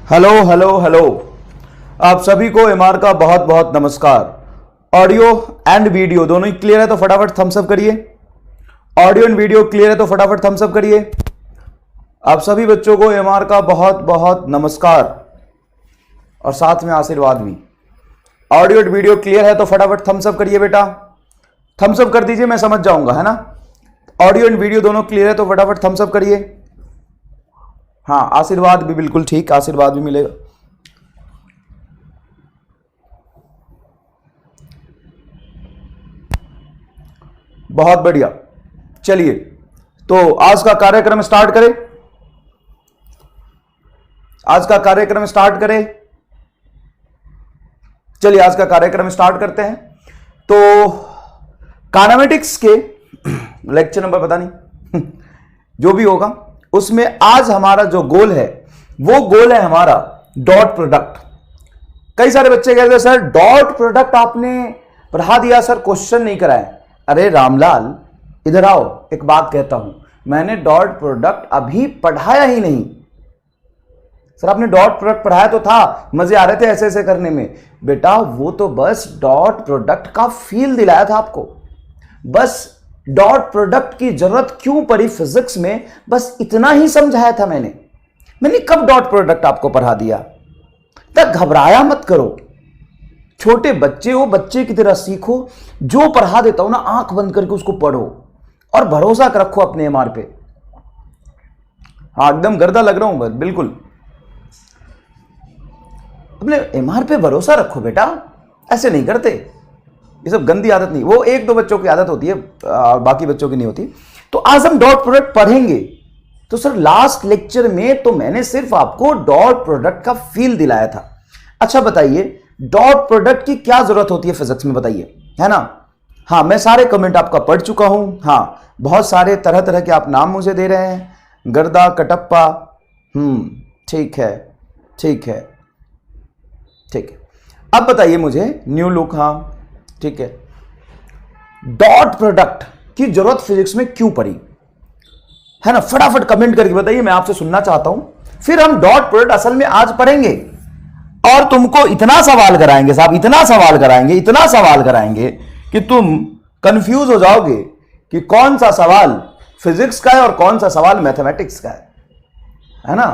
Hello hello hello. आप सभी को एमआर का बहुत बहुत नमस्कार। ऑडियो एंड वीडियो दोनों ही क्लियर है तो फटाफट थम्स अप करिए। ऑडियो एंड वीडियो क्लियर है तो फटाफट थम्स अप करिए। आप सभी बच्चों को एमआर का बहुत बहुत नमस्कार और साथ में आशीर्वाद भी। ऑडियो एंड वीडियो क्लियर है तो फटाफट थम्स अप करिए बेटा। थम्स अप कर दीजिए, मैं समझ जाऊंगा, है ना। ऑडियो एंड वीडियो दोनों क्लियर है तो फटाफट थम्स अप करिए। हाँ, आशीर्वाद भी बिल्कुल ठीक, आशीर्वाद भी मिलेगा। बहुत बढ़िया। चलिए तो आज का कार्यक्रम स्टार्ट करें। आज का कार्यक्रम स्टार्ट करें। चलिए आज का कार्यक्रम स्टार्ट करते हैं। तो काइनेमेटिक्स के लेक्चर नंबर पता नहीं जो भी होगा उसमें आज हमारा जो गोल है वो गोल है हमारा डॉट प्रोडक्ट। कई सारे बच्चे कहते हैं सर डॉट प्रोडक्ट आपने पढ़ा दिया सर, क्वेश्चन नहीं कराए। अरे रामलाल इधर आओ, एक बात कहता हूं, मैंने डॉट प्रोडक्ट अभी पढ़ाया ही नहीं। सर आपने डॉट प्रोडक्ट पढ़ाया तो था, मजे आ रहे थे ऐसे ऐसे करने में। बेटा वो तो बस डॉट प्रोडक्ट का फील दिलाया था आपको। बस डॉट प्रोडक्ट की जरूरत क्यों पड़ी फिजिक्स में, बस इतना ही समझाया था मैंने कब डॉट प्रोडक्ट आपको पढ़ा दिया। तब घबराया मत करो, छोटे बच्चे हो, बच्चे की तरह सीखो। जो पढ़ा देता हूं ना आंख बंद करके उसको पढ़ो और भरोसा रखो अपने एमआर पे। हाँ एकदम गर्दा लग रहा हूं बिल्कुल। अपने एमआर पे भरोसा रखो बेटा, ऐसे नहीं करते, ये सब गंदी आदत नहीं। वो एक दो बच्चों की आदत होती है, बाकी बच्चों की नहीं होती। तो आज हम डॉट प्रोडक्ट पढ़ेंगे। तो सर लास्ट लेक्चर में तो मैंने सिर्फ आपको डॉट प्रोडक्ट का फील दिलाया था। अच्छा बताइए डॉट प्रोडक्ट की क्या जरूरत होती है फिजिक्स में, बताइए, है ना। हाँ मैं सारे कमेंट आपका पढ़ चुका हूं। हाँ बहुत सारे तरह तरह के आप नाम मुझे दे रहे हैं, गर्दा, कटप्पा। ठीक है ठीक है ठीक है। अब बताइए मुझे न्यू लुक, हाँ ठीक है, डॉट प्रोडक्ट की जरूरत फिजिक्स में क्यों पड़ी, है ना। फटाफट कमेंट करके बताइए, मैं आपसे सुनना चाहता हूं। फिर हम डॉट प्रोडक्ट असल में आज पढ़ेंगे और तुमको इतना सवाल कराएंगे साहब, इतना सवाल कराएंगे, इतना सवाल कराएंगे कि तुम कंफ्यूज हो जाओगे कि कौन सा सवाल फिजिक्स का है और कौन सा सवाल मैथमेटिक्स का है ना।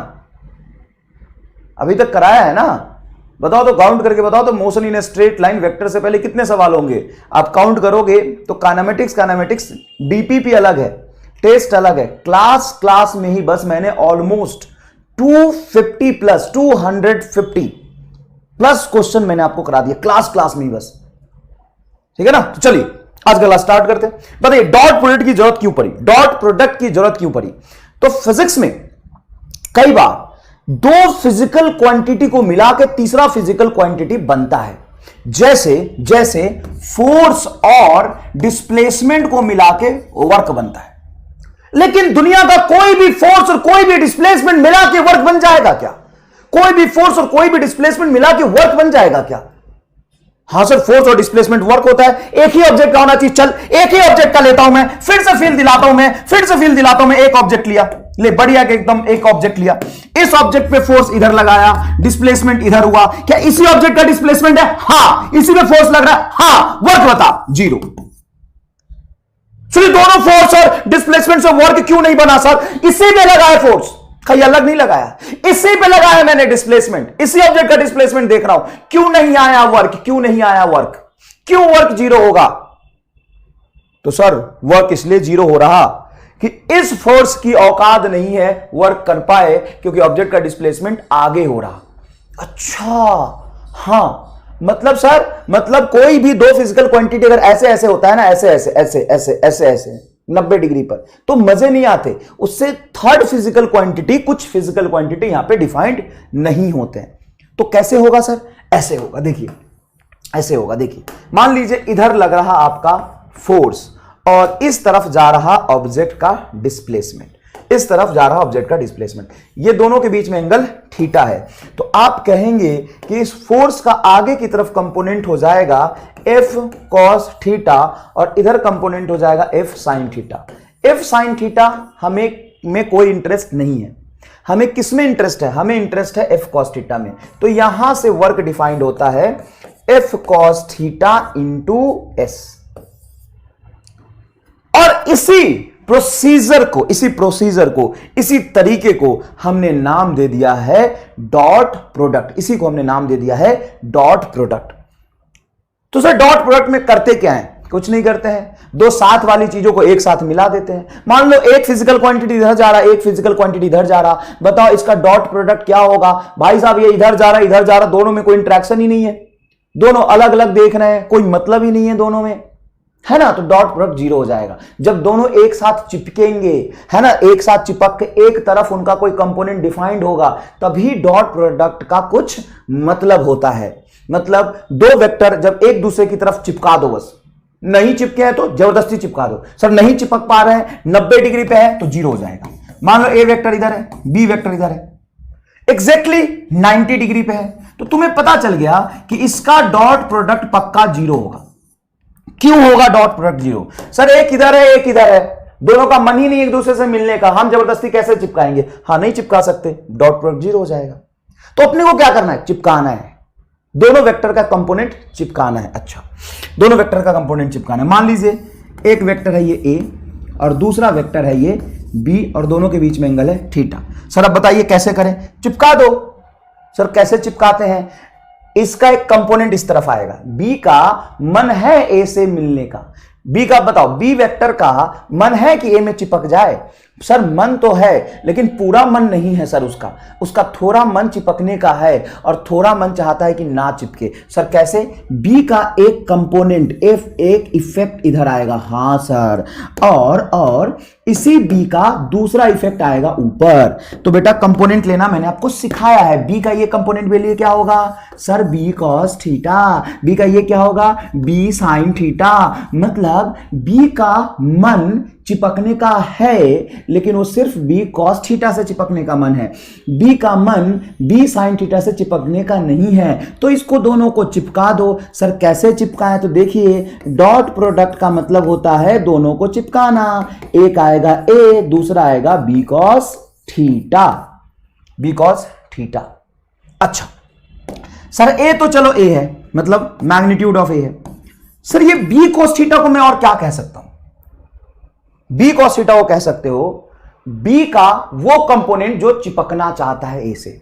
अभी तक कराया है ना, बताओ तो, काउंट करके बताओ तो। Motion in straight line vector से पहले कितने सवाल होंगे आप काउंट करोगे तो। काइनेमेटिक्स डीपीपी अलग है, टेस्ट अलग है। क्लास में ही बस मैंने ऑलमोस्ट 250 प्लस क्वेश्चन मैंने आपको करा दिया क्लास में ही बस, ठीक है ना। तो चलिए आज का क्लास स्टार्ट करते हैं। बताइए डॉट प्रोडक्ट की जरूरत क्यों पड़ी, डॉट प्रोडक्ट की जरूरत क्यों पड़ी। तो फिजिक्स में कई बार दो फिजिकल क्वांटिटी को मिला के तीसरा फिजिकल क्वांटिटी बनता है। जैसे फोर्स और डिस्प्लेसमेंट को मिला के वर्क बनता है। लेकिन दुनिया का कोई भी फोर्स और कोई भी डिस्प्लेसमेंट मिला के वर्क बन जाएगा क्या? कोई भी फोर्स और कोई भी डिस्प्लेसमेंट मिला के वर्क बन जाएगा क्या? हाँ सर फोर्स और डिस्प्लेसमेंट वर्क होता है, एक ही ऑब्जेक्ट का होना चाहिए। चल एक ही ऑब्जेक्ट का लेता हूं मैं, फिर से फील दिलाता हूं मैं, एक ऑब्जेक्ट लिया, ले बढ़िया के एकदम एक ऑब्जेक्ट लिया। इस ऑब्जेक्ट पे फोर्स इधर लगाया, डिस्प्लेसमेंट इधर हुआ। क्या इसी ऑब्जेक्ट का डिस्प्लेसमेंट है? हाँ। इसी पे फोर्स लग रहा है? हाँ। वर्क बता, जीरो। सिर्फ दोनों फोर्स और डिस्प्लेसमेंट से वर्क क्यों नहीं बना सर? इसी पे लगाया फोर्स, कहीं अलग नहीं लगाया, इसी पे लगाया मैंने डिस्प्लेसमेंट। इसी ऑब्जेक्ट का डिस्प्लेसमेंट देख रहा हूं, क्यों नहीं आया वर्क, क्यों नहीं आया वर्क, क्यों वर्क जीरो होगा? तो सर वर्क इसलिए जीरो हो रहा कि इस फोर्स की औकात नहीं है वर्क कर पाए, क्योंकि ऑब्जेक्ट का डिस्प्लेसमेंट आगे हो रहा। अच्छा हाँ, मतलब सर, मतलब कोई भी दो फिजिकल क्वांटिटी अगर ऐसे ऐसे होता है ना, ऐसे ऐसे ऐसे ऐसे ऐसे ऐसे 90 डिग्री पर, तो मजे नहीं आते। उससे थर्ड फिजिकल क्वांटिटी, कुछ फिजिकल क्वांटिटी यहां पे डिफाइंड नहीं होते हैं। तो कैसे होगा सर? ऐसे होगा, देखिए ऐसे होगा। देखिए मान लीजिए इधर लग रहा आपका फोर्स और इस तरफ जा रहा ऑब्जेक्ट का डिस्प्लेसमेंट, इस तरफ जा रहा ऑब्जेक्ट का डिस्प्लेसमेंट, ये दोनों के बीच में एंगल थीटा है। तो आप कहेंगे कि इस फोर्स का आगे की तरफ कंपोनेंट हो जाएगा एफ कॉस थीटा और इधर कंपोनेंट हो जाएगा F sine theta. F sine theta हमें में कोई इंटरेस्ट नहीं है, हमें किस में इंटरेस्ट है? हमें इंटरेस्ट है एफ कॉस थीटा में। तो यहां से वर्क डिफाइंड होता है F cos theta into S. और इसी तरीके को हमने नाम दे दिया है डॉट प्रोडक्ट। इसी को हमने नाम दे दिया है डॉट प्रोडक्ट। तो सर डॉट प्रोडक्ट में करते क्या है? कुछ नहीं करते हैं, दो साथ वाली चीजों को एक साथ मिला देते हैं। मान लो एक फिजिकल क्वांटिटी इधर जा रहा है, एक फिजिकल क्वांटिटी इधर जा रहा, बताओ इसका डॉट प्रोडक्ट क्या होगा? भाई साहब ये इधर जा रहा, इधर जा रहा, दोनों में कोई इंटरेक्शन ही नहीं है, दोनों अलग अलग देख रहे हैं, कोई मतलब ही नहीं है दोनों में, है ना? तो डॉट प्रोडक्ट जीरो हो जाएगा। जब दोनों एक साथ चिपकेंगे, है ना, एक साथ चिपक के एक तरफ उनका कोई कंपोनेंट डिफाइंड होगा, तभी डॉट प्रोडक्ट का कुछ मतलब होता है। मतलब दो वेक्टर जब एक दूसरे की तरफ चिपका दो, बस नहीं चिपके हैं तो जबरदस्ती चिपका दो। सर नहीं चिपक पा रहे हैं, 90 डिग्री पे है, तो जीरो हो जाएगा। मान लो ए वेक्टर इधर है, बी वेक्टर इधर है, एग्जैक्टली 90 डिग्री पे है, तो तुम्हें पता चल गया कि इसका डॉट प्रोडक्ट पक्का जीरो होगा। क्यों होगा डॉट प्रोडक्ट जीरो? सर एक इधर है, एक इधर है, दोनों का मन ही नहीं एक दूसरे से मिलने का, हम जबरदस्ती कैसे चिपकाएंगे? हाँ नहीं चिपका सकते, डॉट प्रोडक्ट जीरो हो जाएगा। तो अपने को क्या करना है? चिपकाना है, दोनों वेक्टर का कंपोनेंट चिपकाना है। अच्छा, दोनों वेक्टर का कंपोनेंट चिपकाना है। मान लीजिए एक वेक्टर है ये ए और दूसरा वेक्टर है ये बी और दोनों के बीच में एंगल है थीटा। सर अब बताइए कैसे करें? चिपका दो। सर कैसे चिपकाते हैं? इसका एक कंपोनेंट इस तरफ आएगा, बी का मन है ए से मिलने का, बी का बताओ, बी वेक्टर का मन है कि ए में चिपक जाए? सर मन तो है लेकिन पूरा मन नहीं है सर, उसका थोड़ा मन चिपकने का है और थोड़ा मन चाहता है कि ना चिपके। सर कैसे? बी का एक कंपोनेंट एफ, एक इफेक्ट इधर आएगा, हाँ सर, और इसी बी का दूसरा इफेक्ट आएगा ऊपर। तो बेटा कंपोनेंट लेना मैंने आपको सिखाया है। बी का ये कंपोनेंट के लिए क्या होगा? Sir B cos theta. B का ये क्या होगा? B sine theta. मतलब बी का मन चिपकने का है लेकिन वो सिर्फ बी कॉस थीटा से चिपकने का मन है, बी का मन बी साइन थीटा से चिपकने का नहीं है। तो इसको दोनों को चिपका दो। सर कैसे चिपकाएं? तो देखिए डॉट प्रोडक्ट का मतलब होता है दोनों को चिपकाना। एक आएगा ए, दूसरा आएगा B cos theta, B cos theta. अच्छा सर ए तो चलो ए है, मतलब मैग्नीट्यूड ऑफ ए है। सर ये बी कॉस थीटा को मैं और क्या कह सकता हूं? बी कॉस थीटा को कह सकते हो बी का वो कंपोनेंट जो चिपकना चाहता है ए से।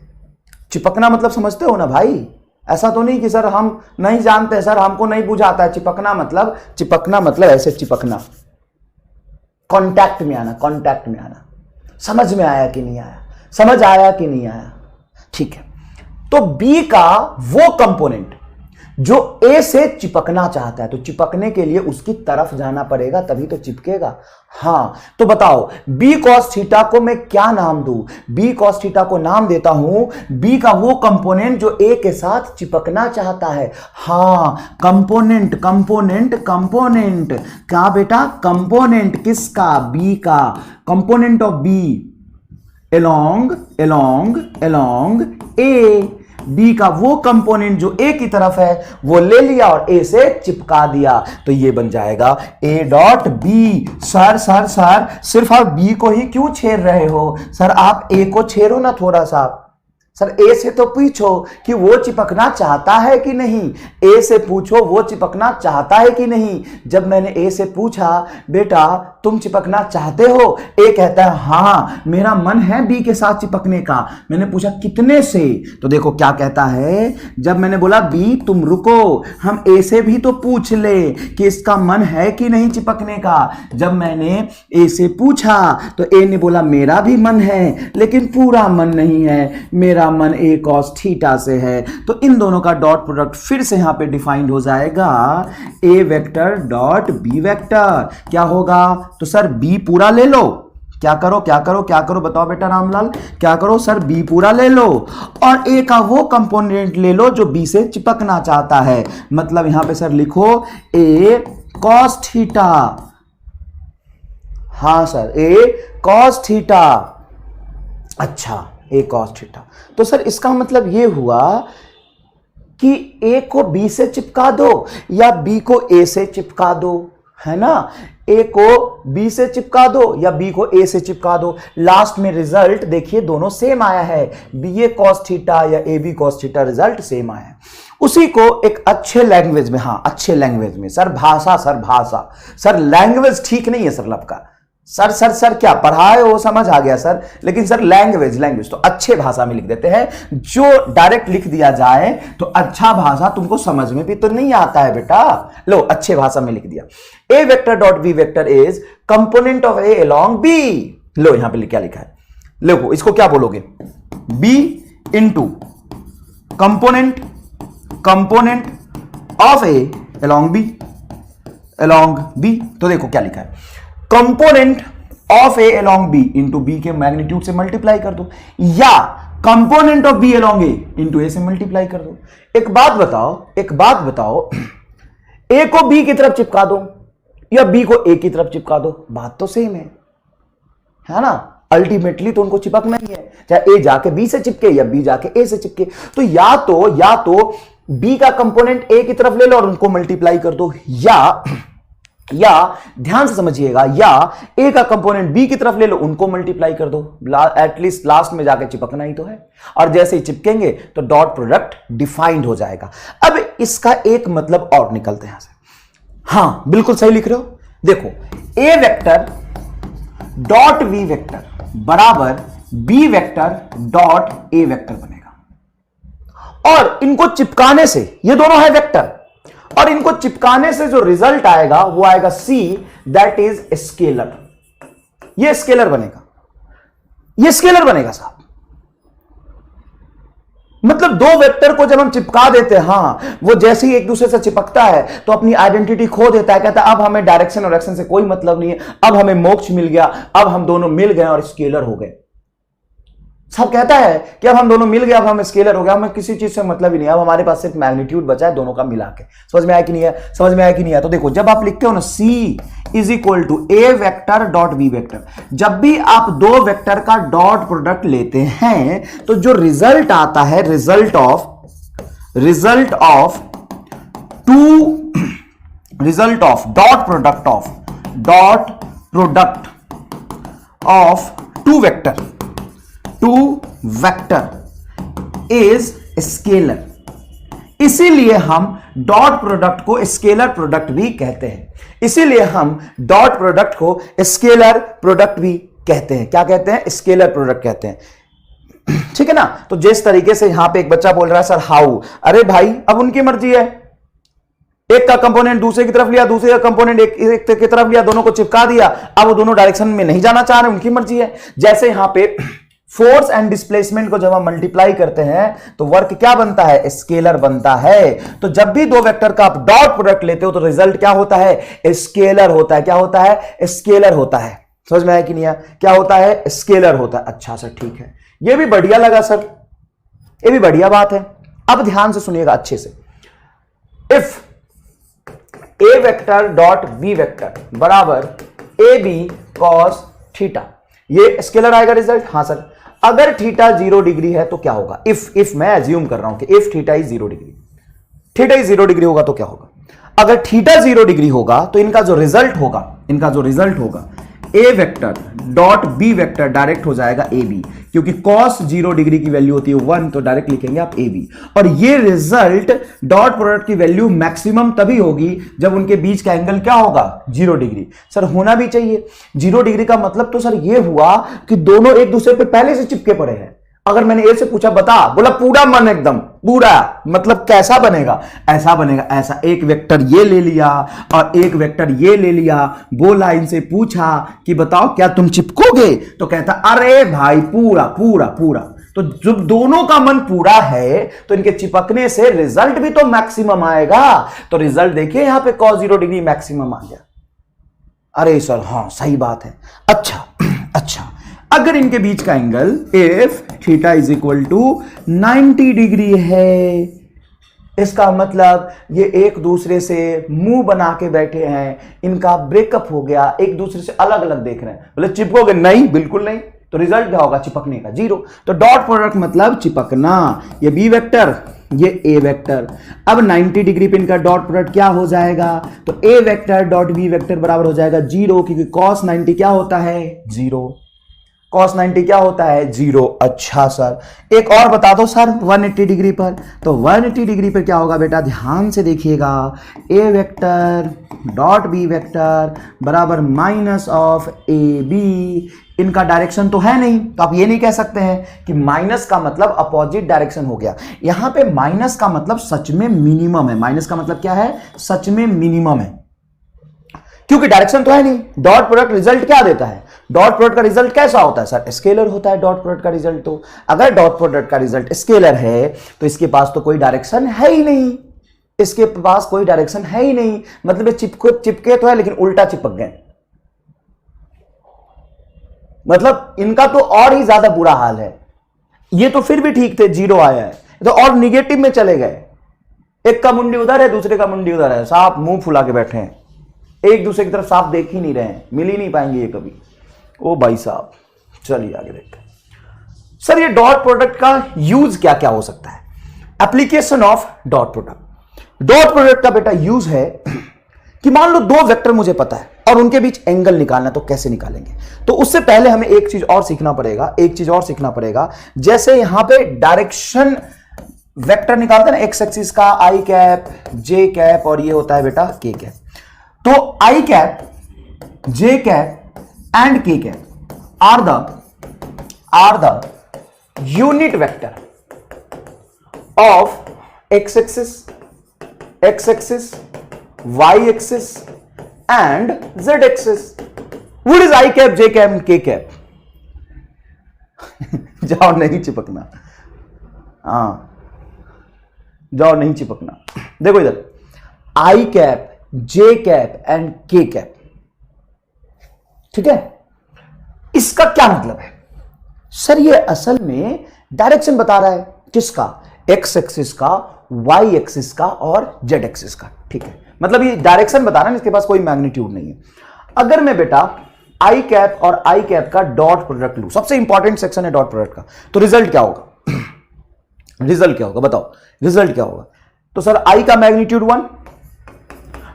चिपकना मतलब समझते हो ना भाई? ऐसा तो नहीं कि सर हम नहीं जानते, सर हमको नहीं बुझाता है। चिपकना मतलब ऐसे चिपकना, कांटेक्ट में आना, कांटेक्ट में आना। समझ में आया कि नहीं आया? समझ आया कि नहीं आया? ठीक है। तो बी का वो कंपोनेंट जो ए से चिपकना चाहता है, तो चिपकने के लिए उसकी तरफ जाना पड़ेगा तभी तो चिपकेगा। हाँ तो बताओ बी कॉस थीटा को मैं क्या नाम दूं? बी कॉस थीटा को नाम देता हूं बी का वो कंपोनेंट जो ए के साथ चिपकना चाहता है। हाँ कंपोनेंट, कंपोनेंट, कंपोनेंट। क्या बेटा? कंपोनेंट किसका? बी का। Component of B along A. B का वो कंपोनेंट जो ए की तरफ है वो ले लिया और ए से चिपका दिया, तो ये बन जाएगा ए डॉट बी। सर सिर्फ आप बी को ही क्यों छेड़ रहे हो? सर आप ए को छेड़ो ना थोड़ा सा। सर ए से तो पूछो कि वो चिपकना चाहता है कि नहीं, ए से पूछो वो चिपकना चाहता है कि नहीं। जब मैंने ए से पूछा बेटा तुम चिपकना चाहते हो, ए कहता है हाँ मेरा मन है बी के साथ चिपकने का। मैंने पूछा कितने से? तो देखो क्या कहता है, जब मैंने बोला बी तुम रुको, हम ए से भी तो पूछ ले कि इसका मन है कि नहीं चिपकने का। जब मैंने ए से पूछा तो ए ने बोला मेरा भी मन है लेकिन पूरा मन नहीं है, मेरा मन ए कॉस थीटा से है। तो इन दोनों का डॉट प्रोडक्ट फिर से यहां पे डिफाइंड हो जाएगा A vector dot B vector. क्या होगा? तो सर बी पूरा ले लो। क्या करो बताओ बेटा रामलाल, क्या करो? सर बी पूरा ले लो और ए का वो कंपोनेंट ले लो जो बी से चिपकना चाहता है। मतलब यहां पे सर लिखो ए कॉस थीटा। हाँ सर ए कॉस थीटा। अच्छा ए कॉस थीटा। तो सर इसका मतलब ये हुआ कि ए को बी से चिपका दो या बी को ए से चिपका दो। है ना। ए को बी से चिपका दो या बी को ए से चिपका दो, लास्ट में रिजल्ट देखिए दोनों सेम आया है, बी ए कॉस थीटा या A B cos theta, result same आया है। उसी को एक अच्छे लैंग्वेज में, हाँ अच्छे लैंग्वेज में, सर भाषा, सर लैंग्वेज ठीक नहीं है सर लब का, सर क्या पढ़ाए वो समझ आ गया सर, लेकिन सर लैंग्वेज तो अच्छे भाषा में लिख देते हैं। जो डायरेक्ट लिख दिया जाए तो अच्छा भाषा तुमको समझ में भी तो नहीं आता है बेटा। लो अच्छे भाषा में लिख दिया, A vector dot B vector is component of A along B. लो यहां पे क्या लिखा है, देखो इसको क्या बोलोगे, B into component of A along B. तो देखो क्या लिखा है, component of A along B into B के मैग्नीट्यूड से मल्टीप्लाई कर दो, या component of B along A into A से मल्टीप्लाई कर दो। एक बात बताओ, ए को बी की तरफ चिपका दो या बी को ए की तरफ चिपका दो, बात तो सेम है ना। अल्टीमेटली तो उनको चिपकना ही है, चाहे ए जाके बी से चिपके या बी जाके ए से चिपके। तो या तो बी का कंपोनेंट ए की तरफ ले लो और उनको मल्टीप्लाई कर दो, या ध्यान से समझिएगा, या ए का कंपोनेंट बी की तरफ ले लो, उनको मल्टीप्लाई कर दो। एटलीस्ट लास्ट में जाके चिपकना ही तो है, और जैसे ही चिपकेंगे तो डॉट प्रोडक्ट डिफाइंड हो जाएगा। अब इसका एक मतलब और निकलते हैं यहां से, हाँ बिल्कुल सही लिख रहे हो। देखो A vector dot B vector बराबर B vector dot A vector बनेगा, और इनको चिपकाने से, ये दोनों है वेक्टर, और इनको चिपकाने से जो रिजल्ट आएगा वो आएगा सी, दैट इज स्केलर। ये स्केलर बनेगा साहब। मतलब दो वेक्टर को जब हम चिपका देते हैं, हाँ वो जैसे ही एक दूसरे से चिपकता है तो अपनी आइडेंटिटी खो देता है, कहता है अब हमें डायरेक्शन और एक्शन से कोई मतलब नहीं है, अब हमें मोक्ष मिल गया, अब हम दोनों मिल गए और स्केलर हो गए। सब कहता है कि अब हम दोनों मिल गए, अब हम स्केलर हो गया, हमें किसी चीज से मतलब ही नहीं, अब हमारे पास सिर्फ मैग्नीट्यूड बचा है दोनों का मिला के। समझ में आया कि नहीं है? तो देखो जब आप लिखते हो ना C is equal to A vector dot B vector, जब भी आप दो वेक्टर का डॉट प्रोडक्ट लेते हैं तो जो रिजल्ट आता है, result of dot product of two vector is scalar. इसीलिए हम डॉट प्रोडक्ट को स्केलर प्रोडक्ट भी कहते हैं, क्या कहते हैं? स्केलर प्रोडक्ट कहते हैं। ठीक है ना। तो जिस तरीके से यहां पे एक बच्चा बोल रहा है सर हाउ, अरे भाई अब उनकी मर्जी है, एक का कंपोनेंट दूसरे की तरफ लिया, दूसरे का कंपोनेंट एक की तरफ लिया, दोनों को चिपका दिया, अब वो दोनों डायरेक्शन में नहीं जाना चाह रहे, उनकी मर्जी है। जैसे यहां पे फोर्स एंड डिस्प्लेसमेंट को जब हम मल्टीप्लाई करते हैं तो वर्क क्या बनता है? स्केलर बनता है। तो जब भी दो वेक्टर का आप डॉट प्रोडक्ट लेते हो तो रिजल्ट क्या होता है? स्केलर होता है। क्या होता है? स्केलर होता है। समझ में आया कि नहीं आया? क्या होता है? स्केलर होता है। अच्छा सर ठीक है, ये भी बढ़िया लगा सर, ये भी बढ़िया बात है। अब ध्यान से सुनिएगा अच्छे से, if A vector dot B vector बराबर ए बी कॉस थीटा, ये स्केलर आएगा रिजल्ट। हाँ सर, अगर थीटा 0 डिग्री है तो क्या होगा? इफ मैं एज्यूम कर रहा हूं कि if theta is 0 degree, theta is 0 degree होगा तो क्या होगा? अगर थीटा 0 डिग्री होगा तो इनका जो रिजल्ट होगा A vector dot B vector direct हो जाएगा ए बी, क्योंकि cos 0 डिग्री की वैल्यू होती है 1, तो डायरेक्ट लिखेंगे आप ए बी। और ये रिजल्ट डॉट प्रोडक्ट की वैल्यू मैक्सिमम तभी होगी जब उनके बीच का एंगल क्या होगा? 0 डिग्री। सर होना भी चाहिए 0 डिग्री का मतलब तो सर ये हुआ कि दोनों एक दूसरे पे पहले से चिपके पड़े हैं। अगर मैंने ए से पूछा बता, बोला पूरा मन एकदम पूरा, मतलब कैसा बनेगा? ऐसा बनेगा, ऐसा। एक वेक्टर ये ले लिया और एक वेक्टर ये ले लिया, बोला इनसे पूछा कि बताओ क्या तुम चिपकोगे? तो कहता अरे भाई पूरा पूरा पूरा। तो जब दोनों का मन पूरा है तो इनके चिपकने से रिजल्ट भी तो मैक्सिमम आएगा। तो रिजल्ट देखिए यहां पे cos 0 डिग्री मैक्सिमम आ गया। अरे सर हाँ सही बात है। अच्छा, अगर इनके बीच का angle if theta is equal to 90 degree है, इसका मतलब ये एक दूसरे से मुंह बना के बैठे हैं, इनका ब्रेकअप हो गया, एक दूसरे से अलग अलग देख रहे हैं। बोले चिपकोगे? नहीं, बिल्कुल नहीं। तो रिजल्ट क्या होगा? चिपकने का 0। तो डॉट प्रोडक्ट मतलब चिपकना। ये बी वेक्टर ये ए वेक्टर। अब 90 डिग्री पे इनका डॉट प्रोडक्ट क्या हो जाएगा, तो A vector dot B vector बराबर हो जाएगा 0, क्योंकि cos 90 क्या होता है 0, cos 90 क्या होता है 0। अच्छा सर एक और बता दो सर 180 डिग्री पर, तो 180 डिग्री पर क्या होगा बेटा, ध्यान से देखिएगा, ए वेक्टर डॉट बी वेक्टर बराबर माइनस ऑफ ए बी। इनका डायरेक्शन तो है नहीं, तो आप ये नहीं कह सकते हैं कि माइनस का मतलब अपोजिट डायरेक्शन हो गया। यहां पे माइनस का मतलब सच में मिनिमम है। माइनस का मतलब क्या है, सच में मिनिमम है, क्योंकि डायरेक्शन तो है नहीं। डॉट प्रोडक्ट रिजल्ट क्या देता है, डॉट प्रोडक्ट का रिजल्ट कैसा होता है सर, स्केलर होता है डॉट प्रोडक्ट का रिजल्ट। तो अगर डॉट प्रोडक्ट का रिजल्ट स्केलर है तो इसके पास तो कोई डायरेक्शन है ही नहीं, इसके पास कोई डायरेक्शन है ही नहीं, मतलब ये चिपके तो है लेकिन उल्टा चिपक गए, मतलब इनका तो और ही ज्यादा बुरा हाल है। ये तो फिर भी ठीक थे, 0 आया है, तो और निगेटिव में चले गए। एक का मुंडी उधर है, दूसरे का मुंडी उधर है, साफ मुंह फुला के बैठे हैं, एक दूसरे की तरफ साफ देख ही नहीं रहे हैं, मिल ही नहीं पाएंगे ये कभी। ओ भाई साहब चलिए आगे देखते हैं। सर ये डॉट प्रोडक्ट का यूज क्या क्या हो सकता है, application of dot product. Dot product का बेटा यूज है कि मान लो दो वेक्टर मुझे पता है और उनके बीच एंगल निकालना, तो कैसे निकालेंगे। तो उससे पहले हमें एक चीज और सीखना पड़ेगा, जैसे यहां पे डायरेक्शन वेक्टर निकालते हैं ना, एक्स एक्सिस का आई कैप जे कैप और ये होता है बेटा के कैप। तो I cap J cap and K cap are the unit vector of X axis y axis and z axis. What is I cap, J cap, K cap? जाओ नहीं चिपकना, हाँ जाओ नहीं चिपकना। देखो इधर I cap, J cap and K cap, ठीक है। इसका क्या मतलब है सर, ये असल में डायरेक्शन बता रहा है, किसका, एक्स एक्सिस का, वाई एक्सिस का और जेड एक्सिस का, ठीक है। मतलब ये डायरेक्शन बता रहा है, इसके पास कोई मैग्नीट्यूड नहीं है। अगर मैं बेटा आई कैप और आई कैप का डॉट प्रोडक्ट लूं, सबसे इंपॉर्टेंट सेक्शन है डॉट प्रोडक्ट का, तो रिजल्ट क्या होगा रिजल्ट क्या होगा बताओ, रिजल्ट क्या होगा। तो सर आई का मैग्नीट्यूड 1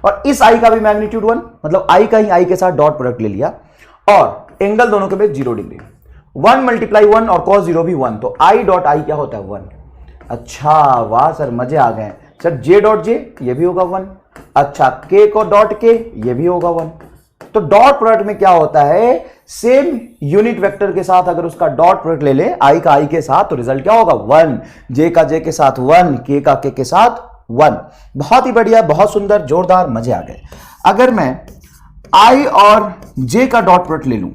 और इस आई का भी मैग्नीट्यूड 1, मतलब आई का ही आई के साथ डॉट प्रोडक्ट ले लिया और एंगल दोनों के बीच 0 डिग्री, 1 मल्टीप्लाई 1 और cos 0 भी 1, तो आई डॉट आई क्या होता है 1। अच्छा वाह सर मजे आ गए सर, जे डॉट जे ये भी होगा 1, अच्छा के को डॉट के ये भी होगा 1। तो डॉट प्रोडक्ट में क्या होता है, सेम यूनिट वेक्टर के साथ अगर उसका डॉट प्रोडक्ट ले ले आई का आई के साथ, तो रिजल्ट क्या होगा 1, जे का जे के साथ 1, के का के साथ 1। बहुत ही बढ़िया, बहुत सुंदर, जोरदार, मजे आ गए। अगर मैं आई और जे का डॉट प्रोडक्ट ले लूं,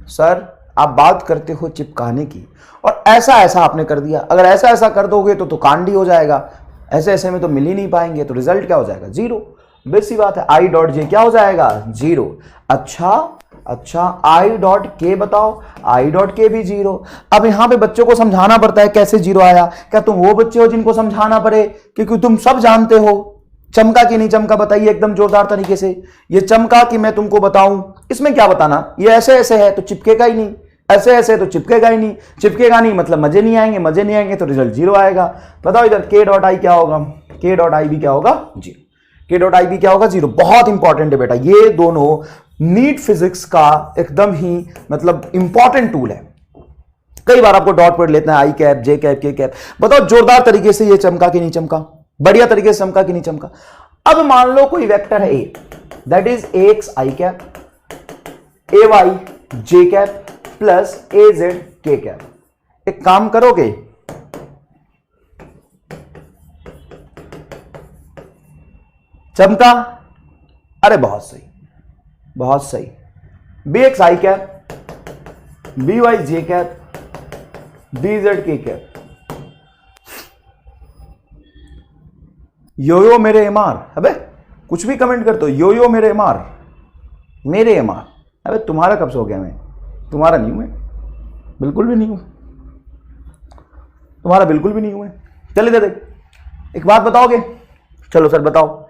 सर आप बात करते हो चिपकाने की और ऐसा ऐसा आपने कर दिया, अगर ऐसा ऐसा कर दोगे तो कांडी हो जाएगा, ऐसे ऐसे में तो मिल ही नहीं पाएंगे, तो रिजल्ट क्या हो जाएगा 0। बेसिक बात है, आई डॉट जे क्या हो जाएगा 0। अच्छा आई डॉट के बताओ, आई डॉट के भी 0। अब यहां पे बच्चों को समझाना पड़ता है कैसे 0 आया। क्या तुम वो बच्चे हो जिनको समझाना पड़े, क्योंकि तुम सब जानते हो। चमका कि नहीं चमका बताइए एकदम जोरदार तरीके से। ये चमका कि मैं तुमको बताऊं, इसमें क्या बताना, ये ऐसे ऐसे है तो चिपकेगा ही नहीं, ऐसे ऐसे तो चिपकेगा ही नहीं, चिपकेगा नहीं मतलब मजे नहीं आएंगे, मजे नहीं आएंगे तो रिजल्ट 0 आएगा। बताओ इधर के डॉट आई क्या होगा, के डॉट आई भी क्या होगा 0, के डॉट आई भी क्या होगा 0। बहुत इंपॉर्टेंट है बेटा, ये दोनों नीट फिजिक्स का एकदम ही मतलब इंपॉर्टेंट टूल है। कई बार आपको डॉट प्रोडक्ट लेते हैं, आई कैप जे कैप के कैप। बताओ जोरदार तरीके से ये चमका कि नहीं चमका, बढ़िया तरीके से चमका कि नहीं चमका। अब मान लो कोई वेक्टर है A, that is A X I cap, A Y J cap plus A Z K cap. एक काम करोगे, चमका, अरे बहुत सही बहुत सही। B X I cap, B Y J cap, B Z K cap. Yo yo मेरे एमआर, अबे कुछ भी कमेंट करते हो, यो यो मेरे एमआर, मेरे एमआर। अबे तुम्हारा कब से हो गया मैं, तुम्हारा नहीं हूं मैं, बिल्कुल भी नहीं हूं, तुम्हारा बिल्कुल भी नहीं हूं मैं। चलिए दे एक बात बताओगे, चलो सर बताओ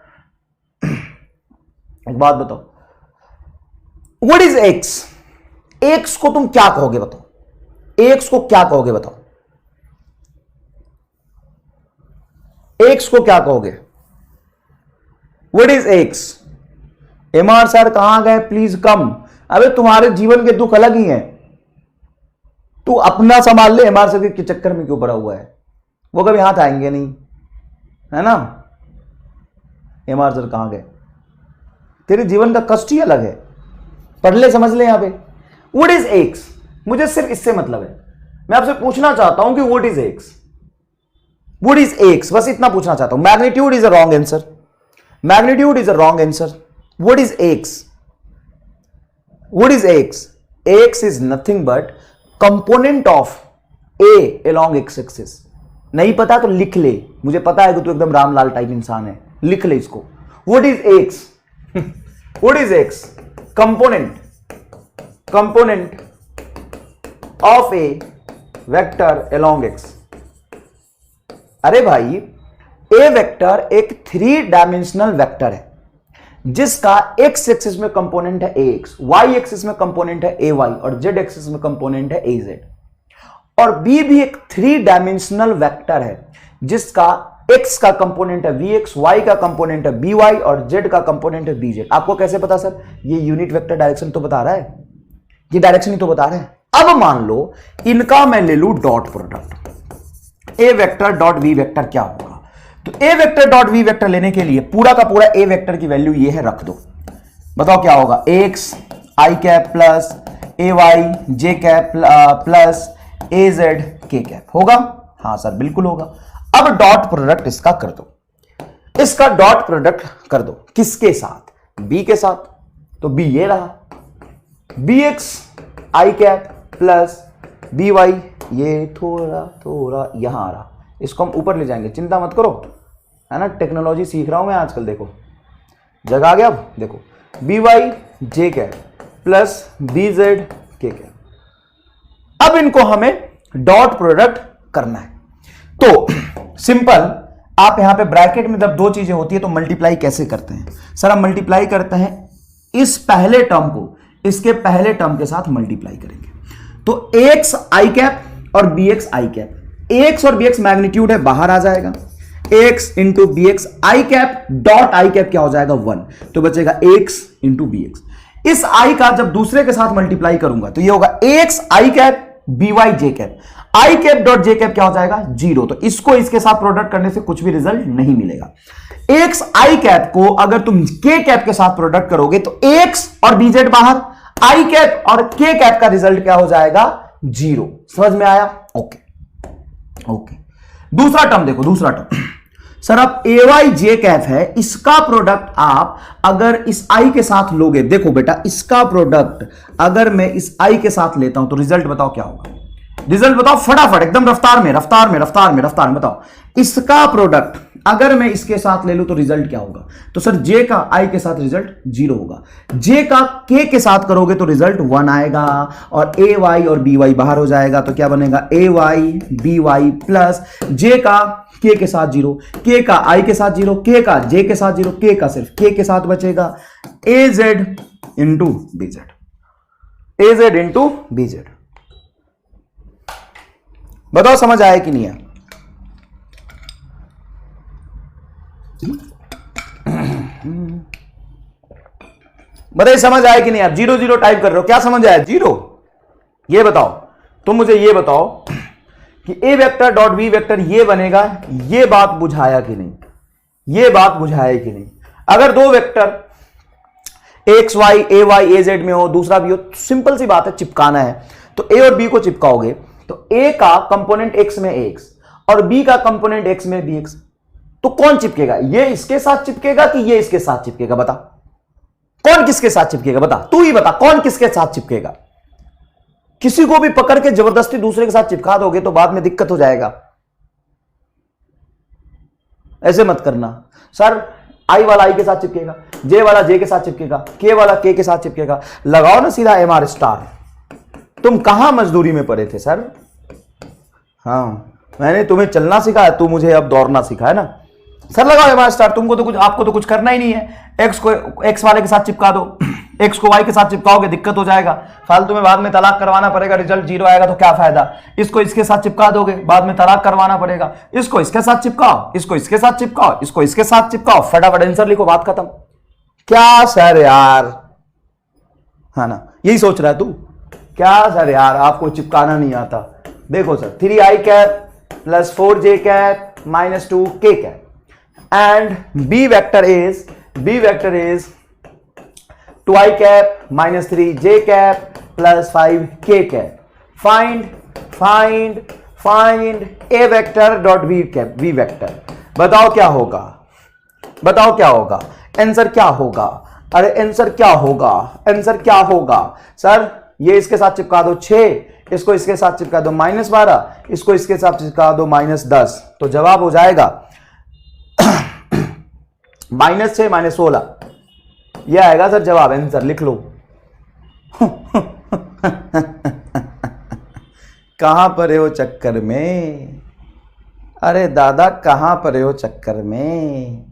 एक बात बताओ, व्हाट इज एक्स, एक्स को तुम क्या कहोगे बताओ, एक्स को क्या कहोगे बताओ। एक्स को क्या कहोगे? What is x? MR sir कहां गए, प्लीज कम। अबे तुम्हारे जीवन के दुख अलग ही हैं, तू अपना संभाल ले, एमआर सर के चक्कर में क्यों पड़ा हुआ है? वो कभी हाथ आएंगे नहीं, है ना? एमआर सर कहां गए? तेरे जीवन का कष्ट ही अलग है, पढ़ ले, समझ ले। यहां पे व्हाट इज एक्स, मुझे सिर्फ इससे मतलब है। मैं आपसे पूछना चाहता हूं कि what is x, what is x, बस इतना पूछना चाहता हूं। Magnitude is a wrong answer, magnitude is a wrong answer. What is x? What is x? X is nothing but component of A along x axis. नहीं पता तो लिख ले, मुझे पता है कि तू एकदम रामलाल टाइप इंसान है, लिख ले इसको। What is x? What is x? Component of A vector along x. अरे भाई, ए वेक्टर एक 3 डायमेंशनल वेक्टर है जिसका एक्स एक्सिस में कंपोनेंट है ax, y एक्सिस में कंपोनेंट है ay और z एक्सिस में कंपोनेंट है az। और b भी एक 3 डायमेंशनल वेक्टर है जिसका x का कंपोनेंट है vx, y का कंपोनेंट है by और z का कंपोनेंट है bz। आपको कैसे पता सर? ये यूनिट वेक्टर डायरेक्शन तो बता रहा है, ये डायरेक्शन ही तो बता रहा है। अब मान लो इनका मैं ले लूं dot product, A vector dot V vector क्या होगा? तो A vector dot V vector लेने के लिए पूरा का पूरा ए वेक्टर की वैल्यू ये है, रख दो। बताओ क्या होगा? X I cap plus A Y J cap plus A Z K cap होगा। हाँ सर बिल्कुल होगा। अब डॉट प्रोडक्ट इसका कर दो, इसका डॉट प्रोडक्ट कर दो किसके साथ? बी के साथ। तो बी ये रहा, B X I cap plus B Y, ये थोड़ा थोड़ा यहां आ रहा, इसको हम ऊपर ले जाएंगे, चिंता मत करो, है ना? टेक्नोलॉजी सीख रहा हूं मैं आजकल, देखो जगह आ गया। अब देखो B Y J cap plus B Z K cap. अब इनको हमें डॉट प्रोडक्ट करना है। तो सिंपल, आप यहां पे ब्रैकेट में जब 2 चीजें होती है तो मल्टीप्लाई कैसे करते हैं? सर हम मल्टीप्लाई करते हैं, इस पहले टर्म को इसके पहले टर्म के साथ मल्टीप्लाई करेंगे। तो एक्स आई कैप और B X I cap, X और बी एक्स मैग्नीट्यूड है, बाहर आ जाएगा। X into B X I cap dot I cap क्या हो जाएगा? 1, तो बचेगा एक्स इंटू बी एक्स। इस आई का जब दूसरे के साथ मल्टीप्लाई करूंगा तो ये होगा x I cap B Y J cap, I cap dot J cap क्या हो जाएगा? 0। तो इसको इसके साथ प्रोडक्ट करने से कुछ भी रिजल्ट नहीं मिलेगा। एक्स आई कैप को अगर तुम के कैप के साथ प्रोडक्ट करोगे तो एक्स और बी जेड बाहर, आई कैप और के कैप का रिजल्ट क्या हो जाएगा? 0। समझ में आया? Okay okay. दूसरा टर्म देखो, दूसरा टर्म सर अब ए वाई जे कैप है, इसका प्रोडक्ट आप अगर इस आई के साथ लोगे, देखो बेटा इसका प्रोडक्ट अगर मैं इस आई के साथ लेता हूं तो रिजल्ट बताओ क्या होगा? रिजल्ट बताओ फटाफट, एकदम रफ्तार में रफ्तार में रफ्तार में रफ्तार में बताओ। इसका प्रोडक्ट अगर मैं इसके साथ ले लूं तो रिजल्ट क्या होगा? तो सर जे का आई के साथ रिजल्ट 0 होगा, जे का के के साथ करोगे तो रिजल्ट 1 आएगा और ए वाई और बी वाई बाहर हो जाएगा। तो क्या बनेगा? ए वाई बी वाई प्लस जे का के साथ 0, के का आई के साथ 0, के का जे के साथ 0, के का सिर्फ के साथ बचेगा ए जेड इंटू बी जेड, ए जेड इंटू बी जेड। बताओ समझ आया कि नहीं है? बताइए समझ आया कि नहीं? आप 0 0 टाइप कर रहे हो, क्या समझ आया? 0। ये बताओ, तुम मुझे ये बताओ कि A vector dot B vector ये बनेगा, ये बात बुझाया कि नहीं? ये बात बुझाया कि नहीं? अगर 2 वेक्टर एक्स वाई ए वाई ए जेड में हो, दूसरा भी हो, सिंपल सी बात है, चिपकाना है। तो ए और बी को चिपकाओगे तो ए का कंपोनेंट एक्स में एक्स और बी का कंपोनेंट एक्स में बी एक्स, तो कौन चिपकेगा? ये इसके साथ चिपकेगा कि ये इसके साथ चिपकेगा? बता, कौन किसके साथ चिपकेगा? बता, तू ही बता, कौन किसके साथ चिपकेगा? किसी को भी पकड़ के जबरदस्ती दूसरे के साथ चिपका दोगे तो बाद में दिक्कत हो जाएगा। ऐसे मत करना। सर आई वाला आई के साथ चिपकेगा, जे वाला जे के साथ चिपकेगा, के वाला के साथ चिपकेगा। लगाओ ना सीधा एमआर स्टार। तुम कहां मजदूरी में पड़े थे सर? हाँ, मैंने तुम्हें चलना सिखाया, तू मुझे अब दौड़ना सिखाया ना। सर लगाओ एम आर स्टार, तुमको तो कुछ, आपको तो कुछ करना ही नहीं है। एक्स को एक्स वाले के साथ चिपका दो, एक्स को वाई के साथ चिपकाओगे दिक्कत हो जाएगा, फालतू में बाद में तलाक करवाना पड़ेगा, रिजल्ट 0 आएगा तो क्या फायदा। इसको इसके साथ चिपका दोगे, बाद में तलाक करवाना पड़ेगा। इसको इसके साथ चिपकाओ, इसको इसके साथ चिपकाओ, इसको इसके साथ चिपकाओ, फटाफट आंसर लिखो, बात खत्म। क्या सर यार, है ना, यही सोच रहा है तू, क्या सर यार आपको चिपकाना नहीं आता। देखो sir 3i cap plus 4j cap minus 2k cap and b vector is 2i cap minus 3j cap plus 5k cap. Find a vector dot v vector. बताओ क्या होगा, बताओ क्या होगा, आंसर क्या होगा, अरे आंसर क्या होगा, आंसर क्या होगा। सर ये इसके साथ चिपका दो 6, इसको इसके साथ चिपका दो -12, इसको इसके साथ चिपका दो -10, तो जवाब हो जाएगा -6 -16, यह आएगा सर जवाब। आंसर लिख लो। कहां पर हो चक्कर में, अरे दादा कहां पर हो चक्कर में,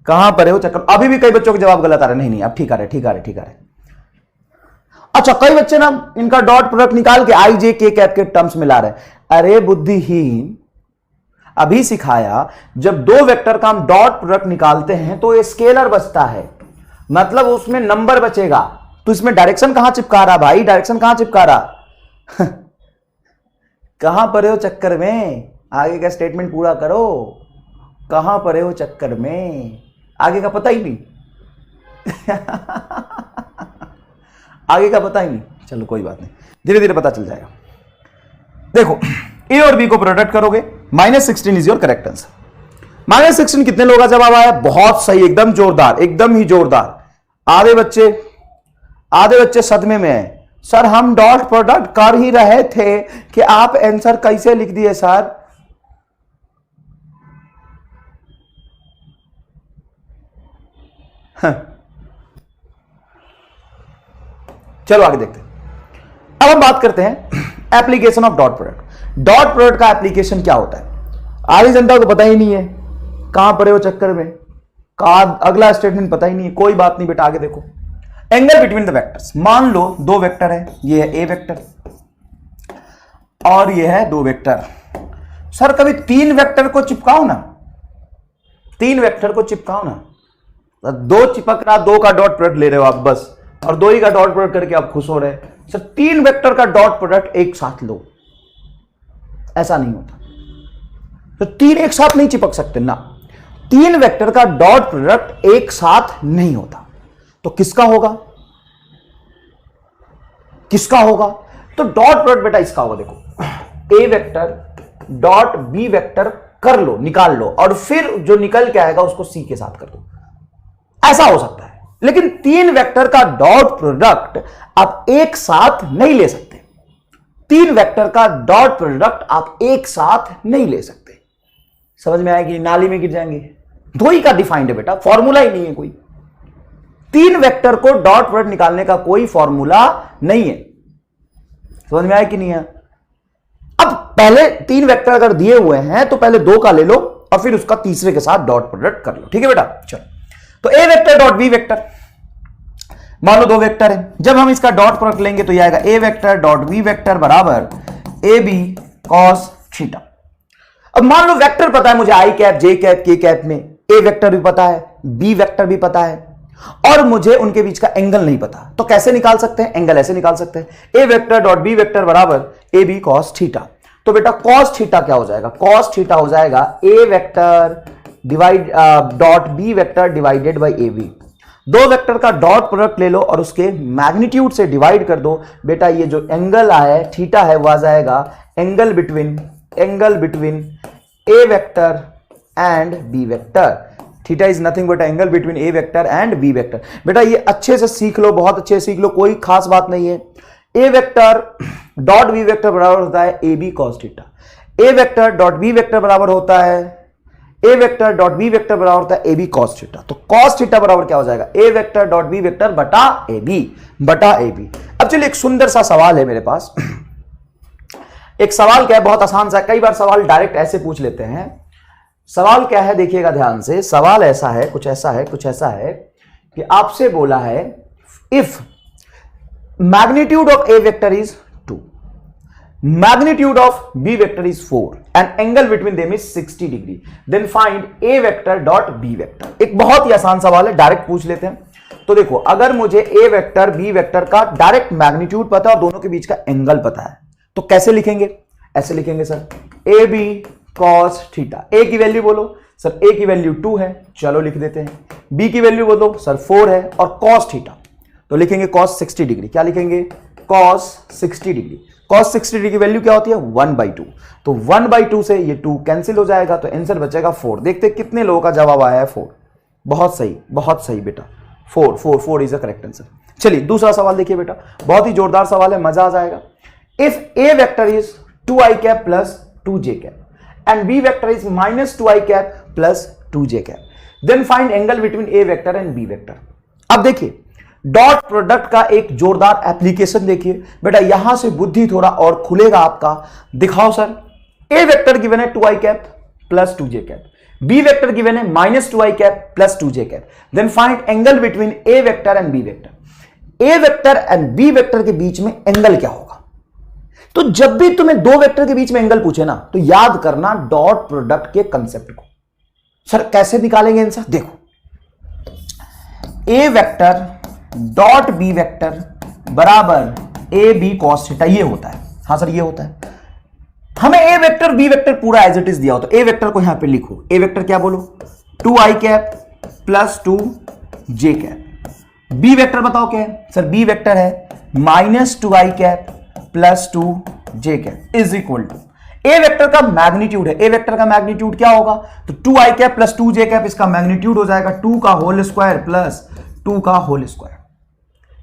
कहां पर हो चक्कर। अभी भी कई बच्चों के जवाब गलत आ रहे, नहीं अब ठीक आ रहे, ठीक आ रहे, ठीक आ रहे। अच्छा कई बच्चे ना इनका डॉट प्रोडक्ट निकाल के आई जे के कैप के टर्म्स में ला रहे हैं। अरे बुद्धिहीन, अभी सिखाया जब दो वेक्टर का हम डॉट प्रोडक्ट निकालते हैं तो ये स्केलर बचता है, मतलब उसमें नंबर बचेगा। तो इसमें डायरेक्शन कहां चिपका रहा भाई, डायरेक्शन कहां चिपका रहा। कहां परे हो चक्कर में, आगे का स्टेटमेंट पूरा करो। कहां परे हो चक्कर में, आगे का पता ही नहीं। आगे का पता ही नहीं, चलो कोई बात नहीं, धीरे धीरे पता चल जाएगा। देखो ए और बी को प्रोडक्ट करोगे, -16 इज योर करेक्ट आंसर। -16 कितने लोगों का जवाब आया, बहुत सही, एकदम जोरदार, एकदम ही जोरदार। आधे बच्चे सदमे में है, सर हम डॉट प्रोडक्ट कर ही रहे थे कि आप आंसर कैसे लिख दिए सर। चलो आगे देखते हैं। अब हम बात करते हैं application of dot product. Dot product का एप्लीकेशन क्या होता है, आधी जनता को पता ही नहीं है, कहां पड़े हो चक्कर में, कहा अगला स्टेटमेंट पता ही नहीं है। कोई बात नहीं बेटा, आगे देखो। एंगल बिटवीन द वेक्टर्स, मान लो दो वेक्टर है, ये है ए वेक्टर और ये है दो वेक्टर। सर कभी 3 वेक्टर को चिपकाओ ना, 3 वेक्टर को चिपकाओ ना, दो चिपक रहा, 2 का डॉट प्रोडक्ट ले रहे हो आप बस, और 2 ही का डॉट प्रोडक्ट करके आप खुश हो रहे। सर 3 वेक्टर का डॉट प्रोडक्ट एक साथ लो, ऐसा नहीं होता। तो 3 एक साथ नहीं चिपक सकते ना, 3 वेक्टर का डॉट प्रोडक्ट एक साथ नहीं होता। तो किसका होगा, किसका होगा, तो डॉट प्रोडक्ट बेटा इसका होगा। देखो A vector dot B vector कर लो, निकाल लो, और फिर जो निकल के आएगा उसको सी के साथ कर दो, ऐसा हो सकता है। लेकिन 3 वेक्टर का डॉट प्रोडक्ट आप एक साथ नहीं ले सकते, 3 वेक्टर का डॉट प्रोडक्ट आप एक साथ नहीं ले सकते। समझ में आएगी, नाली में गिर जाएंगे। 2 ही का डिफाइंड है बेटा, फॉर्मूला ही नहीं है कोई। 3 वेक्टर को डॉट प्रोडक्ट निकालने का कोई फॉर्मूला नहीं है। समझ में आया कि नहीं है। अब पहले 3 वेक्टर अगर दिए हुए हैं तो पहले 2 का ले लो और फिर उसका तीसरे के साथ डॉट प्रोडक्ट कर लो, ठीक है बेटा। चलो तो A vector dot B vector, मान लो 2 वेक्टर है, जब हम इसका डॉट प्रोडक्ट लेंगे तो यह आएगा ए वेक्टर डॉट बी वेक्टर बराबर ए बी कॉस थीटा। अब मान लो वेक्टर पता है मुझे, आई कैप जे कैप के कैप में ए वेक्टर भी पता है, बी वेक्टर भी पता है, और मुझे उनके बीच का एंगल नहीं पता। तो कैसे निकाल सकते हैं, एंगल ऐसे निकाल सकते हैं, A vector dot B vector बराबर ए बी कॉस थीटा। तो बेटा कॉस थीटा क्या हो जाएगा, कॉस थीटा हो जाएगा A vector divide dot B vector divided by A B. 2 vector का डॉट प्रोडक्ट ले लो और उसके मैग्नीट्यूड से डिवाइड कर दो। बेटा ये जो एंगल है थीटा है, वह आ जाएगा angle between A vector and B vector. Theta is nothing but angle between A vector and B vector. बेटा ये अच्छे से सीख लो, बहुत अच्छे से सीख लो, कोई खास बात नहीं है। A vector dot B vector बराबर होता है A B cos theta, A vector dot B vector बराबर होता है A vector dot B vector बराबर होता है ए बी कॉस थीटा। तो कॉस थीटा बराबर क्या हो जाएगा, A vector dot B vector बटा ए बी। अब चलिए एक सुंदर सा सवाल है मेरे पास। एक सवाल क्या है, बहुत आसान सा, कई बार सवाल डायरेक्ट ऐसे पूछ लेते हैं, सवाल क्या है देखिएगा ध्यान से, सवाल ऐसा है, कुछ ऐसा है, कुछ ऐसा है कि आपसे बोला है if magnitude of A vector is 2, magnitude of b vector is 4 and angle between them is 60 degree, then find a vector dot b vector। एक बहुत ही आसान सवाल है, डायरेक्ट पूछ लेते हैं। तो देखो, अगर मुझे a वेक्टर b वेक्टर का डायरेक्ट मैग्नीट्यूड पता है और दोनों के बीच का एंगल पता है, तो कैसे लिखेंगे? ऐसे लिखेंगे sir, A B cos theta. A की वैल्यू बोलो सर, ए की वैल्यू 2 है, चलो लिख देते हैं। बी की वैल्यू बोलो सर 4 है, और कॉस थीटा तो लिखेंगे कॉस 60 डिग्री। क्या लिखेंगे? Cos 60 degree. कॉस 60 डिग्री की वैल्यू क्या होती है? 1/2। तो 1/2 से ये 2 कैंसिल हो जाएगा, तो आंसर बचेगा 4। देखते हैं कितने लोगों का जवाब आया है 4। बहुत सही बेटा, 4 इज द करेक्ट आंसर। चलिए दूसरा सवाल देखिए बेटा, बहुत ही जोरदार सवाल है, मजा आ जाएगा। If A vector is 2i cap plus 2j cap and B vector is minus 2i cap plus 2j cap, then find angle between A vector and B vector. अब देखिए डॉट प्रोडक्ट का एक जोरदार एप्लीकेशन देखिए बेटा, यहां से बुद्धि थोड़ा और खुलेगा आपका। दिखाओ सर, ए वेक्टर गिवन है 2i cap plus 2j cap, B vector given है minus 2i cap plus 2j cap, then find angle between A vector and B vector. A vector and B vector के बीच में angle क्या होगा? तो जब भी तुम्हें दो वेक्टर के बीच में एंगल पूछे ना, तो याद करना डॉट प्रोडक्ट के कंसेप्ट को। सर कैसे निकालेंगे आंसर? देखो, A vector dot B vector बराबर ए बी कॉस थीटा, ये होता है। हाँ सर ये होता है। हमें ए वेक्टर बी वेक्टर पूरा एज इट इज दिया हो, तो ए वेक्टर को यहां पे लिखो। ए वेक्टर क्या बोलो? 2i cap plus 2j cap. B vector बताओ क्या है? सर बी वेक्टर है minus 2i cap plus 2j cap is equal to A vector का मैग्नीट्यूड है। ए वेक्टर का मैग्नीट्यूड क्या होगा? तो 2i cap plus 2j cap, इसका मैग्नीट्यूड हो जाएगा 2 का होल स्क्वायर प्लस 2 का होल स्क्वायर।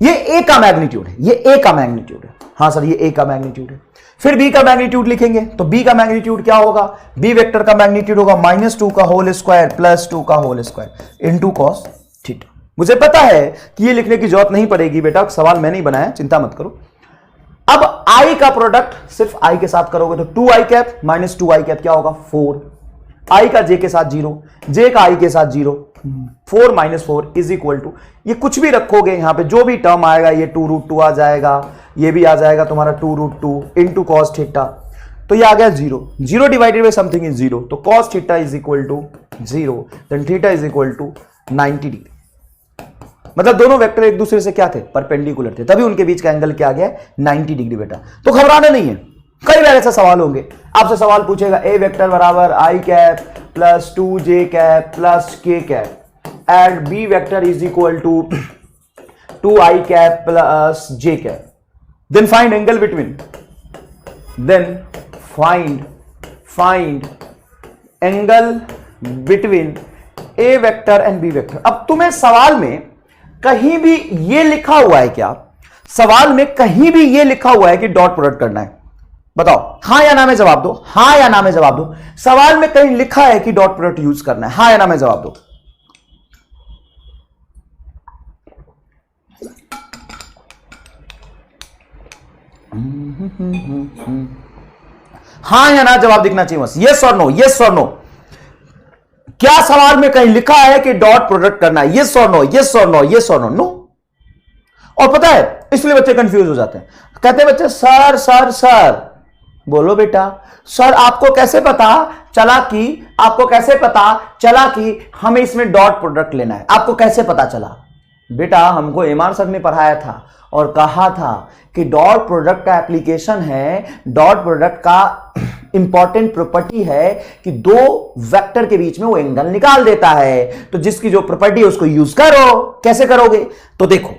ये ए का मैग्नीट्यूड है, ये ए का मैग्नीट्यूड है। हाँ सर ये ए का मैग्नीट्यूड है। फिर बी का मैग्नीट्यूड लिखेंगे, तो बी का मैग्नीट्यूड क्या होगा? बी वेक्टर का मैग्नीट्यूड होगा माइनस 2 का होल स्क्वायर प्लस 2 का whole square into cos theta. मुझे पता है कि ये लिखने की जरूरत नहीं पड़ेगी बेटा, सवाल मैंने ही बनाया, चिंता मत करो। अब i का प्रोडक्ट सिर्फ i के साथ करोगे, तो 2i cap minus 2i cap क्या होगा? 4। i का j के साथ 0, j का i के साथ 0, 4 माइनस 4 इज इक्वल टू, ये कुछ भी रखोगे यहां पे, जो भी टर्म आएगा ये 2√2 आ जाएगा, ये भी आ जाएगा तुम्हारा 2√2 इंटू कॉस थीटा, तो ये आ गया 0। 0 डिवाइडेड बाय समथिंग इज 0, तो cos theta is equal to 0, then theta is equal to 90 degree. मतलब दोनों वेक्टर एक दूसरे से क्या थे? परपेंडिकुलर थे, तभी उनके बीच का एंगल क्या आ गया? 90 डिग्री बेटा। तो घबराना नहीं है, कई बार ऐसा सवाल होंगे, आपसे सवाल पूछेगा ए वेक्टर बराबर i cap plus 2j cap plus k cap and b vector is equal to 2i cap plus j cap, then find angle between, then find angle between A vector and B vector. अब तुम्हें सवाल में कहीं भी ये लिखा हुआ है क्या? सवाल में कहीं भी ये लिखा हुआ है कि डॉट प्रोडक्ट करना है? बताओ, हां या ना में जवाब दो, हां या ना में जवाब दो। सवाल में कहीं लिखा है कि डॉट प्रोडक्ट यूज करना है? हां या ना में जवाब दो। हां या ना जवाब दिखना चाहिए बस, यस और नो, यस और नो। क्या सवाल में कहीं लिखा है कि डॉट प्रोडक्ट करना है? यस और नो, यस और नो, यस और नो, नो। और पता है इसलिए बच्चे कंफ्यूज हो जाते हैं, कहते हैं बच्चे सर सर सर, बोलो बेटा सर आपको कैसे पता चला कि हमें इसमें डॉट प्रोडक्ट लेना है? आपको कैसे पता चला? बेटा हमको एमआर सर ने पढ़ाया था और कहा था कि डॉट प्रोडक्ट का एप्लीकेशन है, डॉट प्रोडक्ट का इंपॉर्टेंट प्रॉपर्टी है कि दो वेक्टर के बीच में वो एंगल निकाल देता है, तो जिसकी जो प्रॉपर्टी है उसको यूज करो। कैसे करोगे? तो देखो,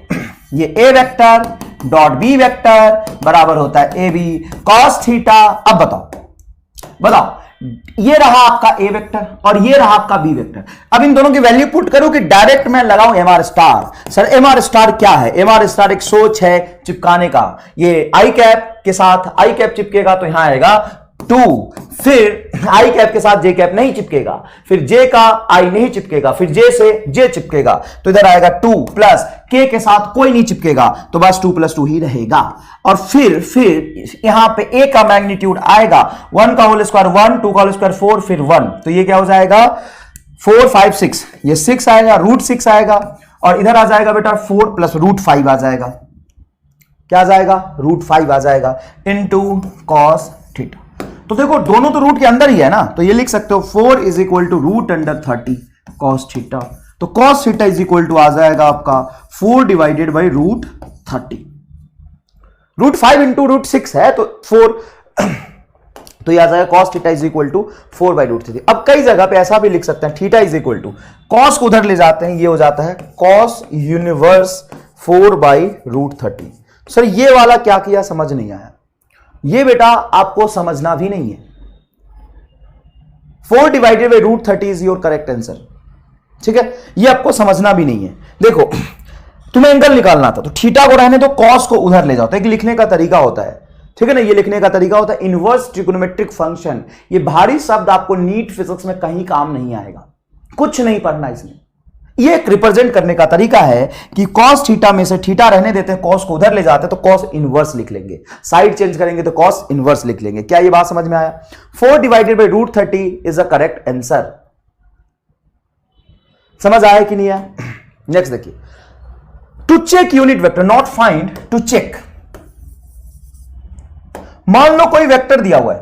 ये ए वेक्टर डॉट बी वेक्टर बराबर होता है ए बी कॉस थीटा। अब बताओ ये रहा आपका ए वेक्टर और ये रहा आपका बी वेक्टर। अब इन दोनों की वैल्यू पुट करूं कि डायरेक्ट मैं लगाऊं M R star? Sir M R star क्या है? एम आर स्टार एक सोच है चिपकाने का। ये आई कैप के साथ आई कैप चिपकेगा तो यहां आएगा 2, फिर आई कैप के साथ जे कैप नहीं चिपकेगा, फिर जे का आई नहीं चिपकेगा, फिर जे से जे चिपकेगा, तो इधर आएगा 2 प्लस के के साथ कोई नहीं चिपकेगा, तो बस 2 + 2 ही रहेगा। और फिर यहां पे ए का मैग्नीट्यूड आएगा 1 का होल स्क्वायर 1, 2 का होल स्क्वायर 4, फिर 1, तो ये क्या हो जाएगा 4 5 6, ये 6 आएगा, √6 आएगा, और इधर आ जाएगा बेटा 4 + √5 आ जाएगा, क्या आ जाएगा √5 आ जाएगा इनटू cos थीटा। तो देखो दोनों तो रूट के अंदर ही है ना, तो ये लिख सकते हो 4 = √30 cos थीटा, तो cos थीटा = आ जाएगा आपका 4 / √30, √5 × √6 है तो 4 तो ये आ जाएगा cos थीटा = 4/√3। अब कई जगह पे ऐसा भी लिख सकते हैं थीटा = cos को उधर ले जाते हैं, ये हो जाता है cos इनवर्स 4/√30। सर ये वाला क्या किया समझ नहीं आया, ये बेटा आपको समझना भी नहीं है। 4 / √30 इज योर करेक्ट आंसर, ठीक है, ये आपको समझना भी नहीं है। देखो तुम्हें एंगल निकालना था तो थीटा को रहने दो, कॉस को उधर ले जाओ, तो एक लिखने का तरीका होता है, ठीक है ना, ये लिखने का तरीका होता है इनवर्स ट्रिग्नोमेट्रिक फंक्शन। ये भारी शब्द आपको नीट फिजिक्स में कहीं काम नहीं आएगा, कुछ नहीं पढ़ना इसमें। ये एक रिप्रेजेंट करने का तरीका है कि cos थीटा में से थीटा रहने देते हैं, cos को उधर ले जाते हैं तो cos इनवर्स लिख लेंगे, साइड चेंज करेंगे तो cos इनवर्स लिख लेंगे। क्या ये बात समझ में आया? 4 / √30 इज अ करेक्ट आंसर। समझ आया कि नहीं आया? नेक्स्ट देखिए, to check unit vector not find, to check. मान लो कोई वेक्टर दिया हुआ है,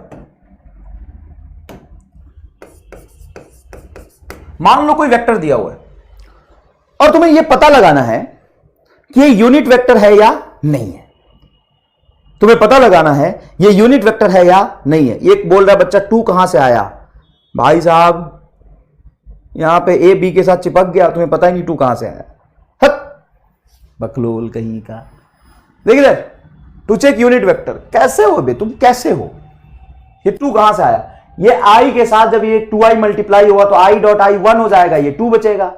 मान लो कोई वेक्टर दिया हुआ है और तुम्हें यह पता लगाना है कि ये यूनिट वेक्टर है या नहीं है। तुम्हें पता लगाना है ये यूनिट वेक्टर है या नहीं है। एक बोल रहा है बच्चा 2 कहां से आया? भाई साहब यहां पे ए बी के साथ चिपक गया, तुम्हें पता ही नहीं 2 कहां से आया। हट बकलोल कहीं का। देखिए टू चेक यूनिट वेक्टर, कैसे हो बे तुम, कैसे हो? ये 2 कहां से आया? ये i के साथ जब ये 2i मल्टीप्लाई होगा तो i.i 1 हो जाएगा, ये 2 बचेगा।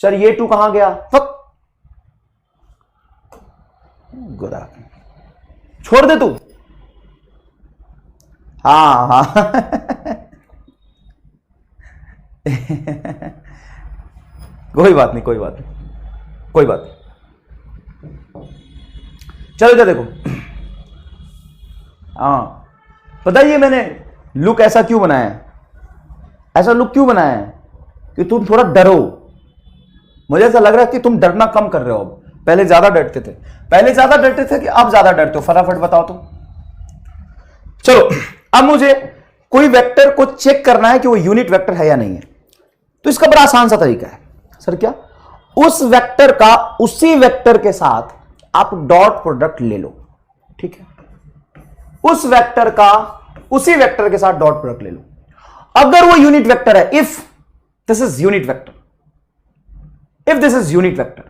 सर ये 2 कहां गया? फक गुदा, छोड़ दे तू। हाँ हाँ कोई बात नहीं, कोई बात नहीं, कोई बात नहीं। चलो इधर देखो, हाँ बताइए मैंने लुक ऐसा क्यों बनाया है? ऐसा लुक क्यों बनाया है कि तुम थोड़ा डरो। मुझे ऐसा लग रहा है कि तुम डरना कम कर रहे हो। अब पहले ज्यादा डरते थे, पहले ज्यादा डरते थे कि अब ज्यादा डरते हो? फटाफट बताओ तो। चलो अब मुझे कोई वेक्टर को चेक करना है कि वो यूनिट वेक्टर है या नहीं है, तो इसका बड़ा आसान सा तरीका है। सर क्या? उस वेक्टर का उसी वेक्टर के साथ आप डॉट प्रोडक्ट ले लो, ठीक है? उस वेक्टर का उसी वेक्टर के साथ डॉट प्रोडक्ट ले लो। अगर वो यूनिट वेक्टर है, if this is unit vector, if this is unit vector,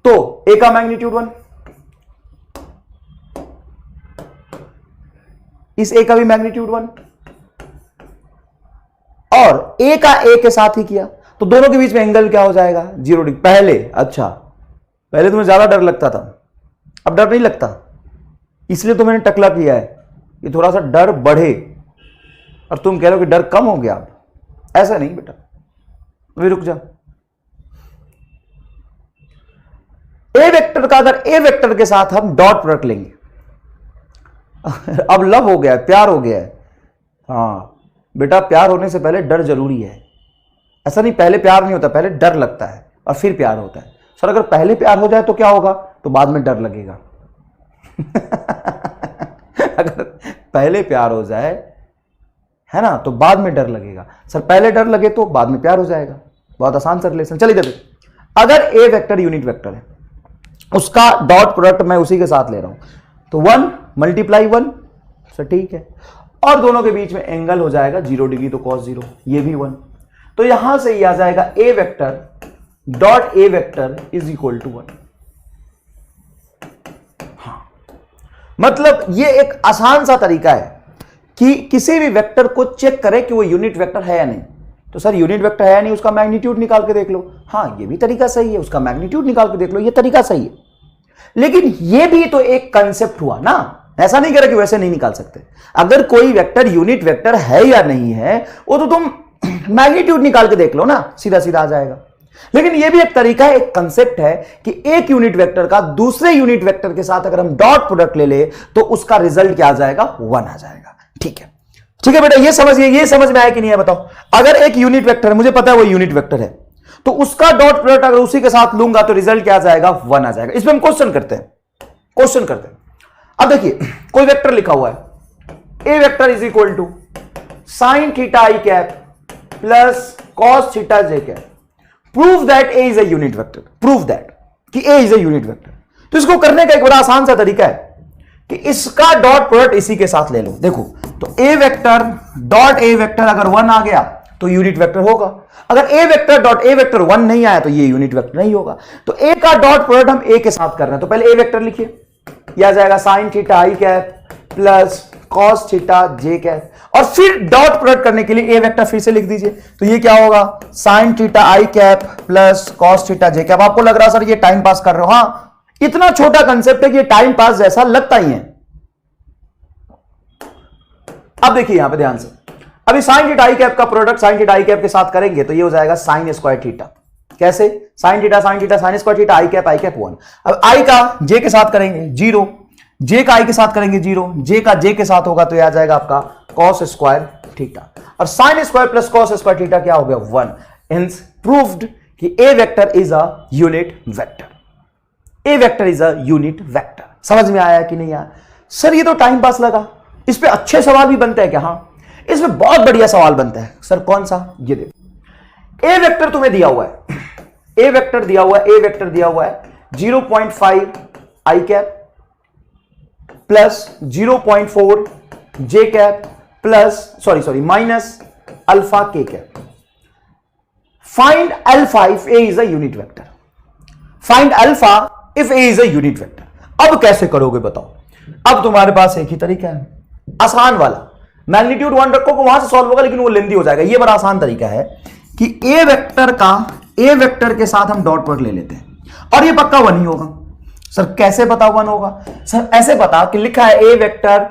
तो ए का मैग्नीट्यूड 1, इस ए का भी मैग्नीट्यूड 1, और ए का ए के साथ ही किया तो दोनों के बीच में एंगल क्या हो जाएगा? 0 डिग्री। पहले अच्छा, पहले तुम्हें ज्यादा डर लगता था, अब डर नहीं लगता, इसलिए तो मैंने टकला किया है कि थोड़ा सा डर बढ़े, और तुम कह रहे हो कि डर कम हो गया। अब ऐसा नहीं बेटा, अभी रुक जा। ए वेक्टर का अगर ए वेक्टर के साथ हम डॉट प्रोडक्ट लेंगे, अब लव हो गया है, प्यार हो गया है। हाँ बेटा, प्यार होने से पहले डर जरूरी है। ऐसा नहीं पहले प्यार नहीं होता, पहले डर लगता है और फिर प्यार होता है। सर अगर पहले प्यार हो जाए तो क्या होगा? तो बाद में डर लगेगा। अगर पहले प्यार हो जाए है ना, तो बाद में डर लगेगा। सर पहले डर लगे तो बाद में प्यार हो जाएगा। बहुत आसान सा रिलेशन। चलिए देखो, अगर ए वेक्टर यूनिट वेक्टर है, उसका डॉट प्रोडक्ट मैं उसी के साथ ले रहा हूं, तो 1 × 1, सर ठीक है, और दोनों के बीच में एंगल हो जाएगा 0 डिग्री, तो cos 0, ये भी 1, तो यहां से ये आ जाएगा A vector dot A vector is equal to 1। हाँ, मतलब ये एक आसान सा तरीका है कि किसी भी वेक्टर को चेक करें कि वो यूनिट वेक्टर है या नहीं। तो सर यूनिट वेक्टर है या नहीं, उसका मैग्नीट्यूड निकाल के देख लो। हाँ ये भी तरीका सही है, उसका मैग्नीट्यूड निकाल के देख लो, ये तरीका सही है। लेकिन ये भी तो एक कंसेप्ट हुआ ना ऐसा नहीं कह रहा कि वैसे नहीं निकाल सकते। अगर कोई वेक्टर यूनिट वेक्टर है या नहीं है वो तो तुम मैग्नीट्यूड निकाल के देख लो ना, सीधा सीधा आ जाएगा। लेकिन यह भी एक तरीका है, एक कंसेप्ट है कि एक यूनिट वेक्टर का दूसरे यूनिट वेक्टर के साथ अगर हम डॉट प्रोडक्ट ले ले तो उसका रिजल्ट क्या आ जाएगा, 1 आ जाएगा। ठीक है, ठीक है बेटा, ये समझिए, ये समझ में आया कि नहीं है बताओ। अगर एक यूनिट वेक्टर है, मुझे पता है वो यूनिट वेक्टर है, तो उसका डॉट प्रोडक्ट अगर उसी के साथ लूंगा तो रिजल्ट क्या आ जाएगा, 1 आ जाएगा। इस पर हम क्वेश्चन करते हैं। अब देखिए कोई वेक्टर लिखा हुआ है, A vector is equal to sine theta I cap plus cos theta J cap, prove that A is a unit vector. Prove that कि A is a unit vector. तो इसको करने का एक बड़ा आसान सा तरीका है कि इसका डॉट प्रोडक्ट इसी के साथ ले लो। देखो तो A vector dot A vector अगर 1 आ गया तो यूनिट वेक्टर होगा, अगर ए वेक्टर डॉट ए वेक्टर 1 नहीं आया तो ये यूनिट वेक्टर नहीं होगा। तो ए का डॉट प्रोडक्ट हम ए के साथ कर रहे हैं, तो पहले ए वेक्टर लिखिए, यह आ जाएगा sign theta I cap plus cos theta J cap, और फिर डॉट प्रोडक्ट करने के लिए ए वेक्टर फिर से लिख दीजिए। तो ये क्या होगा, sign theta I cap plus cos theta J cap. आपको लग रहा सर ये टाइम पास कर रहे हो, हाँ इतना छोटा कंसेप्ट है कि ये टाइम पास जैसा लगता ही है। अब देखिए यहां पे ध्यान से, अभी साइन थीटा आई कैप का product sine theta I cap के साथ करेंगे तो ये हो जाएगा साइन स्क्वायर थीटा। कैसे, sine theta sine square theta, I cap 1। अब आई का जे के साथ करेंगे 0, जे का आई के साथ करेंगे 0, जे का जे के साथ होगा तो यह आ जाएगा आपका कॉस स्क्वायर थीटा, और sine square plus cos square theta क्या हो गया, 1। हेंस प्रूव्ड कि A vector is a unit vector. A vector is a unit vector. समझ में आया कि नहीं आया? सर ये तो टाइम पास लगा, इस पे अच्छे सवाल भी बनते हैं क्या? हाँ इसमें बहुत बढ़िया सवाल बनता है। सर कौन सा? ये देखो, ए वेक्टर तुम्हें दिया हुआ है, ए वेक्टर दिया हुआ है, ए वेक्टर दिया हुआ है 0.5 आई कैप प्लस 0.4 जे कैप प्लस माइनस अल्फा के cap. Find alpha if A is a unit vector. Find alpha if A is a unit vector. अब कैसे करोगे बताओ? अब तुम्हारे पास एक ही तरीका है, आसान वाला, मैग्नीट्यूड 1 रखोगे वहां से सॉल्व होगा, लेकिन वो लेंदी हो जाएगा। ये बड़ा आसान तरीका है कि ए वेक्टर का ए वेक्टर के साथ हम डॉट प्रोडक्ट ले लेते हैं और ये पक्का 1 ही होगा। सर कैसे पता 1 होगा? सर ऐसे पता कि लिखा है ए वेक्टर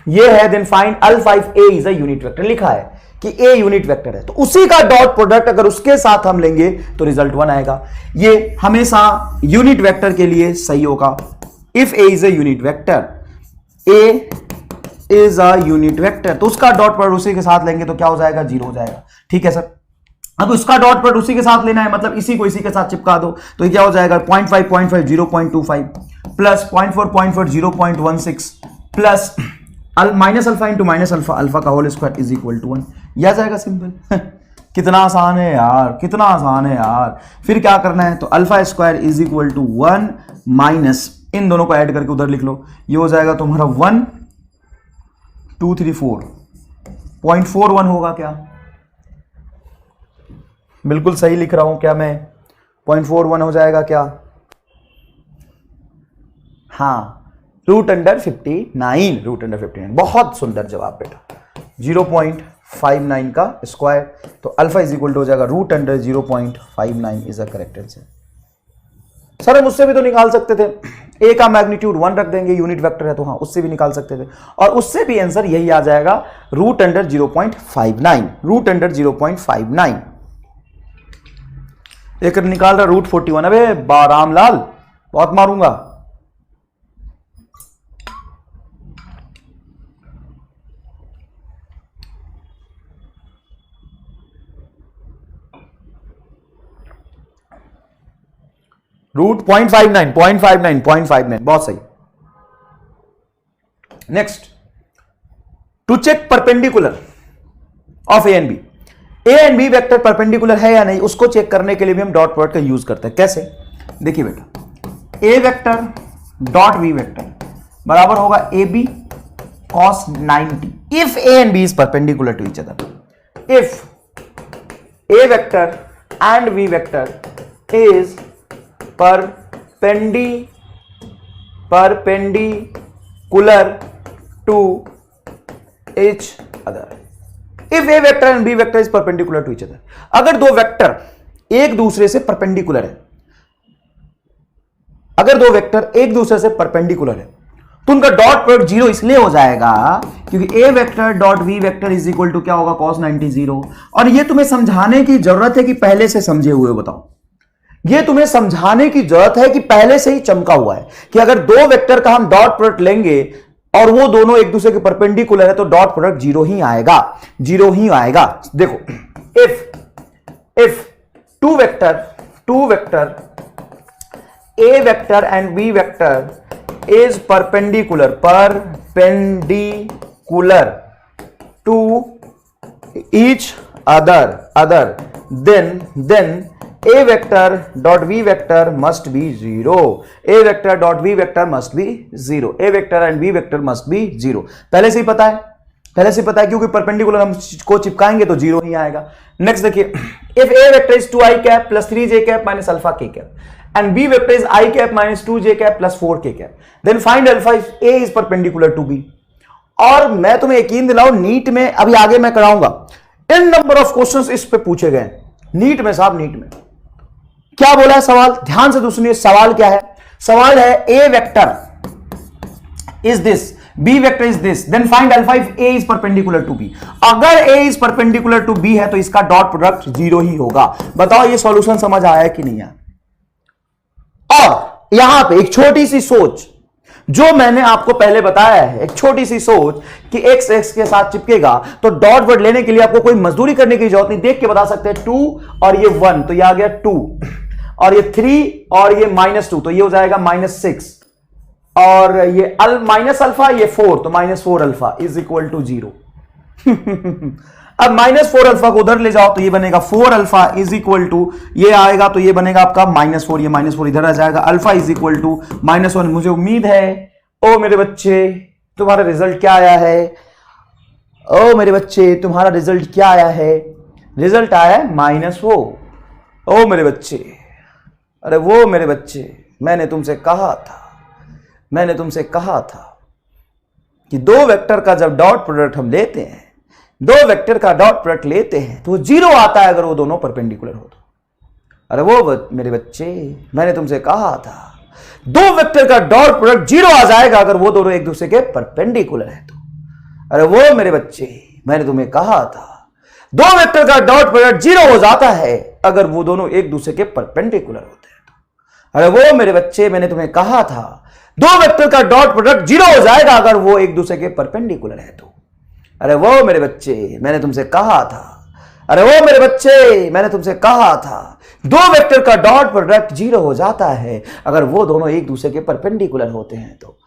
ये है, then find alpha if A is a unit vector. लिखा है कि ए यूनिट वेक्टर है तो उसी का डॉट प्रोडक्ट अगर उसके साथ हम लेंगे तो रिजल्ट 1 आएगा। ये हमेशा यूनिट वेक्टर के लिए सही होगा। If A is a unit vector, A is a unit vector, तो उसका डॉट प्रोडक्ट उसी के साथ लेंगे तो क्या हो जाएगा, 0 हो जाएगा। ठीक है सर, अब उसका डॉट प्रोडक्ट उसी के साथ लेना है, मतलब इसी को इसी के साथ चिपका दो, तो ये क्या हो जाएगा 0.5 0.25 plus 0.4 0.16 plus minus alpha into minus alpha, alpha का whole square is equal to 1। यह आ जाएगा सिंपल। कितना आसान है यार, कितना आसान है यार। फिर क्या करना है, तो alpha square is equal to 1 minus इन दोनों को ऐड करके उधर लिख लो, ये हो जाएगा तुम्हारा 1 2 3 4 0.41 होगा क्या? बिल्कुल सही लिख रहा हूं क्या मैं? 0.41 हो जाएगा क्या? हाँ, रूट अंडर 59। बहुत सुंदर जवाब बेटा। 0.59 का स्क्वायर, तो अल्फा इज इक्वल टू हो जाएगा root under 0.59 is a correct answer. सर हम उससे भी तो निकाल सकते थे, ए का मैग्नीट्यूड 1 रख देंगे, यूनिट वेक्टर है तो हाँ उससे भी निकाल सकते थे, और उससे भी आंसर यही आ जाएगा रूट अंडर 0.59। रूट अंडर 0.59 एक निकाल रहा रूट 41। अबे रामलाल बहुत मारूंगा। रूट 0.59 बहुत सही। Next, to check perpendicular of A and B. A and B vector perpendicular है या नहीं उसको चेक करने के लिए भी हम डॉट प्रोडक्ट का यूज करते हैं। कैसे? देखिए बेटा, A vector dot B vector बराबर होगा A B cos 90 if A and B is perpendicular to each other. If A vector and B vector is perpendicular to each other. If a vector and b vector is perpendicular to each other, अगर दो vector एक दूसरे से perpendicular है, अगर दो vector एक दूसरे से परपेंडिकुलर है तो उनका डॉट प्रोडक्ट जीरो इसलिए हो जाएगा क्योंकि A vector dot B vector is equal to क्या होगा, cos 90 जीरो। और ये तुम्हें समझाने की जरूरत है कि पहले से समझे हुए, बताओ, ये तुम्हें समझाने की जरूरत है कि पहले से ही चमका हुआ है कि अगर दो वेक्टर का हम डॉट प्रोडक्ट लेंगे और वो दोनों एक दूसरे के परपेंडिकुलर है तो डॉट प्रोडक्ट जीरो ही आएगा, जीरो ही आएगा। देखो, if two vector A vector and B vector is perpendicular to each other then a vector dot b vector must be zero. A vector dot b vector must be zero. A vector and b vector must be zero. पहले से ही पता है, क्योंकि perpendicular हम को चिपकाएंगे तो zero ही आएगा। नेक्स्ट देखिए, if a vector is 2i cap plus 3j cap minus alpha k cap and b vector is i cap minus 2j cap plus 4k cap, then find alpha if a is perpendicular to b. और मैं तुम्हें यकीन दिलाऊं, NEET में अभी आगे मैं कराऊंगा, इन number of questions इस पे पूछे गए नीट में साहब। नीट में क्या बोला है सवाल, ध्यान से सुनिए। सवाल क्या है, सवाल है A vector is this, B vector is this, then find alpha if A is perpendicular to B. अगर A is perpendicular to B है तो इसका डॉट प्रोडक्ट जीरो ही होगा। बताओ ये सॉल्यूशन समझ आया कि नहीं आया? और यहां पे एक छोटी सी सोच जो मैंने आपको पहले बताया है, एक छोटी सी सोच कि x x के साथ चिपकेगा तो डॉट वर्ड लेने के लिए आपको कोई मजदूरी करने की जरूरत नहीं, देख के बता सकते हैं। 2 और ये 1 तो ये आ गया 2, और ये 3 और ये -2 तो ये हो जाएगा -6, और ये माइनस अल्फा ये 4 तो -4 अल्फा इज इक्वल टू 0। अब -4 अल्फा को उधर ले जाओ तो ये बनेगा 4 अल्फा इज इक्वल टू, ये आएगा तो ये बनेगा आपका -4, ये -4 इधर आ जाएगा, अल्फा इज इक्वल टू -1। मुझे उम्मीद है ओ मेरे बच्चे तुम्हारा रिजल्ट क्या आया है, ओ मेरे बच्चे तुम्हारा रिजल्ट क्या आया है, रिजल्ट आया है -4। ओ मेरे बच्चे, अरे वो मेरे बच्चे, मैंने तुमसे कहा था कि दो वेक्टर का जब डॉट प्रोडक्ट हम लेते हैं, दो वेक्टर का डॉट प्रोडक्ट लेते हैं तो जीरो आता है अगर वो दोनों परपेंडिकुलर हो तो। अरे वो मेरे बच्चे, मैंने तुमसे कहा था दो वेक्टर का डॉट प्रोडक्ट जीरो आ जाएगा अगर वो दोनों एक दूसरे के परपेंडिकुलर है तो। अरे वो मेरे बच्चे, मैंने तुम्हें कहा था दो वेक्टर का डॉट प्रोडक्ट जीरो हो जाता है अगर वो दोनों एक दूसरे के परपेंडिकुलर होते हैं तो। अरे वो मेरे बच्चे, मैंने तुम्हें कहा था दो वेक्टर का डॉट प्रोडक्ट जीरो हो जाएगा अगर वो एक दूसरे के परपेंडिकुलर है तो। अरे वो मेरे बच्चे, मैंने तुमसे कहा था, अरे वो मेरे बच्चे, मैंने तुमसे कहा था दो वेक्टर का डॉट प्रोडक्ट जीरो हो जाता है अगर वो दोनों एक दूसरे के परपेंडिकुलर होते हैं तो।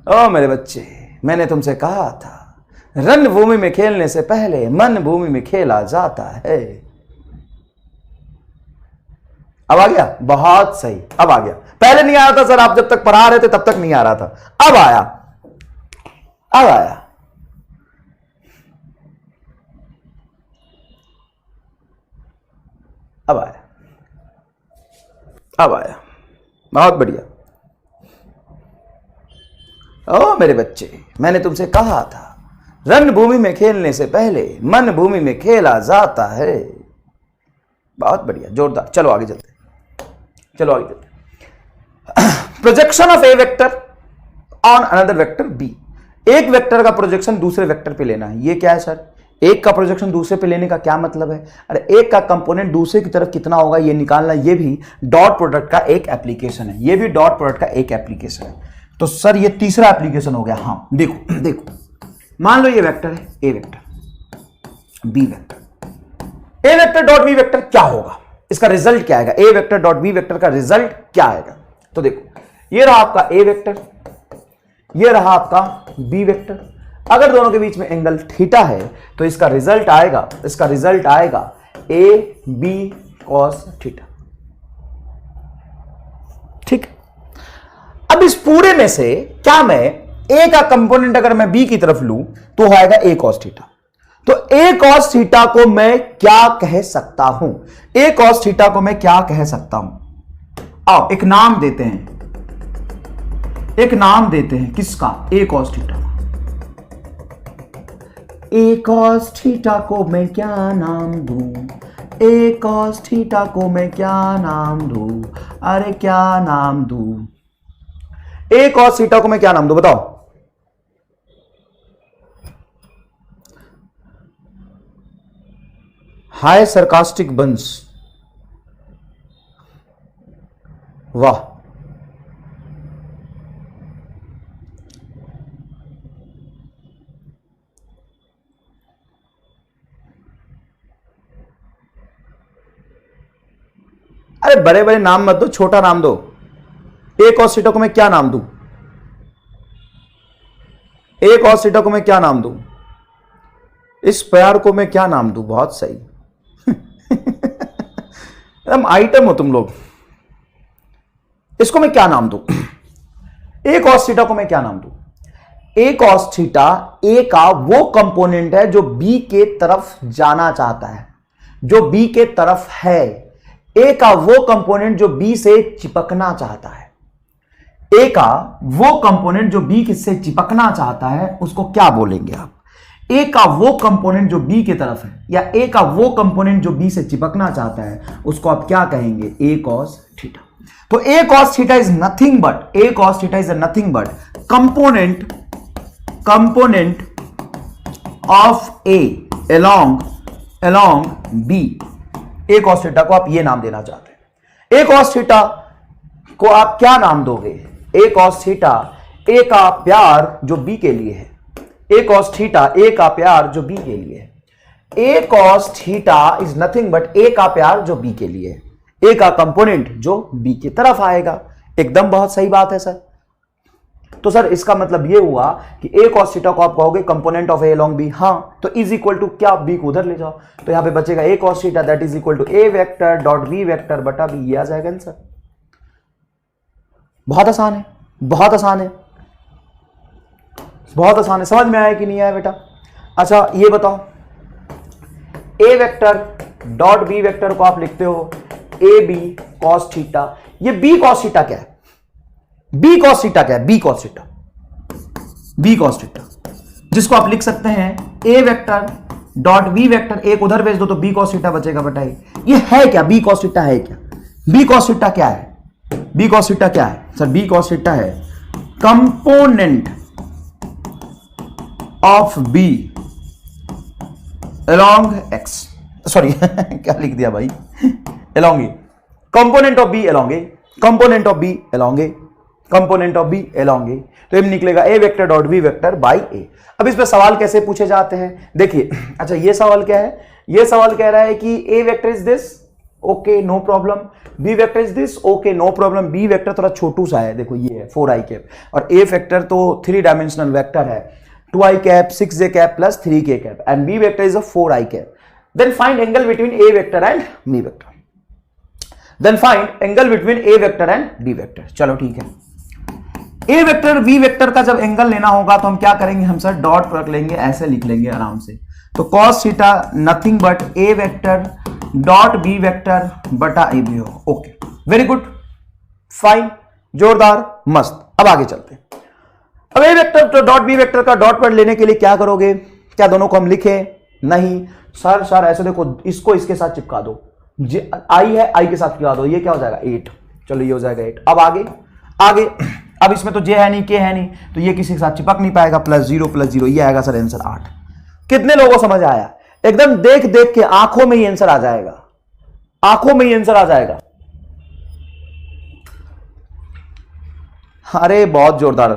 ओ मेरे बच्चे, मैंने तुमसे कहा था रणभूमि में खेलने से पहले मन भूमि में खेला जाता है। अब आ गया? बहुत सही, अब आ गया। पहले नहीं आया था सर, आप जब तक पढ़ा रहे थे तब तक नहीं आ रहा था, अब आया, अब आया। अब आया, अब आया, बहुत बढ़िया। ओ मेरे बच्चे, मैंने तुमसे कहा था रणभूमि में खेलने से पहले मन भूमि में खेला जाता है। बहुत बढ़िया, जोरदार। चलो आगे चलते, चलो आगे चलते। Projection of A vector on another vector B. एक वेक्टर का प्रोजेक्शन दूसरे वेक्टर पे लेना है। ये क्या है सर? एक का प्रोजेक्शन दूसरे पे लेने का क्या मतलब है? अरे एक का कंपोनेंट दूसरे की तरफ कितना होगा ये निकालना, ये भी डॉट प्रोडक्ट का एक एप्लीकेशन है। ये भी डॉट प्रोडक्ट का एक एप्लीकेशन है। तो सर ये तीसरा एप्लीकेशन हो गया। हाँ देखो देखो, मान लो ये वेक्टर है A vector, B vector, A vector dot B vector क्या होगा, इसका रिजल्ट क्या आएगा? ए वेक्टर डॉट बी वेक्टर का रिजल्ट क्या आएगा? तो देखो, ये रहा आपका ए वेक्टर, ये रहा आपका बी वेक्टर। अगर दोनों के बीच में एंगल थीटा है तो इसका रिजल्ट आएगा, इसका रिजल्ट आएगा ए बी कॉस थीटा। ठीक। अब इस पूरे में से क्या मैं ए का कंपोनेंट अगर मैं बी की तरफ लूं तो आएगा ए कॉस थीटा। तो ए कॉस थीटा को मैं क्या कह सकता हूं? ए कॉस थीटा को मैं क्या कह सकता हूं? आओ एक नाम देते हैं, एक नाम देते हैं किसका? ए कॉस थीटा। ए कॉस थीटा को मैं क्या नाम दूं? ए कॉस थीटा को मैं क्या नाम दूं? अरे क्या नाम दूं? ए कॉस थीटा को मैं क्या नाम दूं बताओ? हाय सरकास्टिक बंस, वाह। अरे बड़े बड़े नाम मत दो, छोटा नाम दो। ए कॉस थीटा को मैं क्या नाम दूं? ए कॉस थीटा को मैं क्या नाम दूं? इस प्यार को मैं क्या नाम दूं? बहुत सही। एकदम आइटम हो तुम लोग। इसको मैं क्या नाम दूं? ए कॉस थीटा को मैं क्या नाम दूं? ए कॉस थीटा ए का वो कंपोनेंट है जो बी के तरफ जाना चाहता है, जो बी के तरफ है। ए का वो कंपोनेंट जो बी से चिपकना चाहता है। ए का वो कंपोनेंट जो बी से चिपकना चाहता है उसको क्या बोलेंगे आप? ए का वो कंपोनेंट जो बी की तरफ है, या ए का वो कंपोनेंट जो बी से चिपकना चाहता है, उसको आप क्या कहेंगे? A cos theta. तो A cos theta is nothing but, A cos theta is nothing but component of A along B. A cos theta को आप ये नाम देना चाहते हैं। ए कॉस थीटा को आप क्या नाम दोगे? ए कॉस थीटा ए का प्यार जो बी के लिए है। ए कॉस थीटा ए का प्यार जो बी के लिए है। A cos theta is nothing but A का प्यार जो बी के लिए है। ए का कंपोनेंट जो बी की तरफ आएगा। एकदम बहुत सही बात है सर। तो सर इसका मतलब ये हुआ कि ए कॉस थीटा को आप कहोगे component of A along B. हां, तो इज इक्वल टू क्या? बी को उधर ले जाओ, तो यहां पे बचेगा A cos theta that is equal to A vector dot B vector बटा बी। ये आ जाएगा आंसर। बहुत आसान है, बहुत आसान है, बहुत आसान है। समझ में आया कि नहीं आया बेटा? अच्छा ये बताओ, A vector dot B vector को आप लिखते हो ए बी कॉस थीटा। ये बी कॉस थीटा क्या है? बी कॉस थीटा क्या है? B cos theta, B cos theta, जिसको आप लिख सकते हैं A vector dot B vector. एक उधर भेज दो तो बी कॉस थीटा बचेगा। बताइए ये है क्या? बी कॉस थीटा है क्या? बी कॉस थीटा क्या है? बी कॉस थीटा क्या है सर? बी कॉस थीटा है component of B along X. Sorry क्या लिख दिया भाई? Along A, component of B along A, component of B along A, component of B along A. तो ये निकलेगा A vector dot B vector by A. अब इस पे सवाल कैसे पूछे जाते हैं देखिए। अच्छा ये सवाल क्या है? ये सवाल कह रहा है कि A vector is this, okay no problem. B vector is this, okay no problem. B vector थोड़ा छोटू सा है, देखो ये है 4i कैप, और ए वेक्टर तो 3 डायमेंशनल वेक्टर है 2i cap 6j cap plus 3k cap, and B vector is a 4i cap. Then find angle between A vector and B vector. Then find angle between A vector and B vector. चलो ठीक है, A vector B vector का जब angle लेना होगा तो हम क्या करेंगे? हम सर डॉट प्रोडक्ट लेंगे, ऐसे लिख लेंगे आराम से। तो cos theta nothing but A vector dot B vector बटा ए बी हो। ओके वेरी गुड, फाइन, जोरदार, मस्त। अब आगे चलते हैं। अब ए वेक्टर तो डॉट बी वेक्टर का डॉट प्रोडक्ट लेने के लिए क्या करोगे? क्या दोनों को हम लिखें? नहीं सर ऐसे देखो, इसको इसके साथ चिपका दो। आई है, आई के साथ चिपका दो, ये क्या हो जाएगा? 8। चलो ये हो जाएगा 8। अब आगे आगे, अब इसमें तो जे है नहीं, के है नहीं, तो ये किसी के साथ चिपक नहीं पाएगा। +0 ये आएगा सर आंसर 8। कितने लोगों को समझ आया? एकदम देख देख के आंखों में ही आंसर आ जाएगा, आंखों में ही आंसर आ जाएगा। अरे बहुत जोरदार।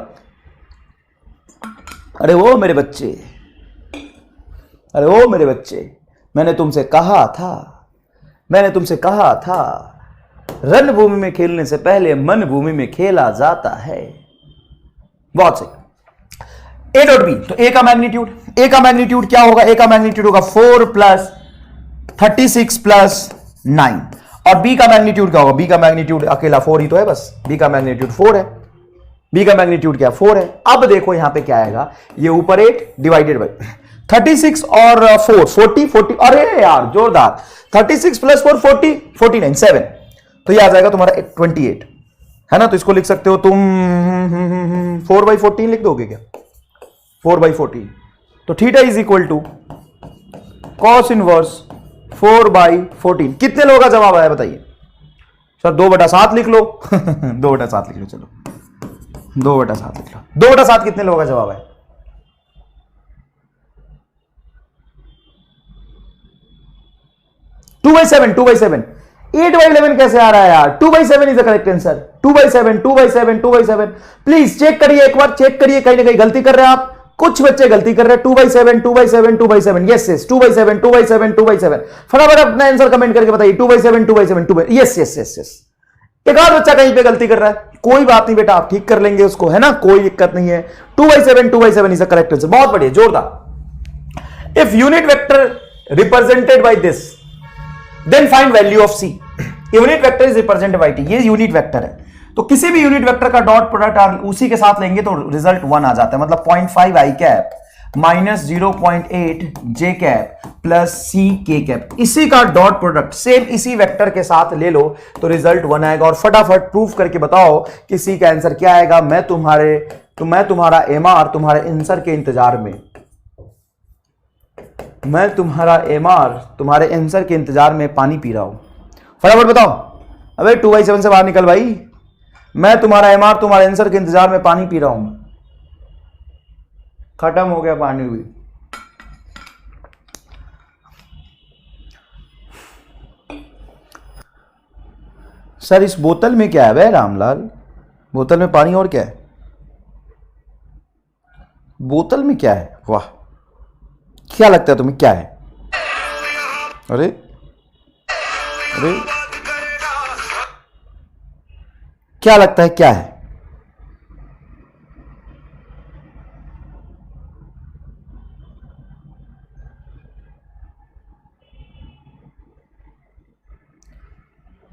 अरे वो मेरे बच्चे, अरे वो मेरे बच्चे, मैंने तुमसे कहा था रणभूमि में खेलने से पहले मन भूमि में खेला जाता है। बहुत सही। ए डॉट बी, तो ए का मैग्नीट्यूड क्या होगा? ए का मैग्नीट्यूड होगा 4 + 36 + 9। और बी का मैग्नीट्यूड क्या होगा? बी का मैग्नीट्यूड अकेला 4 ही तो है बस। बी का मैग्नीट्यूड 4 है। बी का मैग्नीट्यूड क्या? 4 है। अब देखो यहां पे क्या आएगा, ये ऊपर 8 डिवाइडेड बाई 36 और 4 40। अरे यार जोरदार, 36 + 4 40 49 7, तो ये आ जाएगा तुम्हारा 28 है ना। तो इसको लिख सकते हो तुम 4/14 लिख दोगे क्या? 4/14। तो theta is equal to cos inverse 4/14। कितने लोगों का जवाब आया बताइए सर? 2/7 लिख लो। 2/7 लिख लो, चलो 2/7 लिख लो। 2/7 कितने लोगों का जवाब आया? 2/7, 2/7। 8/11 कैसे आ रहा है यार? 2/7 is the correct answer. 2/7, 2/7, 2/7। Please check करिए, एक बार चेक करिए, कहीं ना कहीं गलती कर रहे हैं आप। कुछ बच्चे गलती कर रहे हैं। 2/7, 2/7, 2/7। Yes yes, 2/7, 2/7, 2/7। फटाफट अपना आंसर कमेंट करके बताइए। 2/7, 2/7, 2। Yes yes yes yes. एक आध बच्चा कहीं पे गलती कर रहा है, कोई बात नहीं बेटा, आप ठीक कर लेंगे उसको, है ना, कोई दिक्कत नहीं है। 2/7, 2/7 इज द करेक्ट आंसर। बहुत बढ़िया, जोरदार। If unit vector represented by this then find value of C. Unit vector is represented by T, ये यूनिट वेक्टर है, तो किसी भी यूनिट वेक्टर का डॉट प्रोडक्ट उसी के साथ लेंगे तो रिजल्ट 1 आ जाता है। मतलब 0.5 i cap minus 0.8 j cap plus c k cap, इसी का डॉट प्रोडक्ट सेम इसी वेक्टर के साथ ले लो तो रिजल्ट 1 आएगा। और फटाफट प्रूफ करके बताओ कि c का आंसर क्या आएगा। मैं तुम्हारा एमआर तुम्हारे आंसर के इंतजार में, मैं तुम्हारा एमआर तुम्हारे आंसर के इंतजार में पानी पी रहा हूं। फटाफट बताओ। अबे 2/7 से बाहर निकल भाई। मैं तुम्हारा एमआर तुम्हारे आंसर के इंतजार में पानी पी रहा हूं। खत्म हो गया पानी भी। सर इस बोतल में क्या है बे रामलाल? बोतल में पानी और क्या है? बोतल में क्या है? वाह, क्या लगता है तुम्हें क्या है? अरे अरे क्या लगता है क्या है?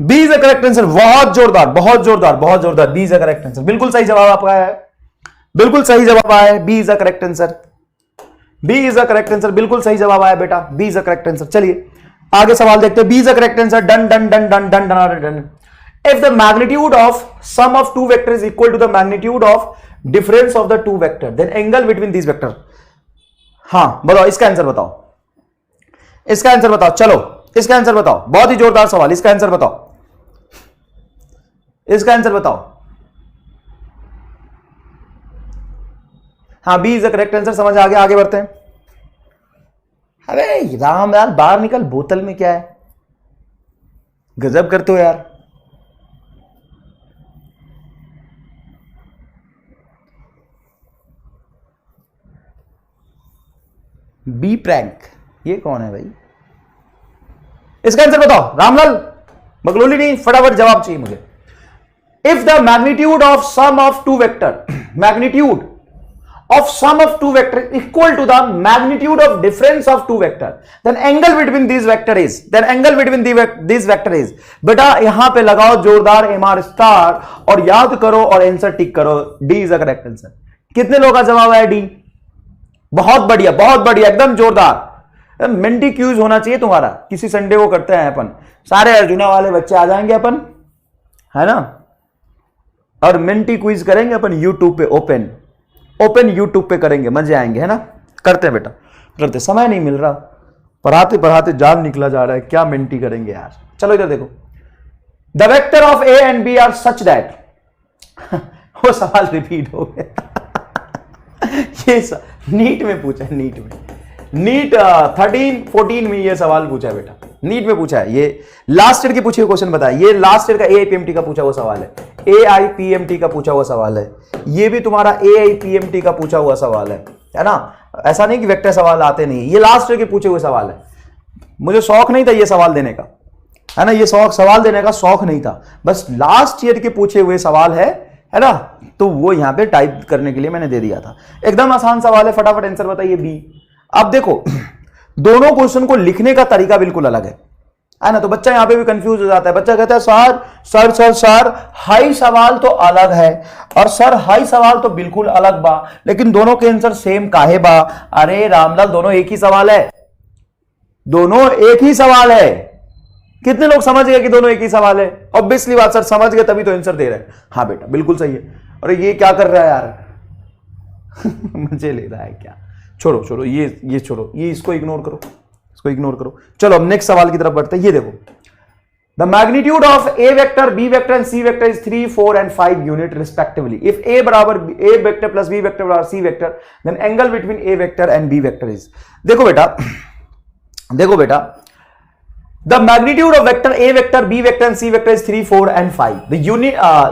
B is the correct answer. बहुत जोरदार, बहुत जोरदार, बहुत जोरदार। B is the correct answer. बिल्कुल सही जवाब आपका है, बिल्कुल सही जवाब आया है। B is the correct answer. B is the correct answer. बिल्कुल सही जवाब आया बेटा, B is the correct answer. चलिए आगे सवाल देखते हैं। B is the correct answer. Done done done done done done done. If the magnitude of sum of two vectors is equal to the magnitude of difference of the two vector, then angle between these vector। हाँ बताओ, इसका answer बताओ, इसका answer बताओ। चलो इसका answer बताओ। बहुत ही जोरदार सवाल, इसका आंसर बताओ, इसका आंसर बताओ। हाँ B is the correct answer. समझ आ गया, आगे बढ़ते हैं। अरे राम यार बाहर निकल, बोतल में क्या है? गजब करते हो यार। बी प्रैंक, ये कौन है भाई? इसका आंसर बताओ रामलाल, बगलोली नहीं, फटाफट जवाब चाहिए मुझे। If the magnitude of sum of two vector, magnitude of sum of two vector equal to the magnitude of difference of two vector, then angle between these vector is, then angle between these vector is। बेटा यहां पे लगाओ जोरदार MR star और याद करो और answer tick करो। D is the correct answer. कितने लोगों का जवाब है डी? बहुत बढ़िया, बहुत बढ़िया, एकदम जोरदार। मेंटी क्यूज होना चाहिए तुम्हारा। किसी संडे को करते हैं अपन, सारे अर्जुना वाले बच्चे आ जाएंगे अपन, है ना, और मेंटी क्विज करेंगे अपन यूट्यूब पे। ओपन यूट्यूब पे करेंगे, मजे आएंगे, है ना। करते हैं बेटा, करते। समय नहीं मिल रहा, पढ़ाते पढ़ाते जान निकला जा रहा है, क्या मेंटी करेंगे यार। चलो इधर देखो। The vector of A and B are such that. वो सवाल रिपीट हो गया। ये नीट में पूछा है, नीट में, नीट 13-14 में ये सवाल पूछा है बेटा, नीट में पूछा है। ये लास्ट ईयर के पूछे हुए क्वेश्चन बताया। ये लास्ट ईयर का एआईपीएमटी का पूछा हुआ सवाल है, एआईपीएमटी का पूछा हुआ सवाल है। ये भी तुम्हारा एआईपीएमटी का पूछा हुआ सवाल है ना। ऐसा नहीं कि वेक्टर सवाल आते नहीं, ये लास्ट ईयर के पूछे हुए सवाल है। मुझे शौक नहीं था ये सवाल देने का, है ना, ये सवाल देने का शौक नहीं था, बस लास्ट ईयर के पूछे हुए सवाल है ना, तो वो यहां पे टाइप करने के लिए मैंने दे दिया था। एकदम आसान सवाल है, फटाफट आंसर बताइए बी। अब देखो दोनों क्वेश्चन को लिखने का तरीका बिल्कुल अलग है ना, तो बच्चा यहां पे भी कंफ्यूज हो जाता है। बच्चा कहता है सर हाई सवाल तो अलग है और सर हाई सवाल तो बिल्कुल अलग बा, लेकिन दोनों के आंसर सेम काहे बा? अरे रामलाल, दोनों एक ही सवाल है, दोनों एक ही सवाल है। कितने लोग समझ गए कि दोनों एक ही सवाल है? ऑब्वियसली बात सर, समझ गए तभी तो आंसर दे रहे हैं। हाँ बेटा बिल्कुल सही है। अरे ये क्या कर रहा है यार? मुझे ले रहा है क्या? छोड़ो ये छोड़ो, ये इसको इग्नोर करो, इसको इग्नोर करो। चलो अब नेक्स्ट सवाल की तरफ बढ़ते हैं। ये देखो, the magnitude of A vector, B vector and C vector is 3, 4 एंड 5 यूनिट रिस्पेक्टिवली। इफ ए बराबर A vector plus B vector बराबर C vector, then angle between A vector and B vector is. देखो बेटा, the magnitude of vector a vector, b vector and c vector is 3, 4 and 5. The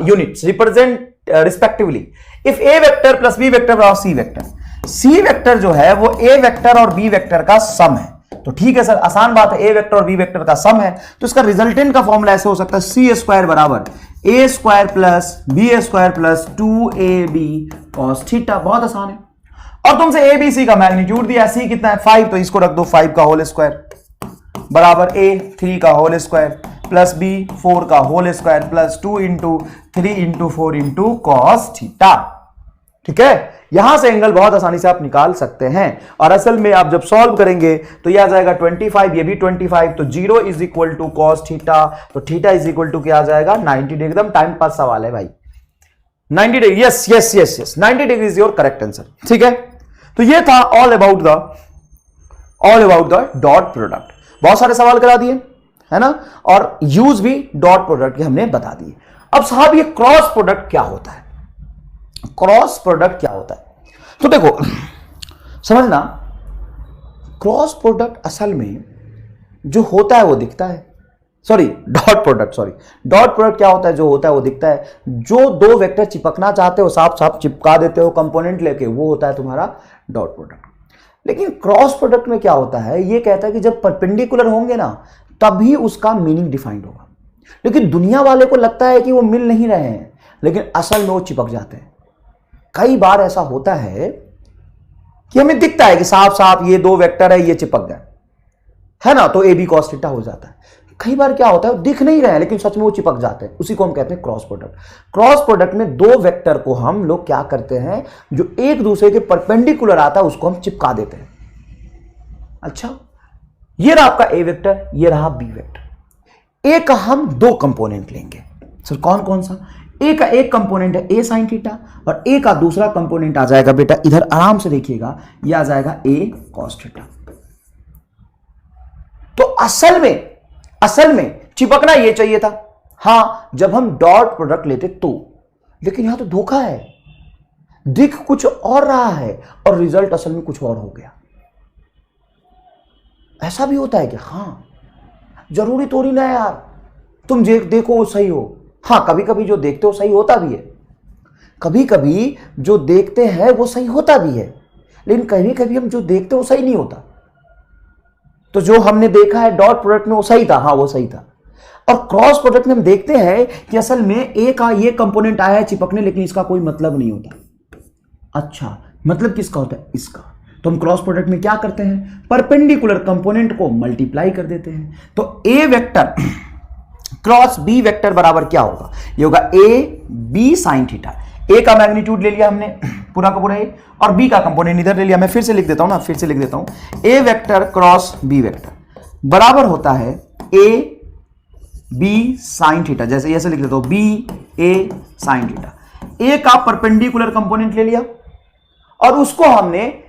units represent respectively if a vector plus b vector plus c vector. c vector जो है वो a vector और b vector का सम है। तो ठीक है sir, आसान बात है, a vector और b vector का सम है, तो इसका रिजल्टेंट का फॉर्मूला ऐसे हो सकता है c स्क्वायर बराबर a square plus b square plus 2ab cos theta. बहुत आसान है। और तुमसे a b c का मैग्नीट्यूड दिया, c कितना है 5, तो इसको रख दो 5 का होल स्क्वायर बराबर a 3 का होल स्क्वायर प्लस b 4 का whole square plus 2 into 3 into 4 into cos theta. ठीक है, यहां से एंगल बहुत आसानी से आप निकाल सकते हैं। और असल में आप जब सॉल्व करेंगे तो यह आ जाएगा 25, ये भी 25, तो 0 is equal to cos theta, तो थीटा इज इक्वल टू क्या आ जाएगा 90 डिग्री। एकदम टाइम पास सवाल है भाई, 90 degree. Yes yes yes yes, 90 degree is your correct answer. ठीक है, तो ये था all about the dot product. बहुत सारे सवाल करा दिए है ना, और यूज भी डॉट प्रोडक्ट के हमने बता दिए। अब साहब ये क्रॉस प्रोडक्ट क्या होता है? क्रॉस प्रोडक्ट क्या होता है? तो देखो समझना, क्रॉस प्रोडक्ट असल में जो होता है वो दिखता है, डॉट प्रोडक्ट क्या होता है? जो होता है वो दिखता है। जो दो वेक्टर चिपकना चाहते हो साफ साफ चिपका देते हो कंपोनेंट लेके, वो होता है तुम्हारा डॉट प्रोडक्ट। लेकिन क्रॉस प्रोडक्ट में क्या होता है, ये कहता है कि जब परपेंडिकुलर होंगे ना तभी उसका मीनिंग डिफाइंड होगा। लेकिन दुनिया वाले को लगता है कि वो मिल नहीं रहे हैं, लेकिन असल में वो चिपक जाते हैं। कई बार ऐसा होता है कि हमें दिखता है कि साफ साफ ये दो वेक्टर है, ये चिपक गए है ना, तो ए बी कॉस थीटा हो जाता है। कई बार क्या होता है, वो दिख नहीं रहे हैं लेकिन सच में वो चिपक जाते हैं, उसी को हम कहते हैं क्रॉस प्रोडक्ट। क्रॉस प्रोडक्ट में दो वेक्टर को हम लोग क्या करते हैं, जो एक दूसरे के परपेंडिकुलर आता है उसको हम चिपका देते हैं। अच्छा, ये रहा आपका ए वेक्टर, ये रहा बी वेक्टर। ए का हम दो कंपोनेंट लेंगे सर, कौन कौन सा? ए का एक कंपोनेंट है ए साइन थीटा, और ए का दूसरा कंपोनेंट आ जाएगा बेटा, इधर आराम से देखिएगा, ये आ जाएगा ए कॉस थीटा। तो असल में चिपकना ये चाहिए था, हां जब हम डॉट प्रोडक्ट लेते तो, लेकिन यहां तो धोखा है, दिख कुछ और रहा है और रिजल्ट असल में कुछ और हो गया। ऐसा भी होता है कि हां जरूरी थोड़ी ना यार तुम देखो वो सही हो। हां कभी कभी जो देखते हो सही होता भी है, कभी कभी जो देखते हैं वो सही होता भी है, लेकिन कभी कभी हम जो देखते हो सही नहीं होता। तो जो हमने देखा है डॉट प्रोडक्ट में वो सही था, हाँ वो सही था। और क्रॉस प्रोडक्ट में हम देखते हैं कि असल में ए का ये कंपोनेंट आया है चिपकने, लेकिन इसका कोई मतलब नहीं होता। अच्छा, मतलब किसका होता है? इसका। तो हम क्रॉस प्रोडक्ट में क्या करते हैं, परपेंडिकुलर कंपोनेंट को मल्टीप्लाई कर देते हैं। तो A vector cross B vector बराबर क्या होगा? ये होगा ए बी साइन थीटा। ए का मैग्नीट्यूड ले लिया हमने पूरा का पूरा ए, और बी का कंपोनेंट इधर ले लिया। मैं फिर से लिख देता हूं ए वेक्टर क्रॉस बी वेक्टर बराबर होता है ए बी साइन थीटा। जैसे ऐसे लिख देता हूं, बी ए साइन थीटा। ए का परपेंडिकुलर कंपोनेंट ले लिया और उसको हमने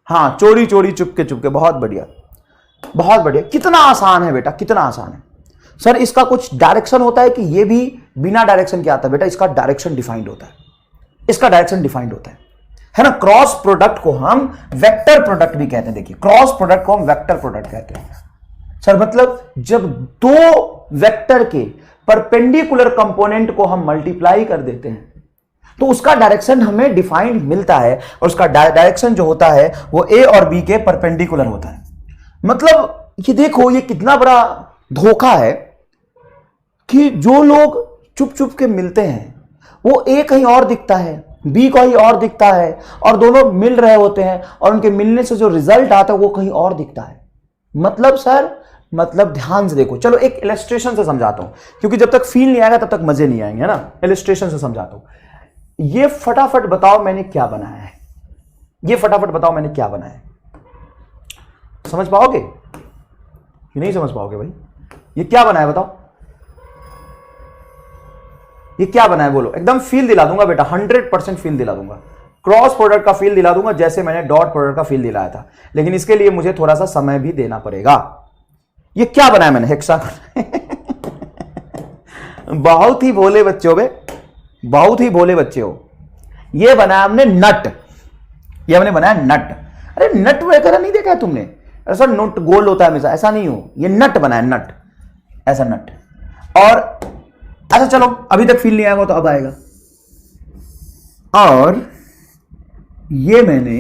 चोरी चुपके, बहुत बढ़िया। कितना आसान है बेटा, कितना आसान है सर। इसका कुछ डायरेक्शन होता है कि ये भी बिना डायरेक्शन के आता है बेटा, इसका डायरेक्शन डिफाइंड होता है ना। क्रॉस प्रोडक्ट को हम वेक्टर प्रोडक्ट भी कहते हैं। देखिए, क्रॉस प्रोडक्ट को हम वेक्टर प्रोडक्ट कहते हैं सर। मतलब जब दो वेक्टर के परपेंडिकुलर कंपोनेंट को हम मल्टीप्लाई कर देते हैं तो उसका डायरेक्शन हमें डिफाइंड मिलता है, और उसका डायरेक्शन जो होता है वो ए और बी के परपेंडिकुलर होता है। मतलब ये देखो, ये कितना बड़ा धोखा है कि जो लोग चुप के मिलते हैं वो ए कहीं और दिखता है, बी कहीं और दिखता है, और दोनों मिल रहे होते हैं और उनके मिलने से जो रिजल्ट आता है वो कहीं और दिखता है। मतलब सर, ध्यान से देखो। चलो एक इलस्ट्रेशन से समझाता हूं, क्योंकि जब तक फील नहीं आएगा तब तक मजे नहीं आएंगे, है ना। इलस्ट्रेशन से समझाता हूं। ये फटाफट बताओ मैंने क्या बनाया है, समझ पाओगे कि नहीं समझ पाओगे भाई? ये क्या बनाया बताओ, ये क्या बनाया बोलो। एकदम फील दिला दूंगा बेटा, 100% फील दिला दूंगा। क्रॉस प्रोडक्ट का फील दिला दूंगा जैसे मैंने डॉट प्रोडक्ट का फील दिलाया था, लेकिन इसके लिए मुझे थोड़ा सा समय भी देना पड़ेगा। ये क्या बनाया मैंने, हेक्सागोनल। बहुत ही भोले बच्चे हो बे, बहुत ही भोले बच्चे हो। ये बनाया हमने नट, ये हमने बनाया नट। अरे नट वगैरह नहीं देखा है तुमने, ऐसा नोट गोल होता है हमेशा, ऐसा नहीं हो, ये नट बनाया नट, ऐसा नट। और अच्छा चलो अभी तक फील नहीं आएगा तो अब आएगा। और ये मैंने,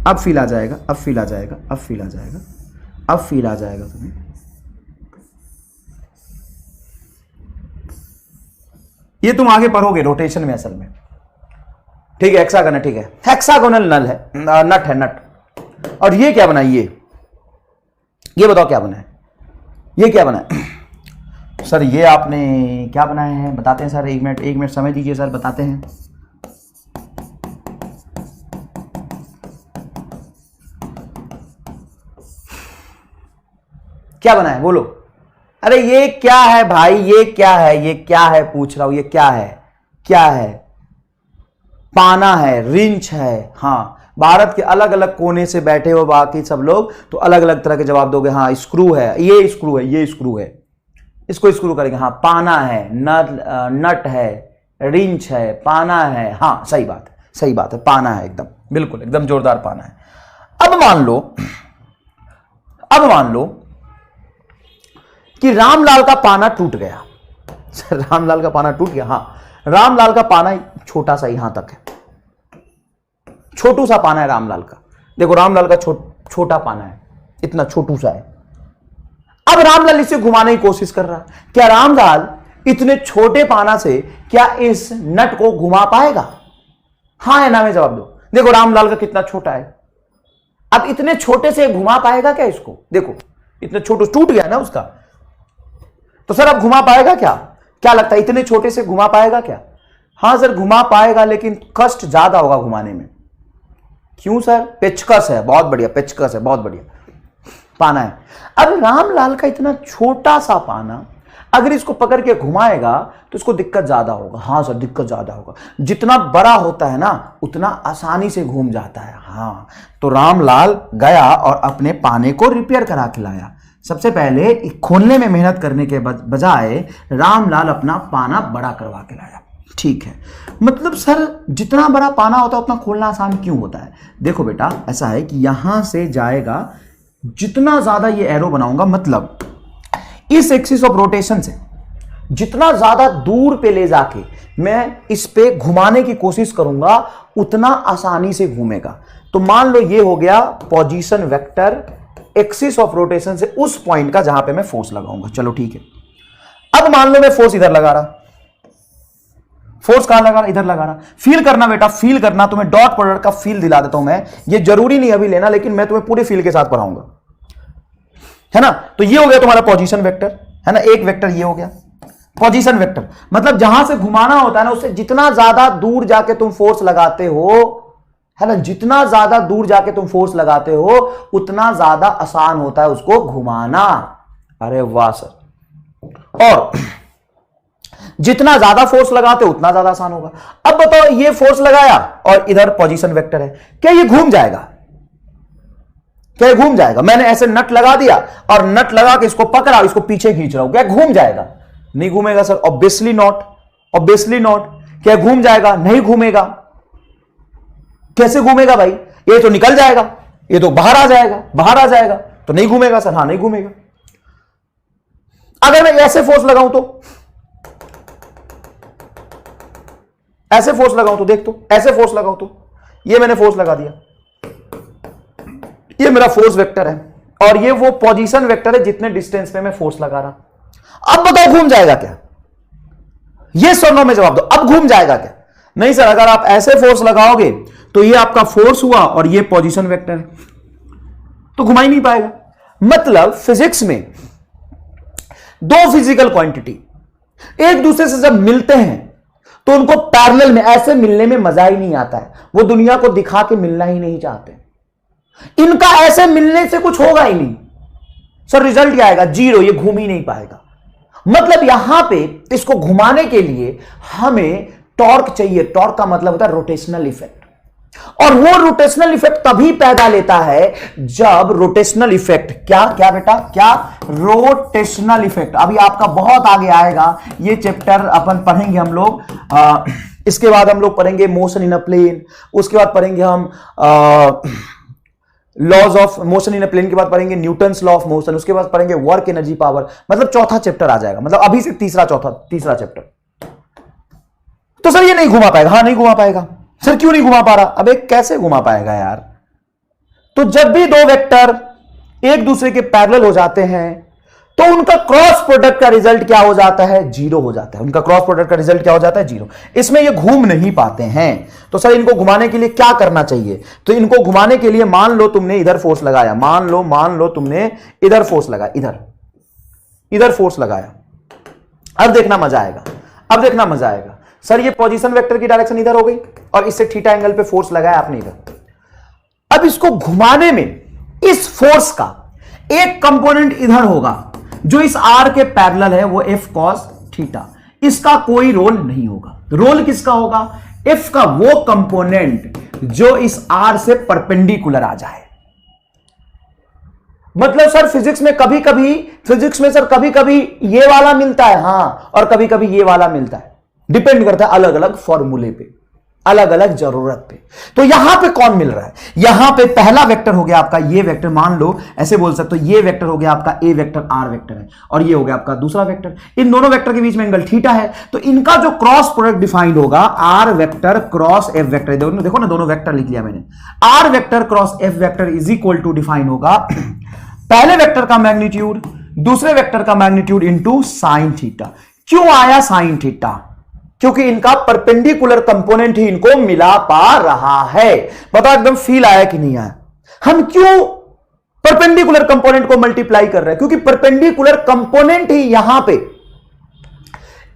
अब फील आ जाएगा, अब फील आ जाएगा, अब फील आ जाएगा, अब फील आ जाएगा तुम्हें। ये तुम आगे पढ़ोगे रोटेशन में असल में, ठीक है। हेक्सागोनल, ठीक है, हेक्सागोनल नल है, नट है, नट। और ये क्या बना, ये बताओ क्या बना है, ये क्या बना है सर? ये आपने क्या बनाया है बताते हैं सर, एक मिनट समय दीजिए सर, बताते हैं। क्या बना है बोलो? अरे ये क्या है भाई, ये क्या है, ये क्या है पूछ रहा हूं, ये क्या है, क्या है? पाना है, रिंच है। हाँ, भारत के अलग अलग कोने से बैठे हो बाकी सब लोग तो अलग अलग तरह के जवाब दोगे। हाँ, स्क्रू है, ये स्क्रू है, ये स्क्रू है, इसको स्क्रू करेंगे। हाँ, पाना है, नट है, रिंच है, पाना है। हाँ सही बात है, सही बात है, पाना है, एकदम बिल्कुल, एकदम जोरदार पाना है। अब मान लो कि रामलाल का पाना टूट गया। रामलाल का पाना टूट गया। हाँ, रामलाल का पाना छोटा सा यहां तक है, छोटू सा पाना है रामलाल का। देखो रामलाल का छोटा पाना है, इतना छोटू सा है। अब रामलाल इसे घुमाने की कोशिश कर रहा है। क्या रामलाल इतने छोटे पाना से क्या इस नट को घुमा पाएगा? हाँ या ना में जवाब दो। देखो रामलाल का कितना छोटा है, अब इतने छोटे से घुमा पाएगा क्या इसको? देखो इतने छोटे, टूट गया ना उसका, तो सर अब घुमा पाएगा क्या? क्या लगता है इतने छोटे से घुमा पाएगा क्या? हाँ सर घुमा पाएगा, लेकिन कष्ट ज्यादा होगा घुमाने में। क्यों सर? पेचकस है, बहुत बढ़िया, पेचकस है, बहुत बढ़िया पाना है। अब रामलाल का इतना छोटा सा पाना अगर इसको पकड़ के घुमाएगा तो इसको दिक्कत ज्यादा होगा। हाँ सर दिक्कत ज्यादा होगा, जितना बड़ा होता है ना उतना आसानी से घूम जाता है। हाँ, तो रामलाल गया और अपने पाने को रिपेयर करा के लाया। सबसे पहले खोलने में मेहनत करने के बजाय रामलाल अपना पाना बड़ा करवा के लाया। ठीक है, मतलब सर जितना बड़ा पाना होता है उतना खोलना आसान क्यों होता है? देखो बेटा ऐसा है कि यहां से जाएगा, जितना ज्यादा ये एरो बनाऊंगा, मतलब इस एक्सिस ऑफ रोटेशन से जितना ज्यादा दूर पे ले जाके मैं इस पे घुमाने की कोशिश करूंगा उतना आसानी से घूमेगा। तो मान लो ये हो गया position vector axis of rotation से उस पॉइंट का जहां पे मैं फोर्स लगाऊंगा। चलो ठीक है, अब मान लो मैं फोर्स इधर लगा रहा, फोर्स कहां लगा रहा? इधर लगा रहा। फील करना बेटा, फील करना। तुम्हें डॉट प्रोडक्ट का फील दिला देता हूं मैं, ये जरूरी नहीं अभी लेना, लेकिन मैं तुम्हें पूरे फील के साथ पढ़ाऊंगा, है ना। तो ये हो गया तुम्हारा पोजीशन वेक्टर, है ना, एक वेक्टर ये हो गया पोजीशन वेक्टर। मतलब जहां से घुमाना होता है ना उससे जितना ज्यादा दूर जाके तुम फोर्स लगाते हो, है ना, जितना ज्यादा दूर जाके तुम फोर्स लगाते हो उतना ज्यादा आसान होता है उसको घुमाना। अरे वाह सर। और जितना ज्यादा फोर्स लगाते हो उतना ज्यादा आसान होगा। अब बताओ ये फोर्स लगाया और इधर पोजीशन वेक्टर है, क्या ये घूम जाएगा? क्या ये घूम जाएगा? मैंने ऐसे नट लगा दिया और नट लगा के इसको पकड़ा, इसको पीछे खींच रहा हूं, क्या घूम जाएगा? नहीं घूमेगा sir, obviously not, obviously not. क्या घूम जाएगा? नहीं घूमेगा। कैसे घूमेगा भाई? ये तो निकल जाएगा, ये तो बाहर आ जाएगा, बाहर आ जाएगा, तो नहीं घूमेगा सर। हाँ नहीं घूमेगा। अगर मैं ऐसे फोर्स लगाऊं तो, ऐसे फोर्स लगाऊं तो, देख तो, ऐसे फोर्स लगाऊं तो, ये मैंने फोर्स लगा दिया, ये मेरा फोर्स वेक्टर है और ये वो पोजीशन वेक्टर है जितने डिस्टेंस पे मैं फोर्स लगा रहा। अब बताओ घूम जाएगा क्या? ये सर नो में जवाब दो, अब घूम जाएगा क्या? नहीं सर, अगर आप ऐसे फोर्स लगाओगे तो ये आपका फोर्स हुआ और ये पोजीशन वेक्टर है, तो घुमा ही नहीं पाएगा। मतलब फिजिक्स में दो फिजिकल क्वांटिटी एक दूसरे से जब मिलते हैं तो उनको पैरेलल में ऐसे मिलने में मजा ही नहीं आता है, वो दुनिया को दिखा के मिलना ही नहीं चाहते। इनका ऐसे मिलने से कुछ होगा ही नहीं सर, रिजल्ट क्या आएगा? जीरो, ये घूम ही नहीं पाएगा। मतलब यहां पे इसको घुमाने के लिए हमें टॉर्क चाहिए। टॉर्क का मतलब होता है रोटेशनल इफेक्ट, और वो रोटेशनल इफेक्ट तभी पैदा लेता है जब रोटेशनल इफेक्ट, क्या क्या बेटा, क्या, रोटेशनल इफेक्ट। अभी आपका बहुत आगे आएगा ये चैप्टर, अपन पढ़ेंगे हम लोग। इसके बाद हम लोग पढ़ेंगे मोशन इन अ प्लेन, उसके बाद पढ़ेंगे हम laws of motion in a plane, के बाद पढ़ेंगे न्यूटन्स लॉ ऑफ मोशन, उसके बाद पढ़ेंगे वर्क एनर्जी पावर, मतलब चौथा चैप्टर आ जाएगा, मतलब अभी से तीसरा चैप्टर। तो सर ये नहीं घुमा पाएगा, हाँ नहीं घुमा पाएगा। सर क्यों नहीं घुमा पा रहा? अबे कैसे घुमा पाएगा यार? तो जब भी दो वेक्टर एक दूसरे के पैरेलल हो जाते हैं तो उनका क्रॉस प्रोडक्ट का रिजल्ट क्या हो जाता है? जीरो हो जाता है। उनका क्रॉस प्रोडक्ट का रिजल्ट क्या हो जाता है? जीरो। इसमें ये घूम नहीं पाते हैं। तो सर इनको घुमाने के लिए क्या करना चाहिए? तो इनको घुमाने के लिए मान लो तुमने इधर फोर्स लगाया, मान लो तुमने इधर फोर्स लगाया, इधर फोर्स लगाया। अब देखना मजा आएगा। सर ये पोजीशन वेक्टर की डायरेक्शन इधर हो गई और इससे थीटा एंगल पे फोर्स लगाया आपने इधर। अब इसको घुमाने में इस फोर्स का एक कंपोनेंट इधर होगा जो इस आर के पैरेलल है, वो एफ कॉस थीटा। इसका कोई रोल नहीं होगा। रोल किसका होगा? एफ का वो कंपोनेंट जो इस आर से परपेंडिकुलर आ जाए। मतलब सर फिजिक्स में सर कभी कभी ये वाला मिलता है, हां, और कभी कभी ये वाला मिलता है। डिपेंड करता है अलग अलग फॉर्मूले पे, अलग अलग जरूरत पे। तो यहां पे कौन मिल रहा है? यहां पे पहला वेक्टर हो गया आपका ये वेक्टर, मान लो ऐसे बोल सकते हो, ये वेक्टर हो गया आपका ए वेक्टर, आर वेक्टर है, और ये हो गया आपका दूसरा वेक्टर। इन दोनों वेक्टर के बीच में एंगल थीटा है, तो इनका जो क्रॉस प्रोडक्ट डिफाइंड होगा R vector cross F vector. देखो ना, दोनों वेक्टर लिख लिया मैंने। R vector cross F vector is equal to define होगा पहले वेक्टर का मैग्नीट्यूड दूसरे वेक्टर का मैग्नीट्यूड इंटू साइन थीटा। क्यों आया साइन थीटा? क्योंकि इनका परपेंडिकुलर कंपोनेंट ही इनको मिला पा रहा है। बताओ एकदम फील आया कि नहीं आया? हम क्यों परपेंडिकुलर कंपोनेंट को मल्टीप्लाई कर रहे हैं? क्योंकि परपेंडिकुलर कंपोनेंट ही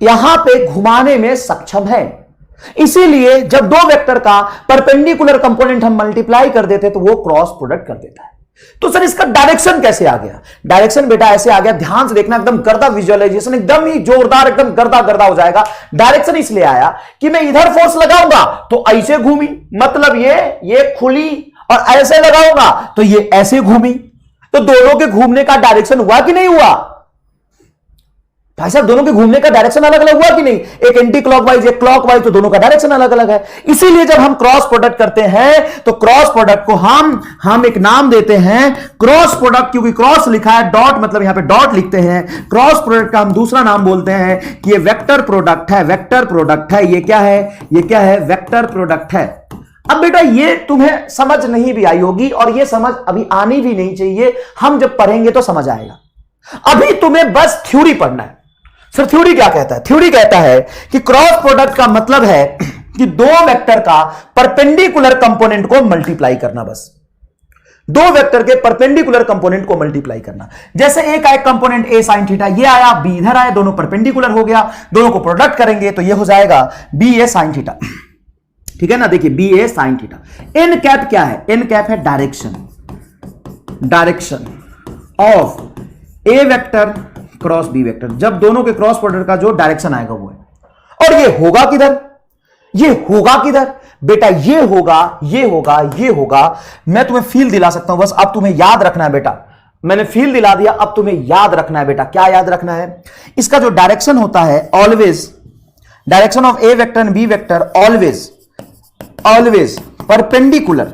यहां पे घुमाने में सक्षम है। इसीलिए जब दो वेक्टर का परपेंडिकुलर कंपोनेंट हम मल्टीप्लाई कर देते तो वो क्रॉस प्रोडक्ट कर देता है। तो सर इसका डायरेक्शन कैसे आ गया? डायरेक्शन बेटा ऐसे आ गया, ध्यान से देखना, एकदम गर्दा विजुअलाइजेशन, एकदम ही जोरदार, एकदम गर्दा हो जाएगा। डायरेक्शन इसलिए आया कि मैं इधर फोर्स लगाऊंगा तो ऐसे घूमी, मतलब ये खुली, और ऐसे लगाऊंगा तो ये ऐसे घूमी। तो दोनों के घूमने का डायरेक्शन हुआ कि नहीं हुआ? भाई साहब दोनों के घूमने का डायरेक्शन अलग अलग हुआ कि नहीं? एक एंटी क्लॉकवाइज एक क्लॉकवाइज, तो दोनों का डायरेक्शन अलग अलग है। इसीलिए जब हम क्रॉस प्रोडक्ट करते हैं तो क्रॉस प्रोडक्ट को हम एक नाम देते हैं क्रॉस प्रोडक्ट, क्योंकि क्रॉस लिखा है, डॉट मतलब यहां पे डॉट लिखते हैं। क्रॉस प्रोडक्ट का हम दूसरा नाम बोलते हैं कि ये वेक्टर प्रोडक्ट है। ये क्या है? वेक्टर प्रोडक्ट है। अब बेटा ये तुम्हें समझ नहीं भी आई होगी, और ये समझ अभी आनी भी नहीं चाहिए, हम जब पढ़ेंगे तो समझ आएगा। अभी तुम्हें बस थ्योरी पढ़ना है। सर थ्योरी क्या कहता है? थ्योरी कहता है कि क्रॉस प्रोडक्ट का मतलब है कि दो वेक्टर का परपेंडिकुलर कंपोनेंट को मल्टीप्लाई करना। बस दो वेक्टर के परपेंडिकुलर कंपोनेंट को मल्टीप्लाई करना। जैसे एक आया कंपोनेंट ए साइन थीटा, ये आया, बी इधर आया, दोनों परपेंडिकुलर हो गया, दोनों को प्रोडक्ट करेंगे तो ये हो जाएगा बी ए साइन थीटा। ठीक है ना? देखिए B A sine theta. N cap क्या है? एन कैप है direction of A vector cross B vector. जब दोनों के क्रॉस प्रोडक्ट का जो डायरेक्शन आएगा वो है। और ये होगा किधर? बेटा ये होगा। मैं तुम्हें फील दिला सकता हूं, बस अब तुम्हें याद रखना है बेटा। मैंने फील दिला दिया, अब तुम्हें याद रखना है बेटा। क्या याद रखना है? इसका जो डायरेक्शन होता है always, direction of A vector and B vector always perpendicular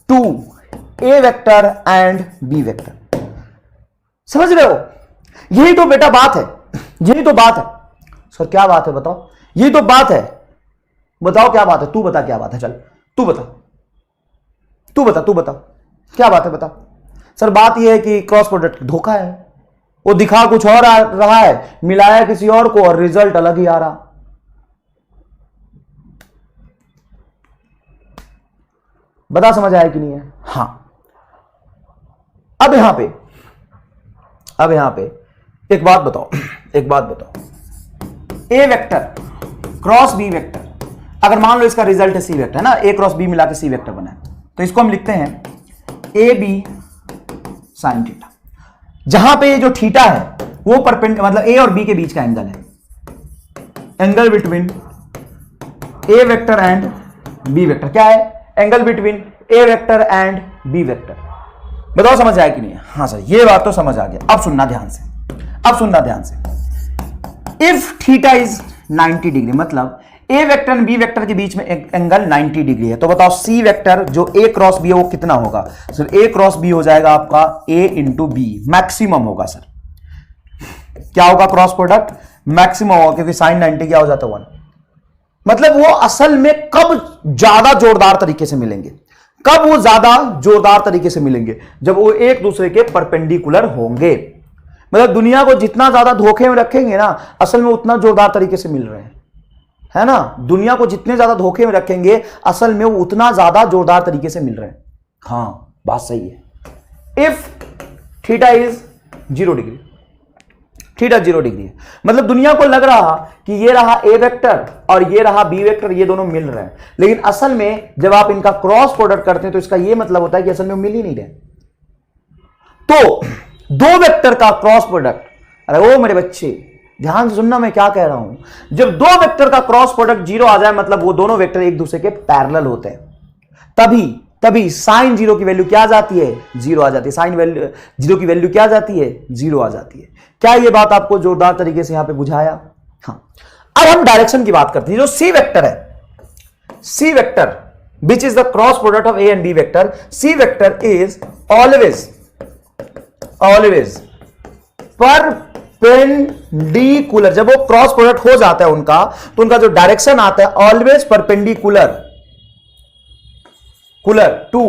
to A vector and B vector. समझ रहे हो? यही तो बेटा बात है, सर क्या बात है बताओ? यही तो बात है। बताओ क्या बात है? तू बता क्या बात है? चल तू बता क्या बात है? बता। सर बात यह है कि क्रॉस प्रोडक्ट धोखा है, वो दिखा कुछ और आ रहा है, मिलाया किसी और को और रिजल्ट अलग ही आ रहा। बता समझ आया कि नहीं है? हां। अब यहां पे एक बात बताओ, A vector cross B vector, अगर मान लो इसका रिजल्ट है सी वेक्टर है ना, ए क्रॉस बी मिला के सी वेक्टर बना है, तो इसको हम लिखते हैं ए बी साइन थीटा। जहां पे ये जो थीटा है वो मतलब ए और बी के बीच का एंगल है, angle between A vector and B vector. क्या है? Angle between A vector and B vector. बताओ समझ आया कि नहीं? हाँ सर, ये बात तो समझ आ गया। अब सुनना ध्यान से, अब सुनना ध्यान से। इफ थीटा इज 90 डिग्री, मतलब ए वेक्टर एंड बी वेक्टर के बीच में एंगल 90 डिग्री है, तो बताओ सी वेक्टर जो ए क्रॉस बी है वो कितना होगा? सर ए क्रॉस बी हो जाएगा आपका ए इंटू बी, मैक्सिमम होगा सर। क्या होगा? क्रॉस प्रोडक्ट मैक्सिमम होगा, क्योंकि साइन 90 क्या हो जाता है 1। मतलब वो असल में कब ज्यादा जोरदार तरीके से मिलेंगे? कब वो ज्यादा जोरदार तरीके से मिलेंगे? जब वो एक दूसरे के परपेंडिकुलर होंगे। मतलब दुनिया को जितना ज्यादा धोखे में रखेंगे ना, असल में उतना जोरदार तरीके से मिल रहे हैं, है ना? दुनिया को जितने ज्यादा धोखे में रखेंगे, असल में वो उतना ज्यादा जोरदार तरीके से मिल रहे हैं। हाँ, बात सही है। If theta is 0 degree, theta 0 degree है, मतलब दुनिया को लग रहा कि ये रहा ए वेक्टर और ये रहा बी वेक्टर, ये दोनों मिल रहे हैं, लेकिन असल में जब आप इनका क्रॉस प्रोडक्ट करते हैं तो इसका ये मतलब होता है कि असल में मिल ही नहीं रहे। तो दो वेक्टर का क्रॉस प्रोडक्ट, अरे ओ मेरे बच्चे ध्यान से सुनना मैं क्या कह रहा हूं, जब दो वेक्टर का क्रॉस प्रोडक्ट 0 आ जाए, मतलब वो दोनों वेक्टर एक दूसरे के पैरेलल होते हैं, तभी साइन 0 की वैल्यू क्या आ जाती है? 0 आ जाती है। साइन 0 की वैल्यू क्या आ जाती है? 0 आ जाती है। क्या ये बात आपको जोरदार तरीके से यहां पे बुझाया? हाँ। अब हम डायरेक्शन की बात करते हैं। जो सी वेक्टर है, C vector which is the cross product of A and B vector, C vector is always perpendicular. जब वो क्रॉस प्रोडक्ट हो जाता है उनका, तो उनका जो डायरेक्शन आता है always perpendicular to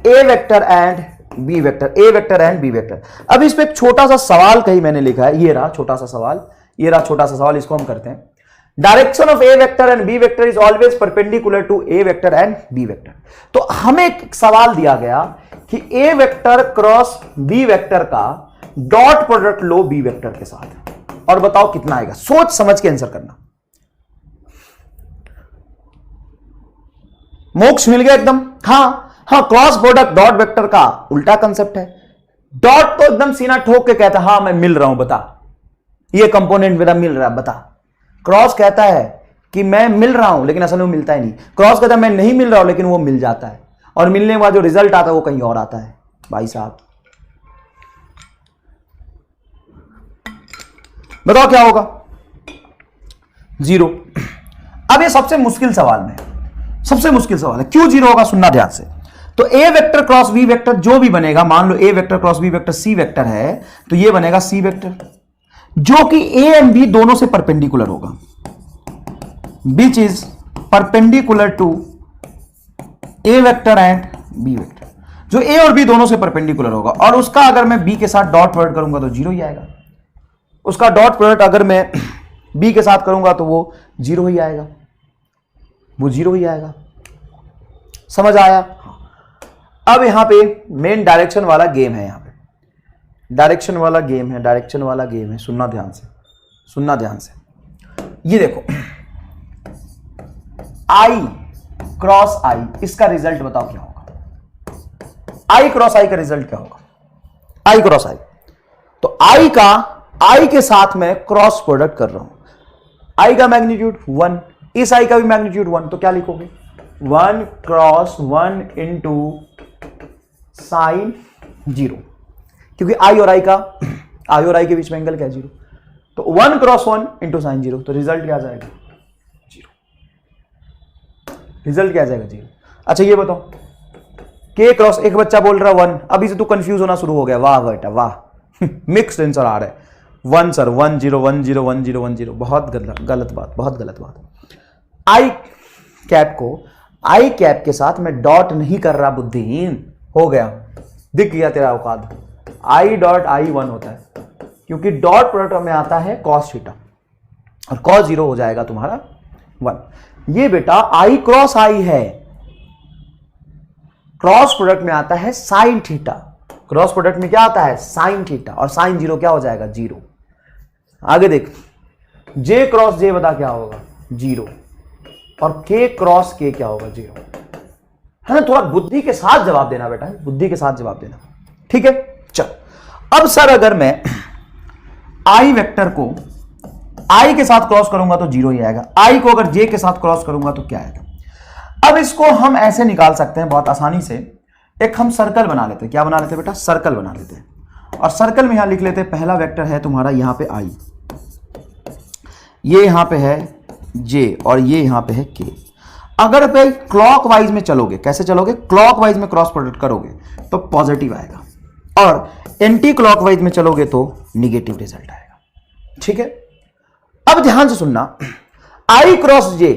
A vector and B vector, A vector and B vector. अब इस पे एक छोटा सा सवाल कहीं मैंने लिखा है, ये रहा छोटा सा सवाल, ये रहा छोटा सा सवाल, इसको हम करते हैं। Direction of A vector and B vector is always perpendicular to A vector and B vector. तो हमें एक सवाल दिया गया कि A vector cross B vector का डॉट प्रोडक्ट लो बी वेक्टर के साथ, और बताओ कितना आएगा? सोच समझ के आंसर करना। मोक्ष मिल गया एकदम? हाँ, क्रॉस प्रोडक्ट डॉट वेक्टर का उल्टा कंसेप्ट है। डॉट तो एकदम सीना ठोक के कहता है हाँ मैं मिल रहा हूं, बता ये कंपोनेंट मेरा मिल रहा है, बता। क्रॉस कहता है कि मैं मिल रहा हूं, लेकिन असल में मिलता ही नहीं। क्रॉस कहता है मैं नहीं मिल रहा हूं, लेकिन वो मिल जाता है, और मिलने के बाद जो रिजल्ट आता है वो कहीं और आता है। भाई साहब बताओ क्या होगा? 0। अब ये सबसे मुश्किल सवाल में, सबसे मुश्किल सवाल है। क्यों 0 होगा? सुनना ध्यान से। तो A vector cross B vector जो भी बनेगा, मान लो A vector cross B vector C vector है, तो ये बनेगा सी वेक्टर, जो कि ए एंड बी दोनों से परपेंडिकुलर होगा, which is perpendicular to A vector and B vector, जो ए और बी दोनों से परपेंडिकुलर होगा। और उसका अगर मैं बी के साथ डॉट प्रोडक्ट करूंगा तो 0 ही आएगा। उसका डॉट प्रोडक्ट अगर मैं बी के साथ करूंगा तो वो 0 ही आएगा, वो 0 ही आएगा। समझ आया? अब यहां पे मेन डायरेक्शन वाला गेम है, यहां पे डायरेक्शन वाला गेम है, डायरेक्शन वाला गेम है। सुनना ध्यान से, सुनना ध्यान से। ये देखो आई क्रॉस आई, इसका रिजल्ट बताओ क्या होगा? आई क्रॉस आई का रिजल्ट क्या होगा? आई क्रॉस आई, तो आई का आई के साथ मैं क्रॉस प्रोडक्ट कर रहा हूं। आई का मैग्नीट्यूड 1, इस आई का भी मैग्नीट्यूड 1, तो क्या लिखोगे? 1 क्रॉस 1 इंटू साइन 0, क्योंकि आई और आई के बीच में एंगल क्या है? 0। तो 1 क्रॉस 1 इंटू साइन 0, तो रिजल्ट क्या आ जाएगा? 0। रिजल्ट क्या आ जाएगा? 0। अच्छा ये बताओ, के क्रॉस, एक बच्चा बोल रहा है 1, अभी से तू कंफ्यूज होना शुरू हो गया। वाह बेटा वाह, मिक्स्ड आंसर आ रहा है। 1 सर, 1 0 1 0 1 0 1 0, बहुत गलत बात, बहुत गलत बात। आई कैप को आई कैप के साथ मैं डॉट नहीं कर रहा, बुद्धिहीन हो गया, दिख गया तेरा औकात। आई डॉट आई 1 होता है, क्योंकि डॉट प्रोडक्ट में आता है कॉस थीटा, और कॉस 0 हो जाएगा तुम्हारा 1। ये बेटा आई क्रॉस आई है, क्रॉस प्रोडक्ट में आता है साइन थीटा, क्रॉस प्रोडक्ट में क्या आता है? साइन थीटा, और साइन 0 क्या हो जाएगा? 0। आगे देख, जे क्रॉस जे बता क्या होगा? 0, और के क्रॉस के क्या होगा? 0, है ना? थोड़ा बुद्धि के साथ जवाब देना बेटा, बुद्धि के साथ जवाब देना, ठीक है? चल, अब सर अगर मैं आई वेक्टर को आई के साथ क्रॉस करूंगा तो 0 ही आएगा, आई को अगर जे के साथ क्रॉस करूंगा तो क्या आएगा। अब इसको हम ऐसे निकाल सकते हैं बहुत आसानी से, एक हम सर्कल बना लेते हैं। क्या बना लेते हैं बेटा? सर्कल बना लेते हैं। और सर्कल में यहां लिख लेते हैं पहला वेक्टर है तुम्हारा यहां पे आई, ये यहां पे है जे और ये यहां पे है के। अगर भाई क्लॉकवाइज में चलोगे, कैसे चलोगे? क्लॉकवाइज में क्रॉस प्रोडक्ट करोगे तो पॉजिटिव आएगा, और एंटी क्लॉकवाइज में चलोगे तो निगेटिव रिजल्ट आएगा। ठीक है, अब ध्यान से सुनना, आई क्रॉस जे,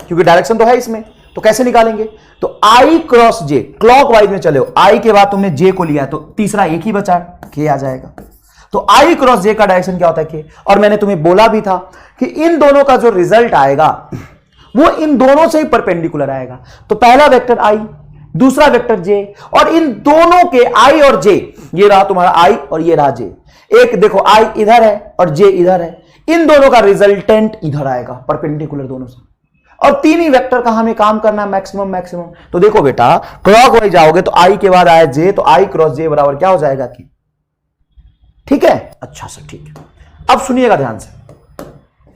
क्योंकि डायरेक्शन तो है इसमें, तो कैसे निकालेंगे? तो आई क्रॉस जे क्लॉकवाइज में चले हो, आई के बाद तुमने जे को लिया तो तीसरा एक ही बचा, के आ जाएगा। तो आई क्रॉस जे का डायरेक्शन क्या होता है? के। और मैंने तुम्हें बोला भी था कि इन दोनों का जो रिजल्ट आएगा वो इन दोनों से ही परपेंडिकुलर आएगा। तो पहला वेक्टर आई, दूसरा वेक्टर जे, और इन दोनों के आई और जे, ये रहा तुम्हारा आई और ये रहा जे। एक देखो आई इधर है और जे इधर है, इन दोनों का रिजल्टेंट इधर आएगा, परपेंडिकुलर दोनों से। और तीन ही वेक्टर का हमें काम करना है, मैक्सिमम मैक्सिमम। तो देखो बेटा, क्लॉकवाइज जाओगे तो आई के बाद आया जे, तो आई क्रॉस जे बराबर क्या हो जाएगा? कि। ठीक है, अच्छा सर, ठीक है। अब सुनिएगा ध्यान से,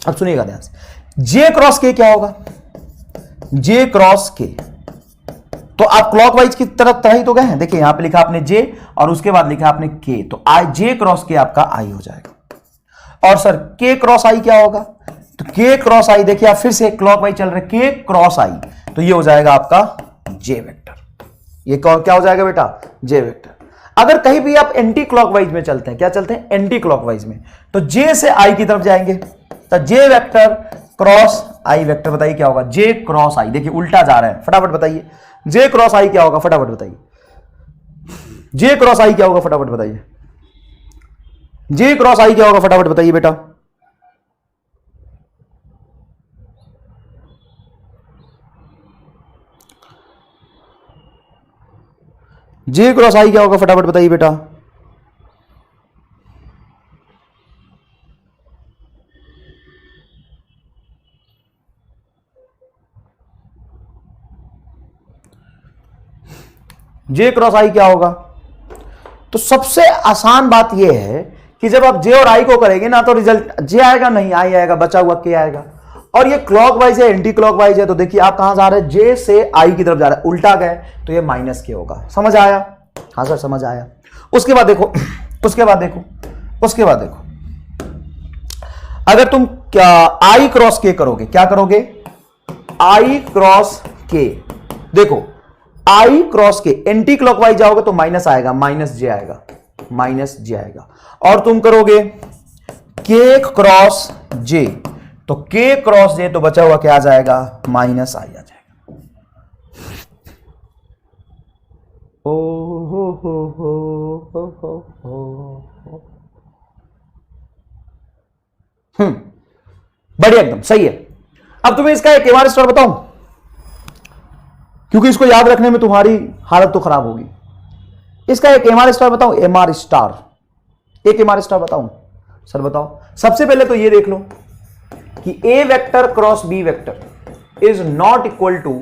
अब सुनिएगा ध्यान से, जे क्रॉस के क्या होगा? जे क्रॉस के, तो आप क्लॉकवाइज की तरफ ही तो गए हैं। देखिए यहां पे लिखा आपने जे और उसके बाद लिखा आपने के, तो आई जे क्रॉस के आपका आई हो जाएगा। और सर के क्रॉस आई क्या होगा? तो के क्रॉस आई, देखिए आप फिर से क्लॉकवाइज चल रहे, के क्रॉस आई, तो ये हो जाएगा आपका जे वेक्टर। ये क्या हो जाएगा बेटा? जे वेक्टर। अगर कहीं भी आप एंटी क्लॉकवाइज में चलते हैं, क्या चलते हैं? एंटी क्लॉकवाइज में, तो जे से आई की तरफ जाएंगे, तो जे वेक्टर क्रॉस आई वेक्टर, बताइए क्या होगा? जे क्रॉस आई। देखिए उल्टा जा रहा है, फटाफट बताइए, जे क्रॉस आई क्या होगा? फटाफट बताइए, जे क्रॉस आई क्या होगा? फटाफट बताइए, जे क्रॉस आई क्या होगा? फटाफट बताइए बेटा। जे क्रॉस आई क्या होगा? फटाफट बताइए बेटा। जे क्रॉस आई क्या होगा? तो सबसे आसान बात यह है कि जब आप जे और आई को करेंगे ना, तो रिजल्ट जे आएगा नहीं, आई आएगा, बचा हुआ के आएगा। और ये क्लॉकवाइज है, एंटी क्लॉकवाइज है, तो देखिए आप कहां जा रहे हैं? जे से आई की तरफ जा रहे हैं, उल्टा गए तो ये माइनस के होगा। समझ आया? हाँ सर समझ आया। उसके बाद देखो, उसके बाद देखो, उसके बाद देखो, अगर तुम क्या आई क्रॉस के करोगे, क्या करोगे? आई क्रॉस के, देखो आई क्रॉस के एंटी क्लॉकवाइज जाओगे तो माइनस आएगा, माइनस जे आएगा, माइनस जे आएगा। और तुम करोगे के क्रॉस जे, तो के क्रॉस जे, तो बचा हुआ क्या आ जाएगा? माइनस आई आ जाएगा। ओ हो। बढ़िया, एकदम सही है। अब तुम्हें इसका एक बार स्टार बताऊं, क्योंकि इसको याद रखने में तुम्हारी हालत तो खराब होगी। इसका एक एमआर स्टार बताऊं, एमआर स्टार, एक एमआर स्टार बताऊं? सर बताओ। सबसे पहले तो ये देख लो कि A vector cross B vector is not equal to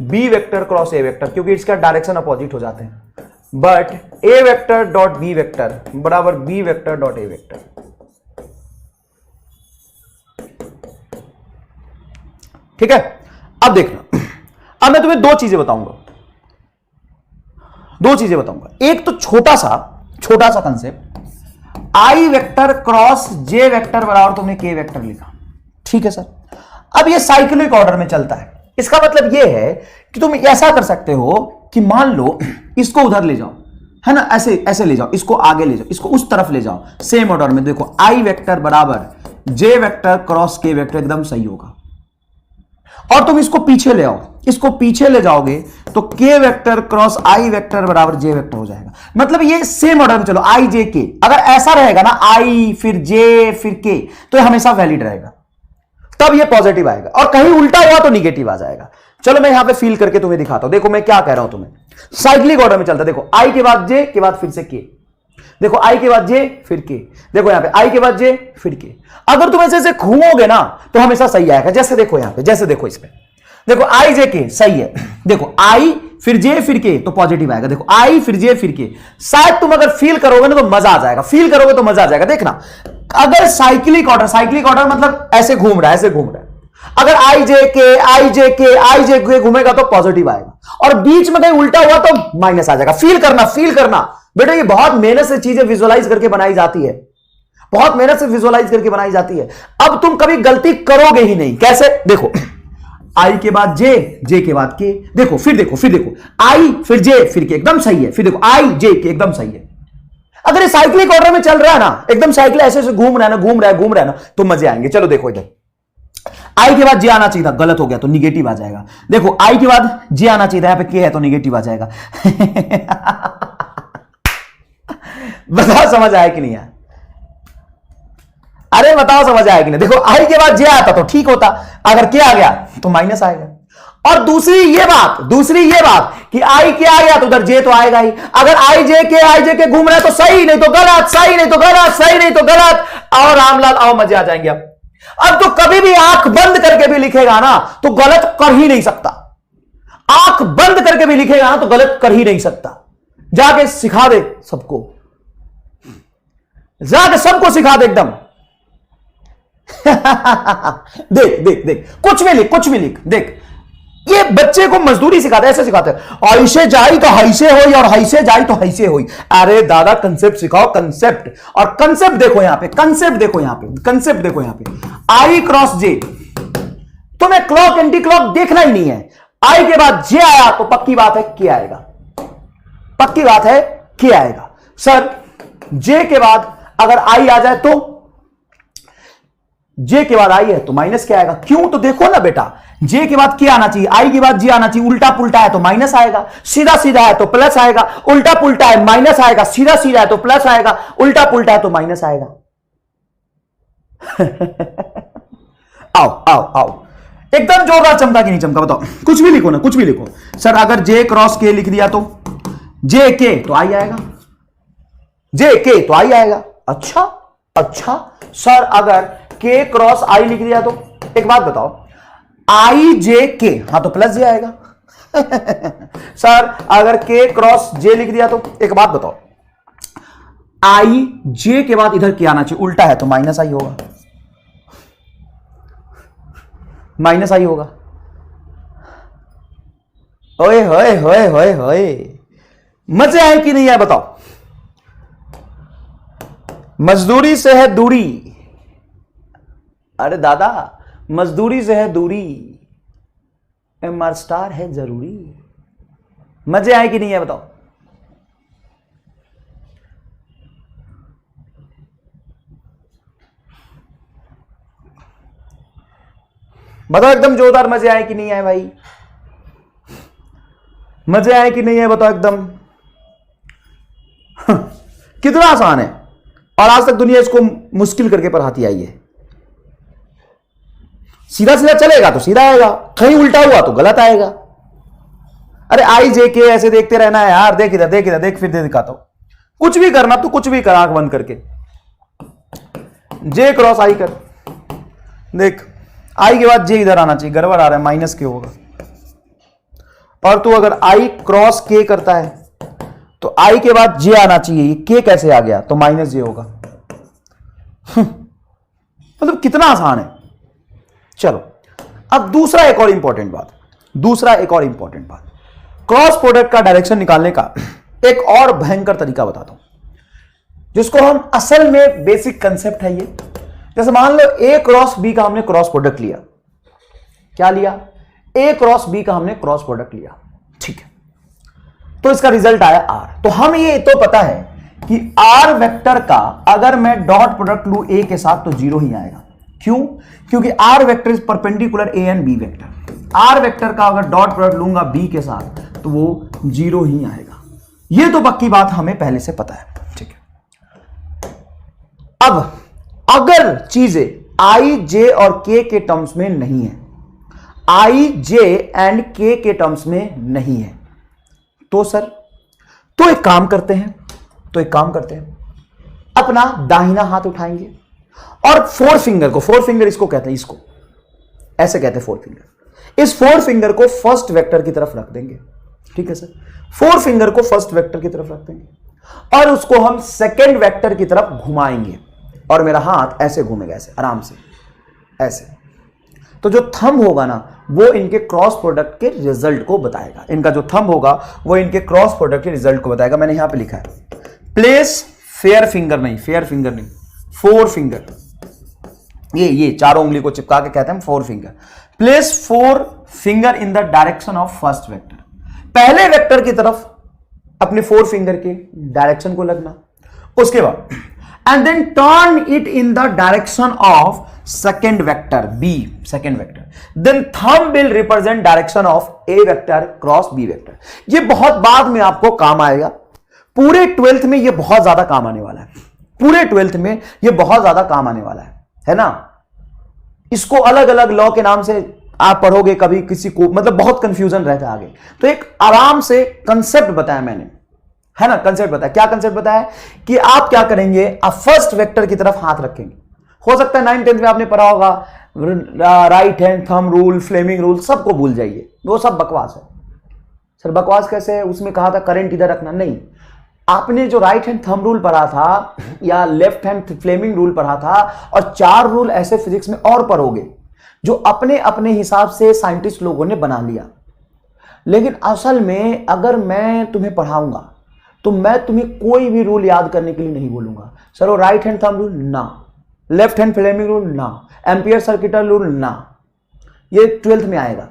B vector cross A vector, क्योंकि इसका डायरेक्शन अपोजिट हो जाते हैं। But A vector dot B vector बराबर B vector dot A vector. ठीक है, अब देखना, अब मैं तुम्हें दो चीजें बताऊंगा, दो चीजें बताऊंगा। एक तो छोटा सा कंसेप्ट, आई वेक्टर क्रॉस जे वेक्टर बराबर तुमने के वेक्टर लिखा, ठीक है सर। अब ये साइक्लिक ऑर्डर में चलता है। इसका मतलब ये है कि तुम ऐसा कर सकते हो कि मान लो इसको उधर ले जाओ, है ना, ऐसे ऐसे ले जाओ, इसको आगे ले जाओ, इसको उस तरफ ले जाओ, सेम ऑर्डर में। देखो आई वेक्टर बराबर जे वेक्टर क्रॉस के वेक्टर, एकदम सही होगा। और तुम इसको पीछे ले आओ, इसको पीछे ले जाओगे तो के वेक्टर क्रॉस आई वेक्टर बराबर जे वेक्टर हो जाएगा। मतलब ये सेम ऑर्डर में चलो, आई जे के। अगर ऐसा रहेगा ना, आई फिर जे फिर के, तो ये हमेशा वैलिड रहेगा, तब ये पॉजिटिव आएगा। और कहीं उल्टा हुआ तो निगेटिव आ जाएगा। चलो मैं यहां पे फील करके तुम्हें दिखाता हूं। देखो मैं क्या कह रहा हूं तुम्हें, साइक्लिक ऑर्डर में चलता है। देखो आई के बाद जे के बाद फिर से के, देखो आई के बाद जे फिर के, देखो यहां पे आई के बाद जे फिर के। अगर तुम ऐसे घूमोगे ना तो हमेशा सही आएगा। जैसे देखो यहां पे, जैसे देखो इसमें, देखो आई जे के सही है, देखो आई फिर जे फिर के तो पॉजिटिव आएगा, देखो आई फिर जे फिर के। शायद तुम अगर फील करोगे ना तो मजा आ जाएगा, फील करोगे तो मजा आ जाएगा। देखना अगर साइक्लिक ऑर्डर मतलब ऐसे घूम रहा है, ऐसे घूम रहा है, अगर आई जे के घूमेगा तो पॉजिटिव आएगा, और बीच में कहीं उल्टा हुआ तो माइनस आ जाएगा। फील करना बेटा, ये बहुत मेहनत से चीजें विजुअलाइज करके बनाई जाती है, बहुत मेहनत से विजुअलाइज करके बनाई जाती है। अब तुम कभी गलती करोगे ही नहीं। कैसे? देखो, आई के बाद जे के बाद के, देखो फिर देखो आई फिर जे फिर के, एकदम सही है। फिर देखो आई जे के, एकदम सही है। अगर ये साइक्लिक ऑर्डर में चल रहा है ना, एकदम साइकिल ऐसे घूम रहा है ना, तो मजे आएंगे। चलो देखो, इधर आई के बाद जे आना चाहिए था, गलत हो गया तो निगेटिव आ जाएगा। देखो आई के बाद जे आना चाहिए था, यहां पे के है तो निगेटिव आ जाएगा। बताओ समझ आया कि नहीं आया? अरे बताओ समझ आया कि नहीं? देखो आई के बाद जे आता तो ठीक होता, अगर के आ गया तो माइनस आएगा। और दूसरी ये बात कि आई के आ गया तो उधर जे तो आएगा ही। अगर आई जे के घूम रहा है तो सही, नहीं तो गलत, सही नहीं तो गलत, सही नहीं तो गलत। और रामलाल आओ, मजे आ जाएंगे। अब तो कभी भी आंख बंद करके भी लिखेगा ना तो गलत कर ही नहीं सकता। आंख बंद करके भी लिखेगा ना तो गलत कर ही नहीं सकता। जाके सिखा दे सबको, जाके सबको सिखा दे एकदम। देख कुछ भी लिख देख। ये बच्चे को मजदूरी सिखाते, ऐसे सिखाते हैं, ऐसे जाई तो हैसे होई और हैसे जाई तो हैसे होई। अरे दादा कंसेप्ट सिखाओ, कंसेप्ट। और कंसेप्ट देखो यहां पे, कंसेप्ट देखो यहां पे आई क्रॉस जे। तुम्हें क्लॉक एंटी क्लॉक देखना ही नहीं है। आई के बाद जे आया तो पक्की बात है के आएगा, पक्की बात है के आएगा। सर जे के बाद अगर आई आ जाए तो, जे के बाद आई है तो माइनस क्या आएगा? क्यों? तो देखो ना बेटा, जे के बाद क्या आना चाहिए, आई के बाद जे आना चाहिए। उल्टा पुल्टा है तो माइनस आएगा, सीधा सीधा है तो प्लस आएगा, उल्टा पुल्टा है माइनस आएगा, सीधा सीधा है तो प्लस आएगा, उल्टा पुल्टा है तो माइनस आएगा। आओ एकदम जोरदार चमका कि नहीं चमका? बताओ, कुछ भी लिखो ना, कुछ भी लिखो। सर अगर जे क्रॉस के लिख दिया तो जे के तो आई आएगा, जे के तो आई आएगा। अच्छा सर अगर के क्रॉस आई लिख दिया तो, एक बात बताओ, आई जे के, हाँ तो प्लस जे आएगा। सर अगर के क्रॉस जे लिख दिया तो, एक बात बताओ, आई जे के बाद इधर क्या आना चाहिए? उल्टा है तो माइनस आई होगा, माइनस आई होगा। ओए होए होए होए होए, मजे आए कि नहीं आए? बताओ। मजदूरी से है दूरी, अरे दादा मजदूरी से है दूरी, एमआर स्टार है जरूरी। मजे आए कि नहीं है? बताओ। बताओ एकदम जोरदार, मजे आए कि नहीं आए भाई? मजे आए कि नहीं है? बताओ एकदम। कितना आसान है, और आज तक दुनिया इसको मुश्किल करके पढ़ाती आई है। सीधा सीधा चलेगा तो सीधा आएगा, कहीं उल्टा हुआ तो गलत आएगा। अरे आई जे के ऐसे देखते रहना है यार। देख इधर, देख इधर, देख फिर दे दिखाता हूं। कुछ भी करना तो कुछ भी कर, आंख बंद करके जे क्रॉस आई कर। देख आई के बाद जे इधर आना चाहिए, गड़बड़ आ रहा है, माइनस के होगा। और तू अगर आई क्रॉस के करता है तो आई के बाद जे आना चाहिए, ये के कैसे आ गया? तो माइनस जे होगा। मतलब कितना आसान है। चलो अब दूसरा एक और इंपॉर्टेंट बात, क्रॉस प्रोडक्ट का डायरेक्शन निकालने का एक और भयंकर तरीका बताता हूं, जिसको हम असल में बेसिक कंसेप्ट है ये। जैसे मान लो ए क्रॉस बी का हमने क्रॉस प्रोडक्ट लिया। क्या लिया? ए क्रॉस बी का हमने क्रॉस प्रोडक्ट लिया, ठीक है। तो इसका रिजल्ट आया आर। तो हम ये तो पता है कि आर वेक्टर का अगर मैं डॉट प्रोडक्ट लूं ए के साथ तो जीरो ही आएगा। क्यों? क्योंकि R vector is perpendicular A and B vector. R vector का अगर डॉट प्रोडक्ट लूंगा बी के साथ तो वो जीरो ही आएगा। ये तो पक्की बात हमें पहले से पता है, ठीक है। अब अगर चीजें आई जे और के टर्म्स में नहीं है, आई जे एंड के टर्म्स में नहीं है, तो सर तो एक काम करते हैं, अपना दाहिना हाथ उठाएंगे और फोर फिंगर इसको कहते हैं, इसको ऐसे कहते हैं फोर फिंगर। इस फोर फिंगर को फर्स्ट वेक्टर की तरफ रख देंगे, ठीक है सर। फोर फिंगर को फर्स्ट वेक्टर की तरफ रख देंगे और उसको हम सेकेंड वेक्टर की तरफ घुमाएंगे। और मेरा हाथ ऐसे घूमेगा, ऐसे आराम से, ऐसे। तो जो थंब होगा ना वो इनके क्रॉस प्रोडक्ट के रिजल्ट को बताएगा। इनका जो थंब होगा वो इनके क्रॉस प्रोडक्ट के रिजल्ट को बताएगा। मैंने यहां पे लिखा है प्लेस फेयर फिंगर नहीं, फेयर फिंगर नहीं, फोर फिंगर। ये चारों उंगली को चिपका के कहते हैं four finger. Place four finger in the direction of first vector. पहले वेक्टर की तरफ अपने फोर फिंगर के डायरेक्शन को लगना। उसके बाद and then turn it in the direction of second vector B, second vector. Then thumb will represent direction of A vector cross B vector. ये बहुत बाद में आपको काम आएगा, पूरे 12th में ये बहुत ज्यादा काम आने वाला है, पूरे 12th में ये बहुत ज्यादा काम आने वाला है ना। इसको अलग अलग लॉ के नाम से आप पढ़ोगे कभी किसी को, मतलब बहुत कंफ्यूजन रहता है आगे। तो एक आराम से कंसेप्ट बताया मैंने, है ना, कंसेप्ट बताया। क्या कंसेप्ट बताया कि आप क्या करेंगे, आप फर्स्ट वेक्टर की तरफ हाथ रखेंगे। हो सकता है 9th 10th में आपने पढ़ा होगा right hand thumb rule, Fleming rule, सबको भूल जाइए, वो सब बकवास है। सर बकवास कैसे है, उसमें कहा था करंट इधर रखना, नहीं। आपने जो राइट हैंड थंब रूल पढ़ा था या लेफ्ट हैंड फ्लेमिंग रूल पढ़ा था, और 4 रूल ऐसे फिजिक्स में और पढ़ोगे जो अपने अपने हिसाब से साइंटिस्ट लोगों ने बना लिया। लेकिन असल में अगर मैं तुम्हें पढ़ाऊंगा तो मैं तुम्हें कोई भी रूल याद करने के लिए नहीं बोलूंगा। सर वो राइट हैंड थंब रूल ना, लेफ्ट हैंड फ्लेमिंग रूल ना, एम्पियर सर्किटल रूल ना, ये 12th में आएगा।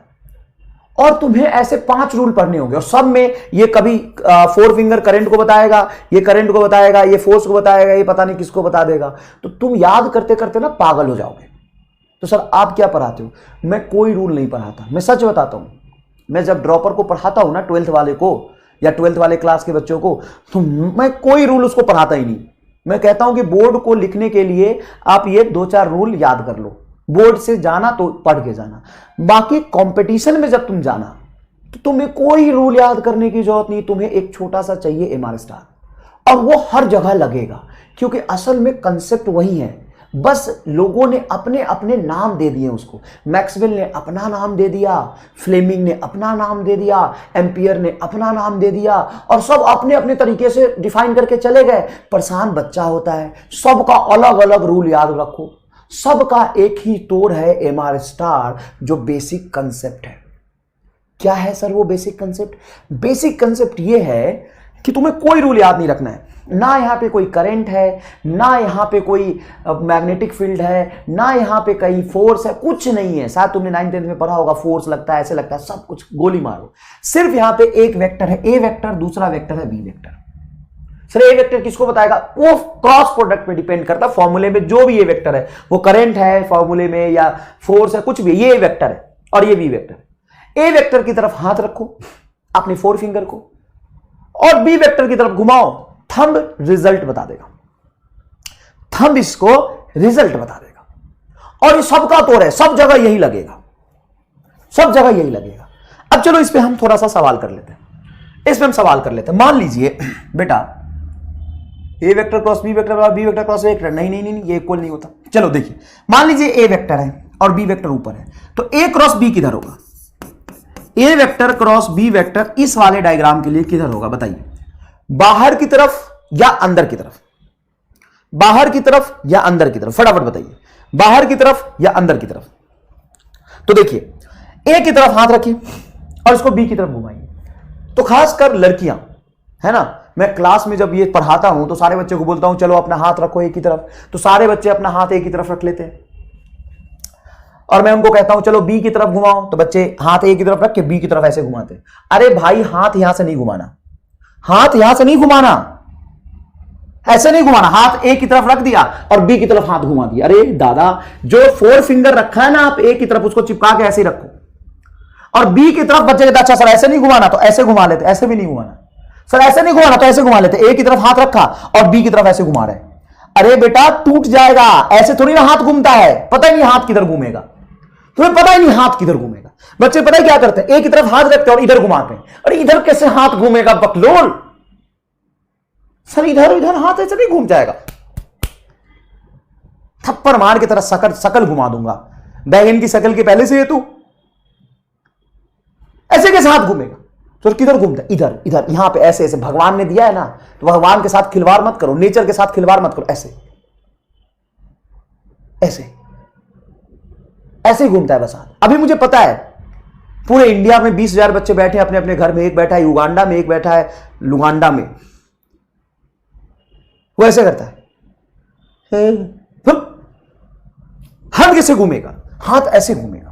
और तुम्हें ऐसे 5 रूल पढ़ने होंगे, और सब में ये कभी 4 फिंगर करंट को बताएगा, ये करंट को बताएगा, ये फोर्स को बताएगा, ये पता नहीं किसको बता देगा। तो तुम याद करते करते ना पागल हो जाओगे। तो सर आप क्या पढ़ाते हो? मैं कोई रूल नहीं पढ़ाता, मैं सच बताता हूं। मैं जब ड्रॉपर को पढ़ाता हूं ना, 12th वाले को या 12th वाले क्लास के बच्चों को, तो मैं कोई रूल उसको पढ़ाता ही नहीं। मैं कहता हूं कि बोर्ड को लिखने के लिए आप ये 2-4 रूल याद कर लो, बोर्ड से जाना तो पढ़ के जाना, बाकी कंपटीशन में जब तुम जाना तो तुम्हें कोई रूल याद करने की जरूरत नहीं। तुम्हें एक छोटा सा चाहिए MR स्टार, और वो हर जगह लगेगा, क्योंकि असल में कंसेप्ट वही है। बस लोगों ने अपने अपने नाम दे दिए उसको। मैक्सवेल ने अपना नाम दे दिया, फ्लेमिंग ने अपना नाम दे दिया, एम्पियर ने अपना नाम दे दिया, और सब अपने अपने तरीके से डिफाइन करके चले गए। परेशान बच्चा होता है, सबका अलग अलग रूल याद रखो। सबका एक ही तोड़ है, MR स्टार, जो बेसिक कंसेप्ट है। क्या है सर वो बेसिक कंसेप्ट? बेसिक कंसेप्ट ये है कि तुम्हें कोई रूल याद नहीं रखना है। ना यहां पे कोई करंट है, ना यहां पे कोई मैग्नेटिक फील्ड है, ना यहां पे कहीं फोर्स है, कुछ नहीं है। शायद तुमने 9th 10th में पढ़ा होगा, फोर्स लगता है, ऐसे लगता है, सब कुछ गोली मारो। सिर्फ यहां पे एक वेक्टर है, ए वेक्टर, दूसरा वेक्टर है बी वेक्टर। सर ए वेक्टर किसको बताएगा? वो क्रॉस प्रोडक्ट पे डिपेंड करता है। फॉर्मूले में जो भी ए वेक्टर है, वो करंट है फॉर्मूले में या फोर्स है, कुछ भी, ये ए वेक्टर है और ये बी वेक्टर। ए वेक्टर की तरफ हाथ रखो अपने 4 फिंगर को, और बी वेक्टर की तरफ घुमाओ, थंब रिजल्ट बता देगा। थंब इसको रिजल्ट बता देगा। और ये सबका तोड़ है, सब जगह यही लगेगा, सब जगह यही लगेगा। अब चलो इस पे हम थोड़ा सा सवाल कर लेते हैं, इस पे हम सवाल कर लेते हैं। मान लीजिए बेटा A vector cross B vector और B vector cross A vector, नहीं नहीं नहीं, ये इक्वल नहीं होता। चलो देखिए, मान लीजिए ए वेक्टर है और बी वेक्टर ऊपर है, तो ए क्रॉस बी किधर होगा? A vector cross B vector इस वाले डायग्राम के लिए किधर होगा बताइए? बाहर की तरफ या अंदर की तरफ? बाहर की तरफ या अंदर की तरफ? फटाफट बताइए, बाहर की तरफ या अंदर की तरफ? तो देखिए, ए की तरफ हाथ रखिए और इसको बी की तरफ घुमाइए। तो खासकर लड़कियां, है ना, मैं क्लास में जब ये पढ़ाता हूं तो सारे बच्चों को बोलता हूं चलो अपना हाथ रखो ए की तरफ, तो सारे बच्चे अपना हाथ ए की तरफ रख लेते हैं। और मैं उनको कहता हूं चलो बी की तरफ घुमाओ, तो बच्चे हाथ ए की तरफ रख के बी की तरफ ऐसे घुमाते हैं। अरे भाई, हाथ यहां से नहीं घुमाना, हाथ यहां से नहीं घुमाना, ऐसे नहीं घुमाना। हाथ ए की तरफ रख दिया और बी की तरफ हाथ घुमा दिया। अरे दादा, जो 4 फिंगर रखा है ना आप ए की तरफ, उसको चिपका के ऐसे ही रखो। और बी की तरफ बच्चे कहते अच्छा सर ऐसे नहीं घुमाना, तो ऐसे घुमा लेते। ऐसे भी नहीं घुमाना सर, ऐसे नहीं घुमाना, तो ऐसे घुमा लेते। ए की तरफ हाथ रखा और बी की तरफ ऐसे घुमा रहे। अरे बेटा टूट जाएगा, ऐसे थोड़ी ना हाथ घूमता है, पता ही नहीं हाथ किधर घूमेगा, तुम्हें पता ही नहीं हाथ किधर घूमेगा। बच्चे पता है क्या करते हैं? ए की तरफ हाथ रखते हैं और इधर घुमाते हैं। अरे इधर कैसे हाथ घूमेगा बकलोल? सर इधर इधर हाथ ऐसे नहीं घूम जाएगा, थप्पड़ मार के तरह शकल घुमा दूंगा। बैगन की शकल के पहले से है तू, ऐसे कैसे हाथ घूमेगा? तो किधर घूमता है? इधर इधर, यहां पे ऐसे ऐसे भगवान ने दिया है ना, तो भगवान के साथ खिलवाड़ मत करो, नेचर के साथ खिलवाड़ मत करो। ऐसे ऐसे ऐसे ही घूमता है बस हाथ। अभी मुझे पता है पूरे इंडिया में 20,000 बच्चे बैठे हैं अपने अपने घर में, एक बैठा है युगांडा में, एक बैठा है लुगांडा में, वो ऐसे करता है, हाथ कैसे घूमेगा, हाथ ऐसे घूमेगा,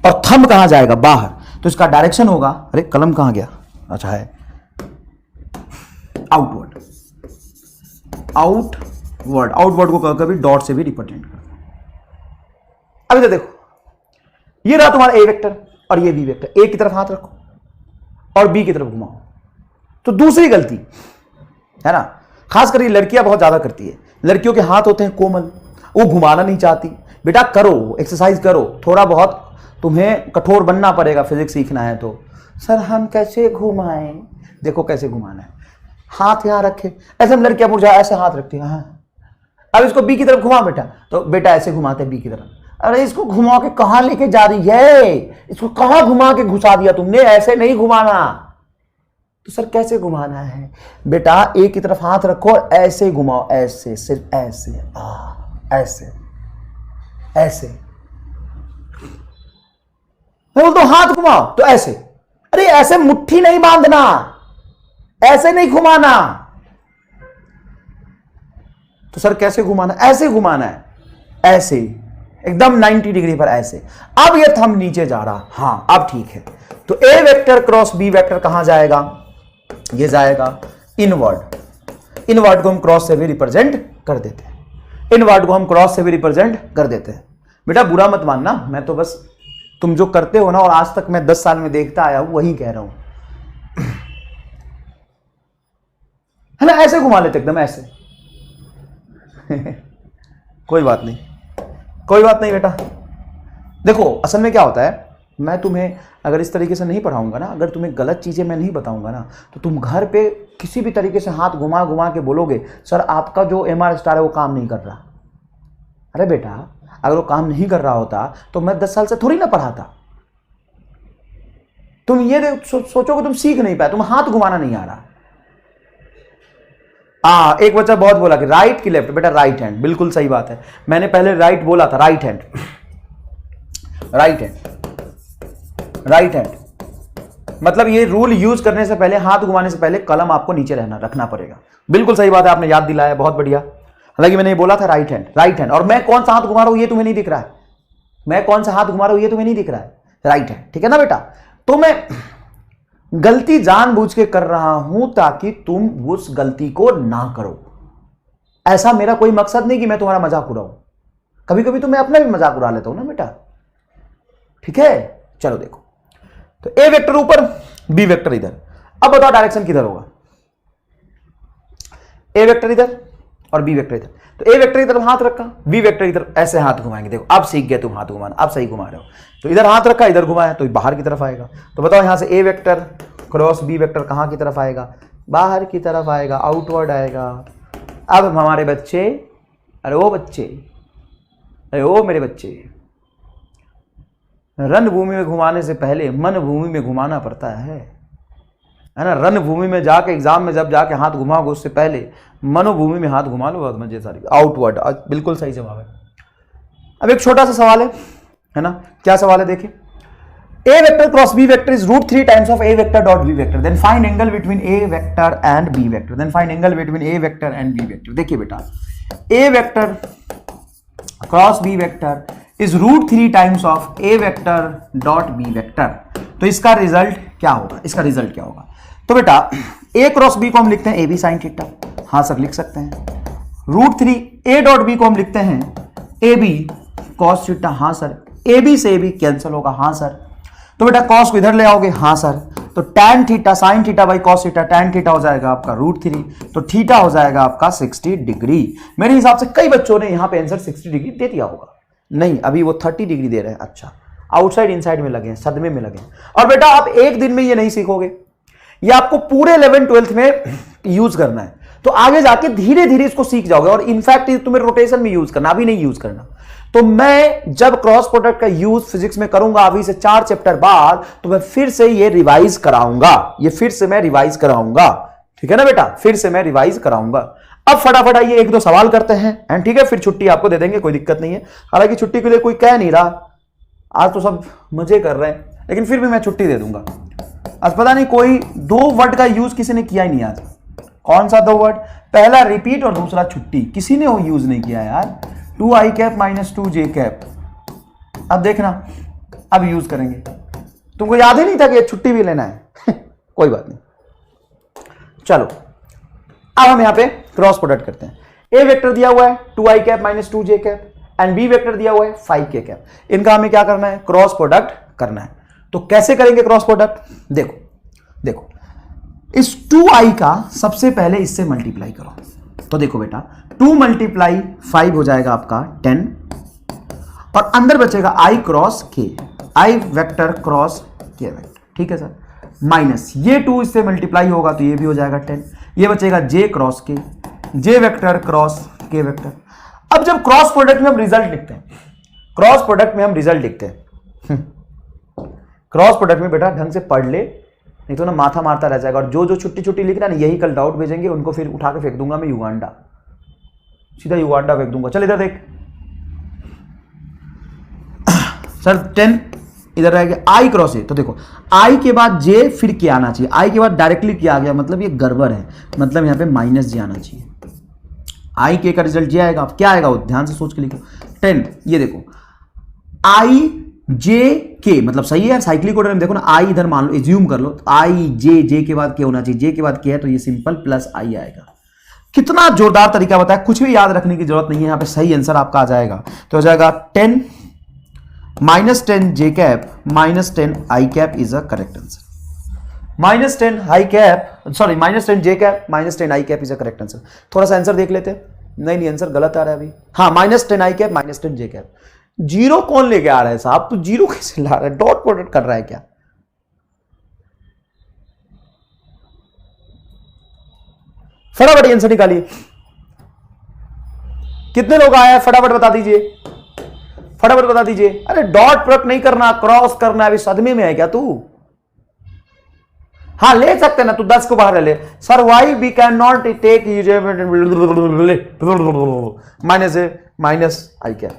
और थंब कहां जाएगा, बाहर। तो इसका डायरेक्शन होगा, अरे कलम कहां गया, अच्छा है, आउटवर्ड। आउटवर्ड, आउटवर्ड को कभी डॉट से भी रिप्रेजेंट करते हैं। अभी तो देखो, ये रहा तुम्हारा ए वेक्टर और ये बी वेक्टर। ए की तरफ हाथ रखो और बी की तरफ घुमाओ। तो दूसरी गलती है ना, खास करके लड़कियां बहुत ज्यादा करती है। लड़कियों के हाथ होते हैं कोमल, वो घुमाना नहीं चाहती। बेटा करो, एक्सरसाइज करो, थोड़ा बहुत तुम्हें कठोर बनना पड़ेगा फिजिक्स सीखना है तो। सर हम कैसे घुमाएं, देखो कैसे घुमाना है, हाथ यहां रखे, ऐसे हम लड़कियां मुझे ऐसे हाथ रखती हैं, अब इसको बी की तरफ घुमा बेटा, तो बेटा ऐसे घुमाते हैं बी की तरफ। अरे इसको घुमा के कहां लेके जा रही है, इसको कहां घुमा के घुसा दिया तुमने, ऐसे नहीं घुमाना। तो सर कैसे घुमाना है, बेटा ए की तरफ हाथ रखो और ऐसे घुमाओ, ऐसे, सिर्फ ऐसे, ऐसे ऐसे। बोल तो हाथ घुमाओ तो ऐसे, अरे ऐसे मुट्ठी नहीं बांधना, ऐसे नहीं घुमाना। तो सर कैसे घुमाना, ऐसे घुमाना है, ऐसे एकदम 90 डिग्री पर ऐसे। अब ये थंब नीचे जा रहा, हाँ अब ठीक है। तो A vector cross B vector कहां जाएगा, ये जाएगा इनवर्ड। इनवर्ड को हम क्रॉस से भी रिप्रेजेंट कर देते हैं, इनवर्ड को हम क्रॉस से भी रिप्रेजेंट कर देते हैं। बेटा बुरा मत मानना, मैं तो बस तुम जो करते हो ना, और आज तक मैं 10 साल में देखता आया हूं, वही कह रहा हूं, है ना। ऐसे घुमा लेते एकदम ऐसे कोई बात नहीं, कोई बात नहीं बेटा। देखो असल में क्या होता है, मैं तुम्हें अगर इस तरीके से नहीं पढ़ाऊंगा ना, अगर तुम्हें गलत चीजें मैं नहीं बताऊंगा ना, तो तुम घर पे किसी भी तरीके से हाथ घुमा घुमा के बोलोगे सर आपका जो MR स्टार है वो काम नहीं कर रहा। अरे बेटा अगर वो काम नहीं कर रहा होता तो मैं 10 साल से थोड़ी ना पढ़ाता। तुम ये सोचोगे तुम सीख नहीं पाए, तुम हाथ घुमाना नहीं आ रहा। एक बच्चा बहुत बोला कि राइट की लेफ्ट, बेटा राइट हैंड, बिल्कुल सही बात है। मैंने पहले राइट बोला था, right hand, right hand, right hand. मतलब ये रूल यूज करने से पहले, हाथ घुमाने से पहले कलम आपको नीचे रखना पड़ेगा। बिल्कुल सही बात है, आपने याद दिलाया, बहुत बढ़िया। हालांकि मैंने ये बोला था राइट हैंड, राइट हैंड, और मैं कौन सा हाथ घुमा रहा हूं ये तुम्हें नहीं दिख रहा है, मैं कौन सा हाथ घुमा रहा हूं ये तुम्हें नहीं दिख रहा है, राइट हैंड, ठीक है ना बेटा। तो मैं गलती जानबूझ के कर रहा हूं ताकि तुम उस गलती को ना करो। ऐसा मेरा कोई मकसद नहीं कि मैं तुम्हारा मजाक उड़ाऊं, कभी कभी तो मैं अपना भी मजाक उड़ा लेता हूं ना बेटा, ठीक है। चलो देखो, तो ए वेक्टर ऊपर, बी वेक्टर इधर। अब बताओ डायरेक्शन किधर होगा, ए वेक्टर इधर और बी वेक्टर इधर। तो ए वेक्टर की तरफ हाथ रखा, बी वेक्टर की तरफ ऐसे हाथ घुमाएंगे। देखो अब सीख गए तुम हाथ घुमाना, अब सही घुमा रहे हो। तो इधर हाथ रखा, इधर घुमाया तो बाहर की तरफ आएगा। तो बताओ यहां से ए वेक्टर क्रॉस बी वेक्टर कहां की तरफ आएगा, बाहर की तरफ आएगा, आउटवर्ड आएगा। अब हमारे बच्चे, अरे ओ बच्चे, अरे ओ मेरे बच्चे, रणभूमि में घुमाने से पहले मन भूमि में घुमाना पड़ता है ना। रणभूमि में जाके एग्जाम में जब जाके हाथ घुमाओगे उससे पहले मनोभूमि में हाथ घुमा लो, बहुत मजे सारी। आउटवर्ड, बिल्कुल सही जवाब है। अब एक छोटा सा सवाल है ना, क्या सवाल है देखिए। A vector cross B vector is √3 times of A vector dot B vector, then find angle between A vector and B vector, then find angle between A vector and B vector. देखिए बेटा, A vector cross B vector is √3 times of A vector dot B vector. तो इसका result क्या होगा, इसका result क्या होगा। तो बेटा ए क्रॉस बी को हम लिखते हैं ए बी साइन थीटा, हाँ सर लिख सकते हैं। √3 ए डॉट बी को हम लिखते हैं ए बी कॉस थीटा, हाँ सर। ए बी से ए बी कैंसिल होगा, हाँ सर। तो बेटा कॉस को इधर ले आओगे, हाँ सर। तो tan theta sine theta by cos theta, tan theta हो जाएगा आपका √3, तो थीटा हो जाएगा आपका 60 डिग्री। मेरे हिसाब से कई बच्चों ने यहां पे आंसर 60 डिग्री दे दिया होगा, नहीं अभी वो 30 डिग्री दे रहे हैं। अच्छा, आउटसाइड इनसाइड में लगे हैं, सदमे में लगे हैं। और बेटा आप एक दिन में ये नहीं सीखोगे, ये आपको पूरे 11th 12th में यूज करना है। तो आगे जाके धीरे धीरे इसको सीख जाओगे, और इनफैक्ट तुम्हें रोटेशन में यूज करना, अभी नहीं यूज करना। तो मैं जब क्रॉस प्रोडक्ट का यूज फिजिक्स में करूंगा अभी से 4 चैप्टर बाद, तो मैं फिर से ये रिवाइज कराऊंगा, ये फिर से मैं रिवाइज कराऊंगा, ठीक है ना बेटा, फिर से मैं रिवाइज कराऊंगा। अब फटाफट आइए एक दो सवाल करते हैं एंड ठीक है, फिर छुट्टी आपको दे देंगे, कोई दिक्कत नहीं है। हालांकि छुट्टी के लिए कोई कह नहीं रहा, आज तो सब मजे कर रहे हैं, लेकिन फिर भी मैं छुट्टी दे दूंगा। आज पता नहीं कोई दो वर्ड का यूज किसी ने किया ही नहीं आज। कौन सा दो वर्ड? पहला रिपीट और दूसरा छुट्टी, किसी ने वो यूज नहीं किया यार। 2i cap minus 2j cap, अब देखना अब यूज करेंगे। तुमको याद ही नहीं था कि छुट्टी भी लेना है कोई बात नहीं। चलो अब हम यहां पे क्रॉस प्रोडक्ट करते हैं। ए वेक्टर दिया हुआ है 2i cap minus 2j cap and B vector दिया हुआ है 5k कैप। इनका हमें क्या करना है? क्रॉस प्रोडक्ट करना है। तो कैसे करेंगे क्रॉस प्रोडक्ट? देखो देखो, इस 2i का सबसे पहले इससे मल्टीप्लाई करो। तो देखो बेटा 2 मल्टीप्लाई 5 हो जाएगा आपका 10 और अंदर बचेगा i cross k, i vector cross k vector, ठीक है सर। माइनस ये 2 इससे मल्टीप्लाई होगा तो ये भी हो जाएगा 10, ये बचेगा j cross k, j vector cross k vector. अब जब क्रॉस प्रोडक्ट में हम रिजल्ट लिखते हैं, क्रॉस प्रोडक्ट में हम रिजल्ट लिखते हैं, क्रॉस प्रोडक्ट में बेटा ढंग से पढ़ ले, नहीं तो ना माथा मारता रह जाएगा। और जो जो छुट्टी छुट्टी लिख रहा है ना, यही कल डाउट भेजेंगे, उनको फिर उठा के फेंक दूंगा मैं युगांडा, सीधा युगांडा फेंक दूंगा। चल इधर देख सर 10 इधर रह गया, आई क्रॉस ए। तो देखो आई के बाद जे फिर क्या आना चाहिए, आई के बाद डायरेक्टली क्या आ गया, मतलब ये गड़बड़ है, मतलब यहाँ पे माइनस जे आना चाहिए। आई के का रिजल्ट जे आएगा, अब क्या आएगा वो ध्यान से सोच के लिखो। 10 ये देखो आई जे के, मतलब सही है यार, साइक्लिक ऑर्डर में देखो ना, आई इधर मान लो, एज्यूम कर लो, आई जे के बाद के होना चाहिए, जे के बाद के है तो ये सिंपल प्लस आई आएगा। कितना जोरदार तरीका बताया, कुछ भी याद रखने की जरूरत नहीं है, यहाँ पे सही आंसर आपका आ जाएगा। तो हो जाएगा 10 minus 10 J cap minus 10 I cap is a correct answer. Minus 10 I cap, sorry minus 10 J cap minus 10 I cap is a correct answer. थोड़ा सा आंसर देख लेते हैं। नहीं आंसर गलत आ रहा है अभी। हाँ माइनस 10 आई कैप माइनस 10 जे कैप। जीरो कौन लेके आ रहा है साहब? तो जीरो कैसे ला रहा है? डॉट प्रोडक्ट कर रहा है क्या? फटाफट आंसर निकालिए। कितने लोग आए हैं फटाफट बता दीजिए, फटाफट बता दीजिए। अरे डॉट प्रोडक्ट नहीं करना, क्रॉस करना। अभी सदमे में है क्या तू? हाँ ले सकते ना, तू 10 को बाहर ले। Sir why we can not take minus I क्या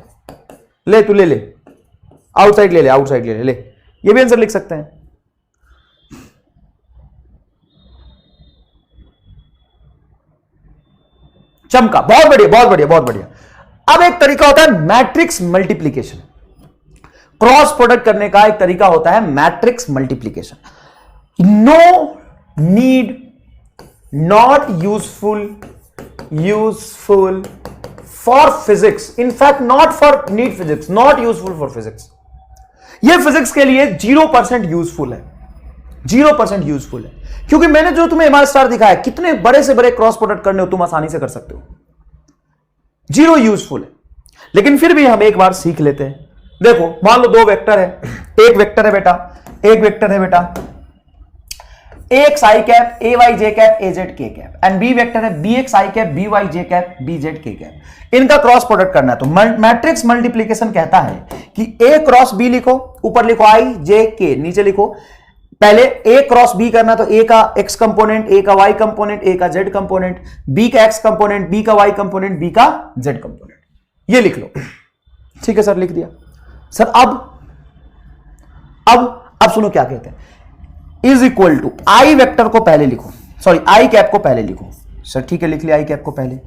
ले, तू ले ले, आउटसाइड ले ले, आउटसाइड ले ले, ये भी आंसर लिख सकते हैं। चमका, बहुत बढ़िया बहुत बढ़िया बहुत बढ़िया। अब एक तरीका होता है मैट्रिक्स मल्टीप्लीकेशन। क्रॉस प्रोडक्ट करने का एक तरीका होता है matrix multiplication. No need, not useful for physics, in fact not for need physics, not useful for physics. यह फिजिक्स के लिए 0% यूजफुल है, 0% यूजफुल है। क्योंकि मैंने जो तुम्हें एमआर स्टार दिखाया, कितने बड़े से बड़े क्रॉस प्रोडक्ट करने हो तुम आसानी से कर सकते हो, 0 यूजफुल है। लेकिन फिर भी हम एक बार सीख लेते हैं। देखो मान लो दो वेक्टर है, एक वेक्टर है बेटा, एक वेक्टर है बेटा X I cap A Y J cap A Z K cap, and B vector है B X I cap B Y J cap B Z K cap. इनका क्रॉस प्रोडक्ट करना है। तो मैट्रिक्स मल्टीप्लीकेशन कहता है कि ए क्रॉस बी लिखो, ऊपर लिखो आई जे के, नीचे लिखो पहले ए क्रॉस बी करना, तो ए का एक्स कंपोनेंट, ए का वाई कंपोनेंट, ए का जेड कंपोनेंट, बी का एक्स कंपोनेंट, बी का वाई कंपोनेंट, बी का जेड कंपोनेंट, ये लिख लो। ठीक है सर, लिख दिया सर। अब सुनो क्या कहते हैं, is equal to I vector को पहले लिखो, सॉरी आई कैप को पहले लिखो। सर ठीक है, लिख लिया आई कैप को पहले।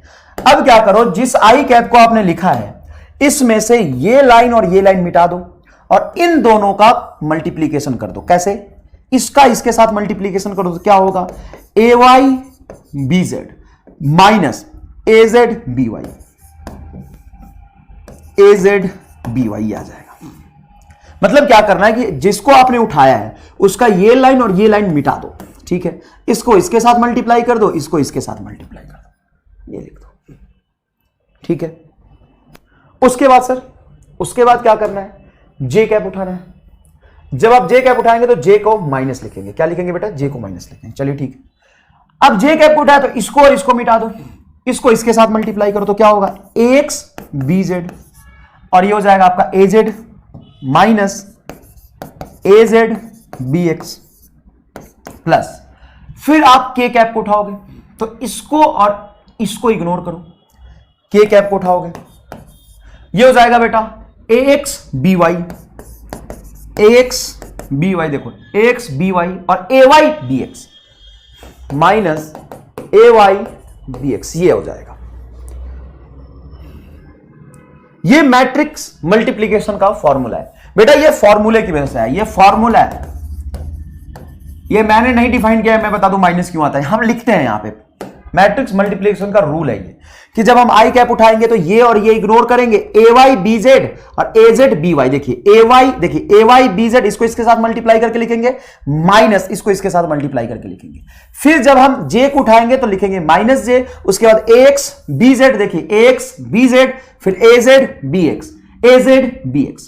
अब क्या करो, जिस आई कैप को आपने लिखा है इसमें से ये लाइन और ये लाइन मिटा दो और इन दोनों का मल्टीप्लीकेशन कर दो। कैसे? इसका इसके साथ मल्टीप्लीकेशन करो तो क्या होगा, ए वाई बी जेड माइनस ए जेड बी वाई, ए जेड बी वाई आ जाएगा। मतलब क्या करना है कि जिसको आपने उठाया है उसका ये लाइन और ये लाइन मिटा दो। ठीक है, इसको इसके साथ मल्टीप्लाई कर दो, इसको इसके साथ मल्टीप्लाई कर दो, ये लिख दो। ठीक है, उसके बाद सर, उसके बाद क्या करना है, जे कैप उठाना है। जब आप जे कैप उठाएंगे तो जे को माइनस लिखेंगे। क्या लिखेंगे बेटा? जे को माइनस लिखेंगे। चलिए ठीक है। अब जे कैप को उठाया तो इसको और इसको मिटा दो, इसको इसके साथ मल्टीप्लाई करो तो क्या होगा, ए एक्स बी जेड, और ये हो जाएगा आपका ए जेड माइनस ए जेड बी एक्स प्लस, फिर आप के कैप को उठाओगे तो इसको और इसको इग्नोर करो, के कैप को उठाओगे, ये हो जाएगा बेटा ax by, ax by, देखो ax by और ay dx minus ay dx, ये हो जाएगा। ये मैट्रिक्स मल्टीप्लीकेशन का फॉर्मूला है बेटा, ये फॉर्मूले की वजह से है, ये फॉर्मूला है, ये मैंने नहीं डिफाइन किया है, मैं बता दूं माइनस क्यों आता है, हम लिखते हैं यहां पे, मैट्रिक्स मल्टीप्लिकेशन का रूल है ये कि जब हम आई कैप उठाएंगे तो ये और ये इग्नोर करेंगे, ए वाई बी जेड और ए जेड बी वाई, देखिए ए वाई बी जेड इसको इसके साथ मल्टीप्लाई करके लिखेंगे, माइनस इसको इसके साथ मल्टीप्लाई करके लिखेंगे। फिर जब हम जे को उठाएंगे तो लिखेंगे माइनस जे, उसके बाद ए एक्स बी जेड, देखिए ए एक्स बी जेड, फिर A Z B X, A Z B X,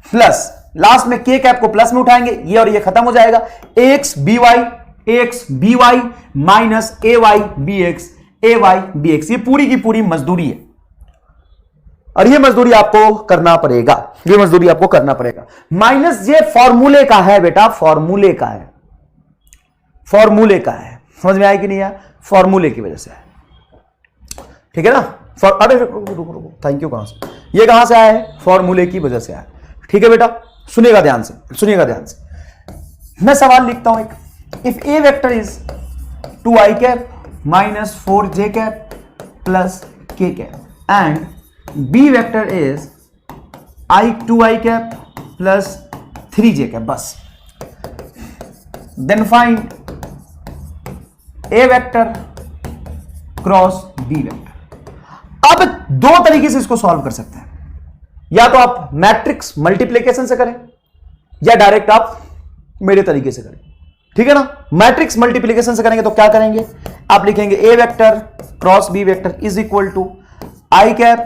plus last में के कैप को प्लस में उठाएंगे, ये और ये खत्म हो जाएगा, ए एक्स बी वाई माइनस ए वाई बी एक्स, ए वाई बी एक्स, ये पूरी की पूरी मजदूरी है और ये मजदूरी आपको करना पड़ेगा, ये मजदूरी आपको करना पड़ेगा। माइनस ये फॉर्मूले का है बेटा, फॉर्मूले का है, फॉर्मूले का है, समझ में आया कि नहीं आया, फॉर्मूले की वजह से है, ठीक है ना। अरे रुको, थैंक यू, कहां से ये कहां से आया है, फॉर्मूले की वजह से आया, ठीक है बेटा। सुनिएगा ध्यान से, सुनिएगा ध्यान से, मैं सवाल लिखता हूं एक, if A vector is 2i cap minus 4j cap plus k cap and b vector is 2i cap plus 3j cap, बस। then find a vector cross b vector। अब दो तरीके से इसको सॉल्व कर सकते हैं, या तो आप मैट्रिक्स मल्टीप्लिकेशन से करें या डायरेक्ट आप मेरे तरीके से करें, ठीक है ना। मैट्रिक्स मल्टीप्लिकेशन से करेंगे तो क्या करेंगे, आप लिखेंगे A vector cross B vector is equal to I cap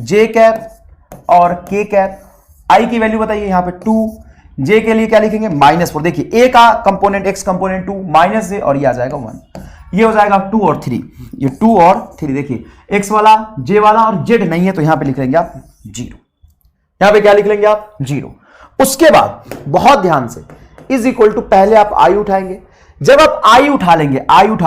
J cap और के कैप। आई की वैल्यू बताइए यहां पे 2, जे के लिए क्या लिखेंगे -4, देखिए ए का कंपोनेंट एक्स कंपोनेंट 2 माइनस जे और ये आ जाएगा 1, ये हो जाएगा 2 और 3, ये 2 और 3, देखिए एक्स वाला जे वाला और जेड नहीं है तो यहां पे लिख लेंगे आप 0, यहां पे क्या लिख लेंगे आप 0। उसके बाद बहुत ध्यान से इज इक्वल टू, पहले आप आई उठाएंगे, जब आप आई उठा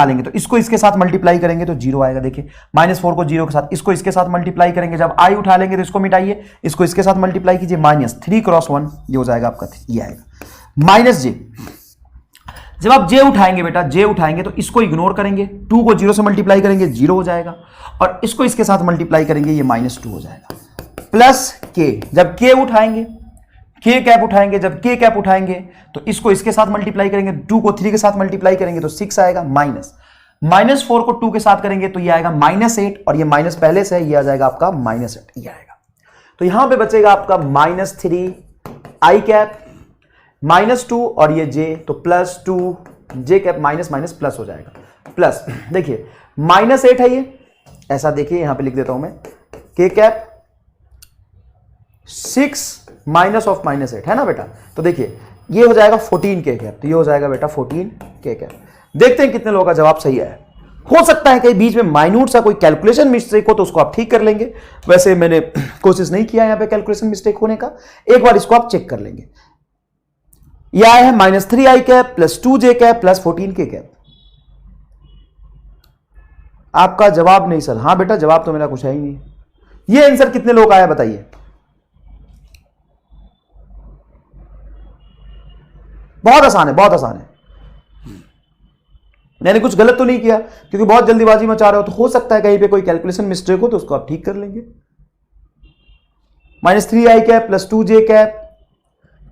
लेंगे तो इसको इसके साथ मल्टीप्लाई करेंगे तो 0 आएगा, देखिए -4 को 0 के साथ, इसको इसके साथ मल्टीप्लाई करेंगे, जब आई उठा लेंगे तो इसको मिटाइए, इसको इसके साथ मल्टीप्लाई कीजिए, -3 क्रॉस 1, ये हो जाएगा आपका, ये आएगा माइनस जे। जब आप जे उठाएंगे बेटा, जे उठाएंगे तो इसको इग्नोर करेंगे, 2 को 0 से मल्टीप्लाई करेंगे 0 हो जाएगा, और इसको इसके साथ मल्टीप्लाई करेंगे ये -2 हो जाएगा, प्लस के, जब के उठाएंगे के कैप उठाएंगे, जब के कैप उठाएंगे तो इसको इसके साथ मल्टीप्लाई करेंगे, 2 को 3 के साथ मल्टीप्लाई करेंगे तो 6 आएगा, -4 को 2 के साथ करेंगे तो ये आएगा -8, और ये माइनस पहले से है, ये आ जाएगा आपका -8, ये आएगा। तो यहां पे बचेगा आपका -3 आई कैप, -2 और ये जे, तो +2 जे कैप, माइनस प्लस हो जाएगा, प्लस देखिए -8 है ये, ऐसा देखिए यहां पे लिख देता हूं मैं, के कैप 6 माइनस ऑफ -8 है ना बेटा, तो देखिए ये हो जाएगा 14 के कैप, तो ये हो जाएगा बेटा 14 के कैप। देखते हैं कितने लोगों का जवाब सही है, हो सकता है कहीं बीच में माइन्यूट सा कोई कैलकुलेशन मिस्टेक हो तो उसको आप ठीक कर लेंगे, वैसे मैंने कोशिश नहीं किया यहां पे कैलकुलेशन मिस्टेक होने का, एक बार इसको आप चेक कर लेंगे। यह आया है -3i cap plus 2j cap plus 14 के कैप। आपका जवाब नहीं सर, हाँ बेटा जवाब तो मेरा कुछ है ही नहीं। ये आंसर कितने लोग आया बताइए, बहुत आसान है, बहुत आसान है, मैंने कुछ गलत तो नहीं किया, क्योंकि बहुत जल्दीबाजी में चाह रहे हो तो हो सकता है कहीं पे कोई कैलकुलेशन मिस्टेक हो तो उसको आप ठीक कर लेंगे। -3i cap plus 2j cap,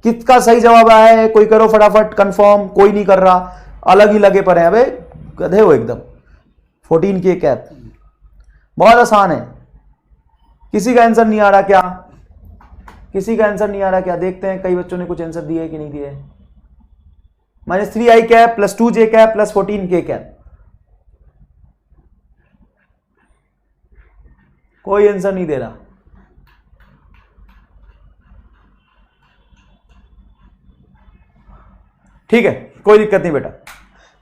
किसका सही जवाब आया है कोई करो फटाफट कंफर्म, कोई नहीं कर रहा, अलग ही लगे पड़े हैं, अबे गधे हो एकदम। 14 के कैप बहुत आसान है, किसी का आंसर नहीं आ रहा क्या, किसी का आंसर नहीं आ रहा क्या, देखते हैं कई बच्चों ने कुछ आंसर दिए कि नहीं दिए। -3i cap plus 2j cap plus 14 के कैप, कोई आंसर नहीं दे रहा। ठीक है कोई दिक्कत नहीं बेटा,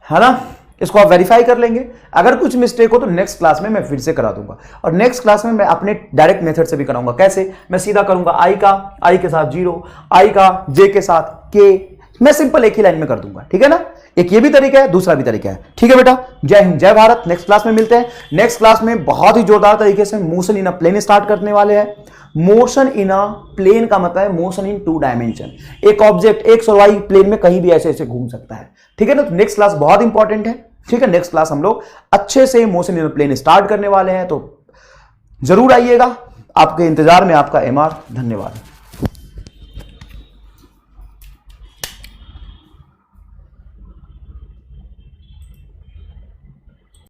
है ना, इसको आप वेरीफाई कर लेंगे। अगर कुछ मिस्टेक हो तो नेक्स्ट क्लास में मैं फिर से करा दूंगा, और नेक्स्ट क्लास में मैं अपने डायरेक्ट मेथड से भी कराऊंगा। कैसे, मैं सीधा करूंगा आई का आई के साथ 0, आई का जे के साथ के, मैं सिंपल एक ही लाइन में कर दूंगा, ठीक है ना। एक ये भी तरीका है, दूसरा भी तरीका है, ठीक है बेटा। जय हिंद, जय भारत। नेक्स्ट क्लास में मिलते हैं। नेक्स्ट क्लास में बहुत ही जोरदार तरीके से motion in a plane start करने वाले हैं। मोशन इन अ प्लेन का मतलब है मोशन इन 2 डायमेंशन। एक ऑब्जेक्ट एक XY प्लेन में कहीं भी ऐसे ऐसे घूम सकता है, ठीक है ना। तो नेक्स्ट क्लास बहुत इंपॉर्टेंट है, ठीक है। नेक्स्ट क्लास हम लोग अच्छे से motion in a plane start करने वाले हैं, तो जरूर आइएगा। आपके इंतजार में आपका MR। धन्यवाद।